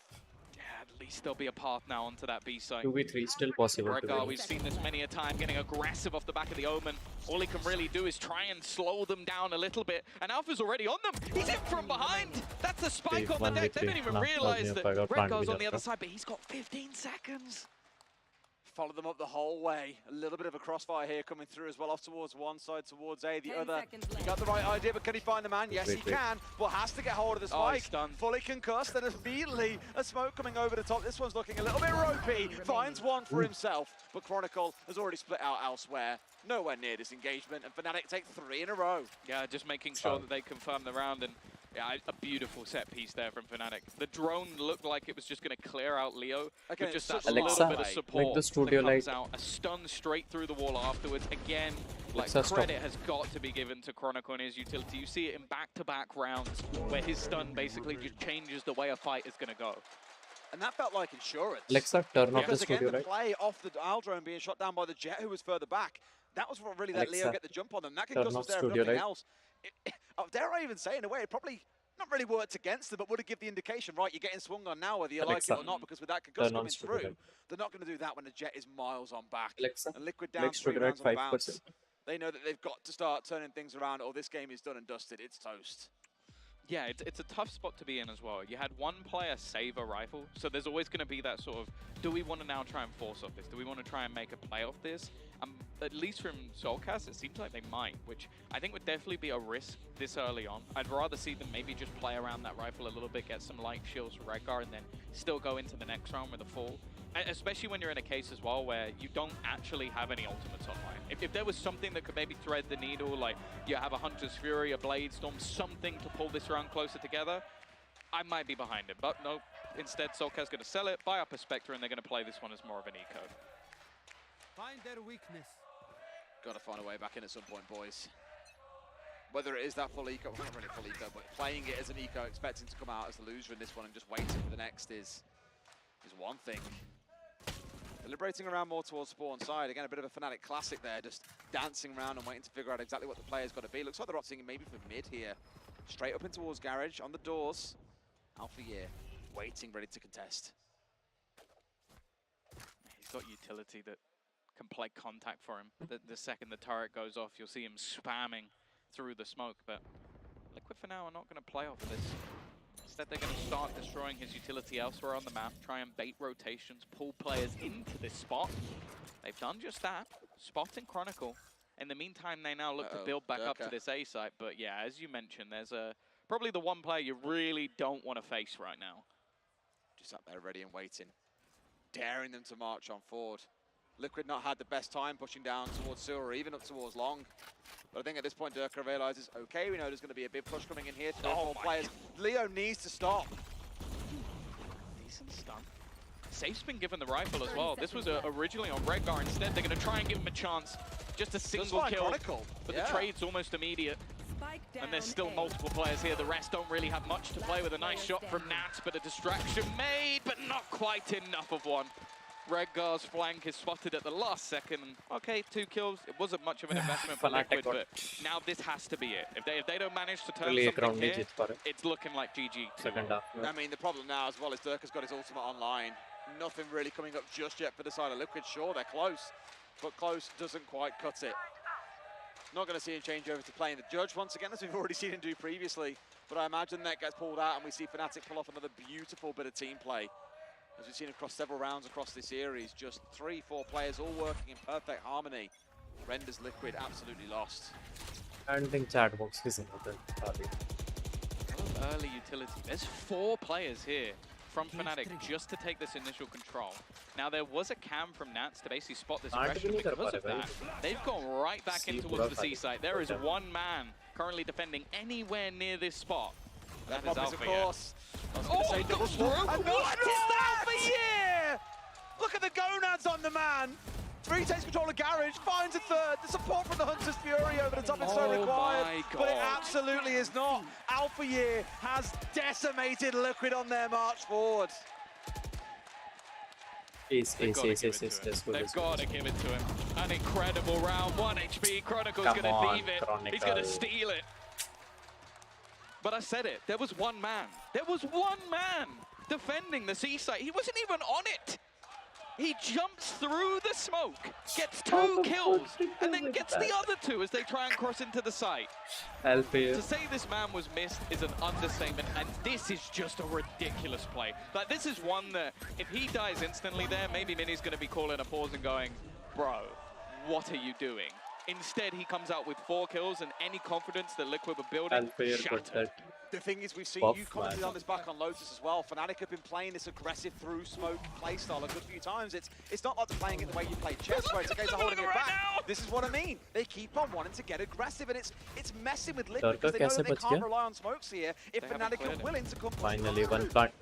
At least there'll be a path now onto that B site. 2v3 still possible. Regar, we've seen this many a time, getting aggressive off the back of the Omen. All he can really do is try and slow them down a little bit. And Alpha's already on them. He's in from behind. That's a spike on the deck. They didn't even realize that Regar's on the other side, but he's got 15 seconds. Follow them up the whole way. A little bit of a crossfire here coming through as well, off towards one side, towards A, the other. He got the right idea, but can he find the man? Yes, he can, but has to get hold of the spike. Fully concussed, and immediately a smoke coming over the top. This one's looking a little bit ropey. Finds one for himself, but Chronicle has already split out elsewhere. Nowhere near this engagement, and Fnatic take 3 in a row. Yeah, just making sure that they confirm the round, and yeah, a beautiful set piece there from Fnatic. The drone looked like it was just going to clear out Leo. Okay, with just that Alexa, little bit of support make the studio that comes light. out. A stun straight through the wall afterwards. Again, like Alexa, credit has got to be given to Chronicle and his utility. You see it in back-to-back rounds where his stun basically just changes the way a fight is going to go. And that felt like insurance. Alexa, turn off the Because again, studio the light. play off the Owl drone being shot down by the Jet, who was further back, that was what really let Alexa, Leo get the jump on them. That turn concuss was off there if studio nothing light. else. Dare I even say, in a way, it probably not really worked against them, but would have given the indication, right, you're getting swung on now, whether you Alexa, like it or not, because with that concuss turn on coming studio through, light. they're not going to do that when the Jet is miles on back. Alexa, And Liquid down make 3 studio light rounds on the bounce. 5%. They know that they've got to start turning things around, or this game is done and dusted. It's toast. Yeah, it's a tough spot to be in as well. You had one player save a rifle, so there's always going to be that sort of, do we want to now try and force off this? Do we want to try and make a play off this? At least from Soulcast, it seems like they might, which I think would definitely be a risk this early on. I'd rather see them maybe just play around that rifle a little bit, get some light shields for Redgar, and then still go into the next round with a full. Especially when you're in a case as well where you don't actually have any ultimates online. If there was something that could maybe thread the needle, like you have a Hunter's Fury, a Blade Storm, something to pull this round closer together, I might be behind it. But no, instead Soulcast's going to sell it, buy up a Spectre, and they're going to play this one as more of an eco. Find their weakness. Got to find a way back in at some point, boys. Whether it is that full eco, well, not really full eco, but playing it as an eco, expecting to come out as the loser in this one and just waiting for the next is one thing. Deliberating around more towards spawn side. Again, a bit of a Fnatic classic there, just dancing around and waiting to figure out exactly what the player's got to be. Looks like they're opting maybe for mid here. Straight up in towards Garage, on the doors. Alpha Year, waiting, ready to contest. He's got utility that can play contact for him. The second the turret goes off, you'll see him spamming through the smoke, but Liquid for now are not going to play off of this. Instead, they're going to start destroying his utility elsewhere on the map, try and bait rotations, pull players into this spot. They've done just that, spotting Chronicle. In the meantime, they now look to build back up to this A site, but yeah, as you mentioned, there's probably the one player you really don't want to face right now. Just up there ready and waiting. daring them to march on forward. Liquid not had the best time pushing down towards sewer or even up towards long. But I think at this point, Durka realizes, okay, we know there's going to be a big push coming in here. 3 or 4 players. Leo needs to stop. Decent stun. Safe's been given the rifle as well. This was originally on Redgar. Instead, they're going to try and give him a chance. Just a single kill. Chronicle. But the trade's almost immediate. And there's still multiple players here. The rest don't really have much to play with. A nice shot from Nats, but a distraction made, but not quite enough of one. Redgar's flank is spotted at the last second. Okay, 2 kills. It wasn't much of an investment for Liquid, but now this has to be it. If they don't manage to turn something here, it's looking like GG. Second half. I mean, the problem now as well is Durka's got his ultimate online. Nothing really coming up just yet for the side of Liquid. Sure, they're close, but close doesn't quite cut it. Not going to see him change over to playing the Judge once again, as we've already seen him do previously. But I imagine that gets pulled out and we see Fnatic pull off another beautiful bit of team play. As we've seen across several rounds across this series, just 3-4 players all working in perfect harmony. Renders Liquid absolutely lost. I don't think chat box is another target. Early utility. There's 4 players here from Fnatic just to take this initial control. Now there was a cam from Nats to basically spot this aggression. Because of that, they've gone right back in towards the C site. There is 1 man currently defending anywhere near this spot. That is Alpha, of course. Oh, what is that for year? Look at the gonads on the man. 3 takes control of Garage, finds a 3rd. The support from the Hunter's Fury over the top is so required. But it absolutely is not. Alpha Year has decimated Liquid on their march forward. Ace. They've got to give it to him. An incredible round. 1 HP. Chronicle's going to leave it. He's going to steal it. But I said it. There was 1 man. There was 1 man defending the C site. He wasn't even on it. He jumps through the smoke, gets 2 kills, and then gets the other 2 as they try and cross into the site. To say this man was missed is an understatement, and this is just a ridiculous play. Like, this is one that, if he dies instantly there, maybe Mini's going to be calling a pause and going, bro, what are you doing? Instead, he comes out with 4 kills, and any confidence that Liquid were building shattered. The thing is, we've seen you commented on this back on Lotus as well. Fnatic have been playing this aggressive through smoke playstyle a good few times. It's not like they're playing it the way you play chess, where it's a case of holding it back. This is what I mean. They keep on wanting to get aggressive, and it's messing with Liquid because they know that they can't rely on smokes here if Fnatic are willing to come. Finally, 1 plant.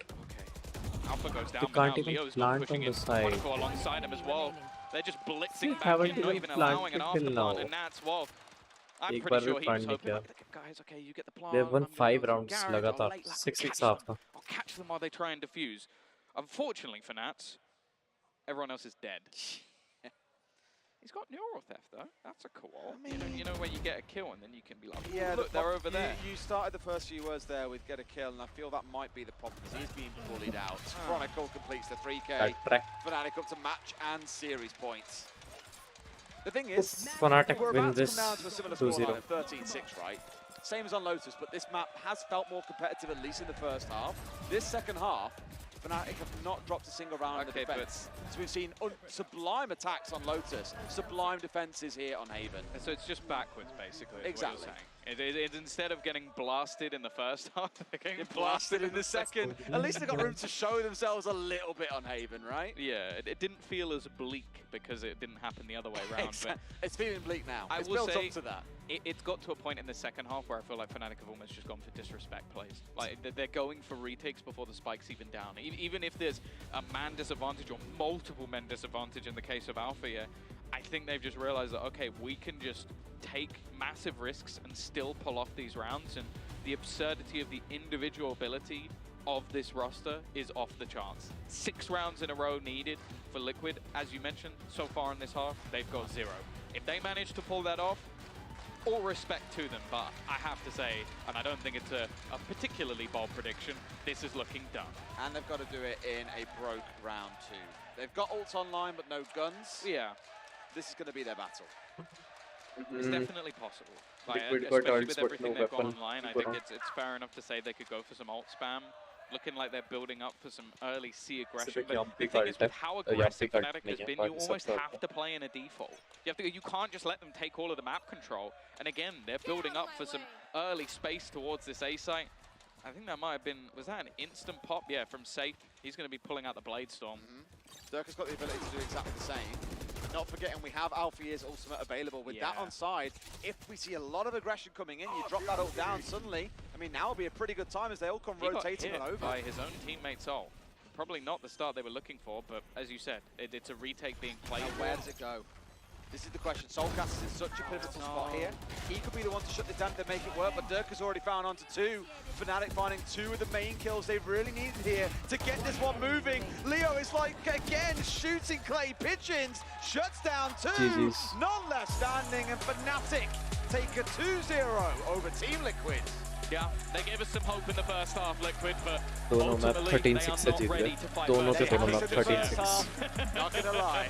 Alpha goes down, you can't even plant on the side. Alongside him as well. They're just blitzing back in, not even allowing an after plant, and that's well. I'm pretty sure he was hoping, like, guys, okay, you get the plant. They've won 5 rounds लगातार, 6 after. I'll catch them while they try and defuse. Unfortunately for Nats, everyone else is dead. He's got neural theft though. That's a cool. I mean, you know when you get a kill and then you can be like, yeah, look, they're over there. You started the first few words there with get a kill, and I feel that might be the problem because he's being bullied out. Chronicle completes the 3K. Fnatic up to match and series points. The thing is, Fnatic we're win about to this come down to a similar scoreline of 13-6, right? Same as on Lotus, but this map has felt more competitive, at least in the first half. This second half, Fnatic have not dropped a single round in the defense. So we've seen sublime attacks on Lotus, sublime defenses here on Haven. So it's just backwards, basically. Exactly. It's instead of getting blasted in the first half, they're getting blasted in the second. At least they've got room to show themselves a little bit on Haven, right? Yeah, it didn't feel as bleak because it didn't happen the other way around. But it's feeling bleak now. I it's will built say up to that. It's got to a point in the second half where I feel like Fnatic have almost just gone for disrespect plays. Like, they're going for retakes before the spike's even down. Even if there's a man disadvantage or multiple men disadvantage in the case of Alpha, I think they've just realized that, okay, we can just take massive risks and still pull off these rounds, and the absurdity of the individual ability of this roster is off the charts. 6 rounds in a row needed for Liquid. As you mentioned, so far in this half, they've got 0. If they manage to pull that off, all respect to them, but I have to say, and I don't think it's a particularly bold prediction, this is looking done. And they've got to do it in a broke round 2. They've got ults online, but no guns. Yeah. This is going to be their battle. It's definitely possible. Like, especially with everything they've got online, I think it's fair enough to say they could go for some ult spam. Looking like they're building up for some early C aggression. But the thing is, with how aggressive Fnatic has been, you almost have to play in a default. You can't just let them take all of the map control. And again, they're building up for some early space towards this A site. I think that might have been, was that an instant pop? Yeah, from Safe. He's going to be pulling out the Blade Storm. Dirk has got the ability to do exactly the same. Not forgetting we have Alfier's ultimate available. With that on side, if we see a lot of aggression coming in, you drop that ult down suddenly. I mean, now will be a pretty good time as they all come rotating on over. By his own teammate Sol. Probably not the start they were looking for, but as you said, it's a retake being played. Now where does it go? This is the question. Soulcast is in such a pivotal spot here. He could be the one to shut this down to make it work, but Dirk has already found onto two. Fnatic finding two of the main kills they really needed here to get this one moving. Leo is like, again, shooting clay pigeons. Shuts down two. GG's. None left standing, and Fnatic take a 2-0 over Team Liquid. Yeah, they gave us some hope in the first half, Liquid, but दोनों map ultimately they 13-6 are से not ready Jeet to गए fight दोनों back. के दोनों map Exit the first 13-6 half. Not gonna lie.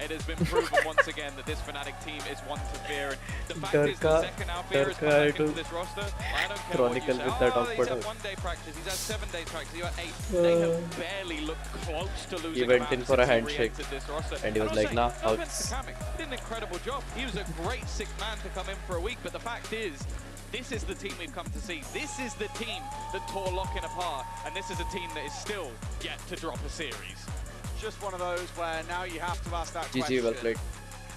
It has been proven once again that this Fnatic team is one to fear. And the fact is, the Durka- second Alfear has come Durka back into to this roster. I don't care chronicle what you with say. that Oh, he's awkward had out. 1 day practice, he's had 7 days practice, he's had 8. They have barely looked close to losing. He went in for a since he handshake, re-entered this roster. and he was I'm like, saying, nah, no out. offense to Kamik, he did an incredible job. He was a great sixth man to come in for a week, but the fact is, this is the team we've come to see. This is the team that tore Lock-in apart, and this is a team that is still yet to drop a series. Just one of those where now you have to ask that GG, question. well played.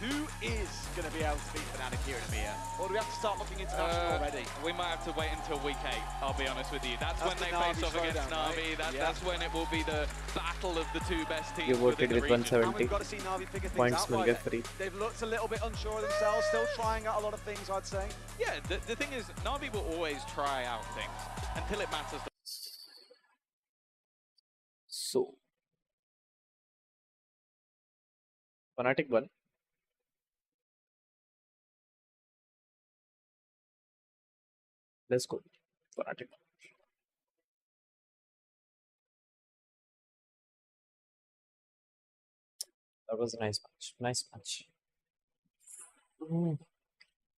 Who is going to be able to beat Fnatic here in EMEA? Or do we have to start looking international already? We might have to wait until week 8, I'll be honest with you. That's when the they Na'Vi face off against showdown, Na'Vi. right? That's when it will be the battle of the two best teams You voted within the with region. And 170 we've got to see Na'Vi figure things points out. will Right? get free. They've looked a little bit unsure of themselves, still trying out a lot of things, I'd say. Yeah, the thing is, Na'Vi will always try out things until it matters. So Fnatic won. Let's go. Fnatic. That was a nice match. Nice match.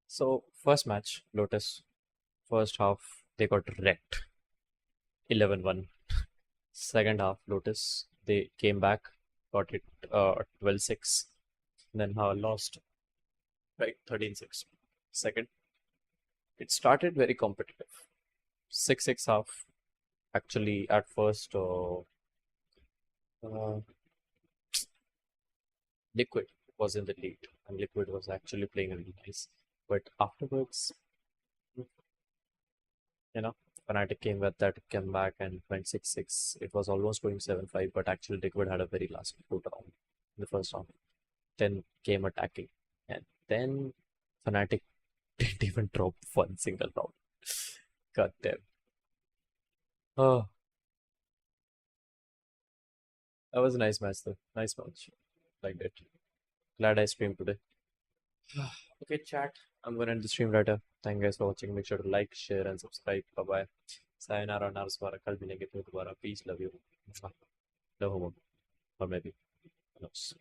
So first match, Lotus. First half, they got wrecked. 11-1. Second half, Lotus, they came back, got it 12-6. Then lost, right, 13-6. Second, it started very competitive. 6-6 half. Actually, at first, Liquid was in the lead, and Liquid was actually playing really nice. But afterwards, Fnatic came with that comeback and went 6-6. It was almost going 7-5, but actually Liquid had a very last round in the first round. Then came attacking, and then Fnatic didn't even drop one single round. God damn. Oh, that was a nice match though. Nice match. Liked it. Glad I streamed today. Okay, chat. I'm gonna end the stream right here. Thank you guys for watching. Make sure to like, share, and subscribe. Bye bye. Sayonara, Narswara. Kal milenge fir dobara. Peace. Love you. Love home. Or maybe. Who knows?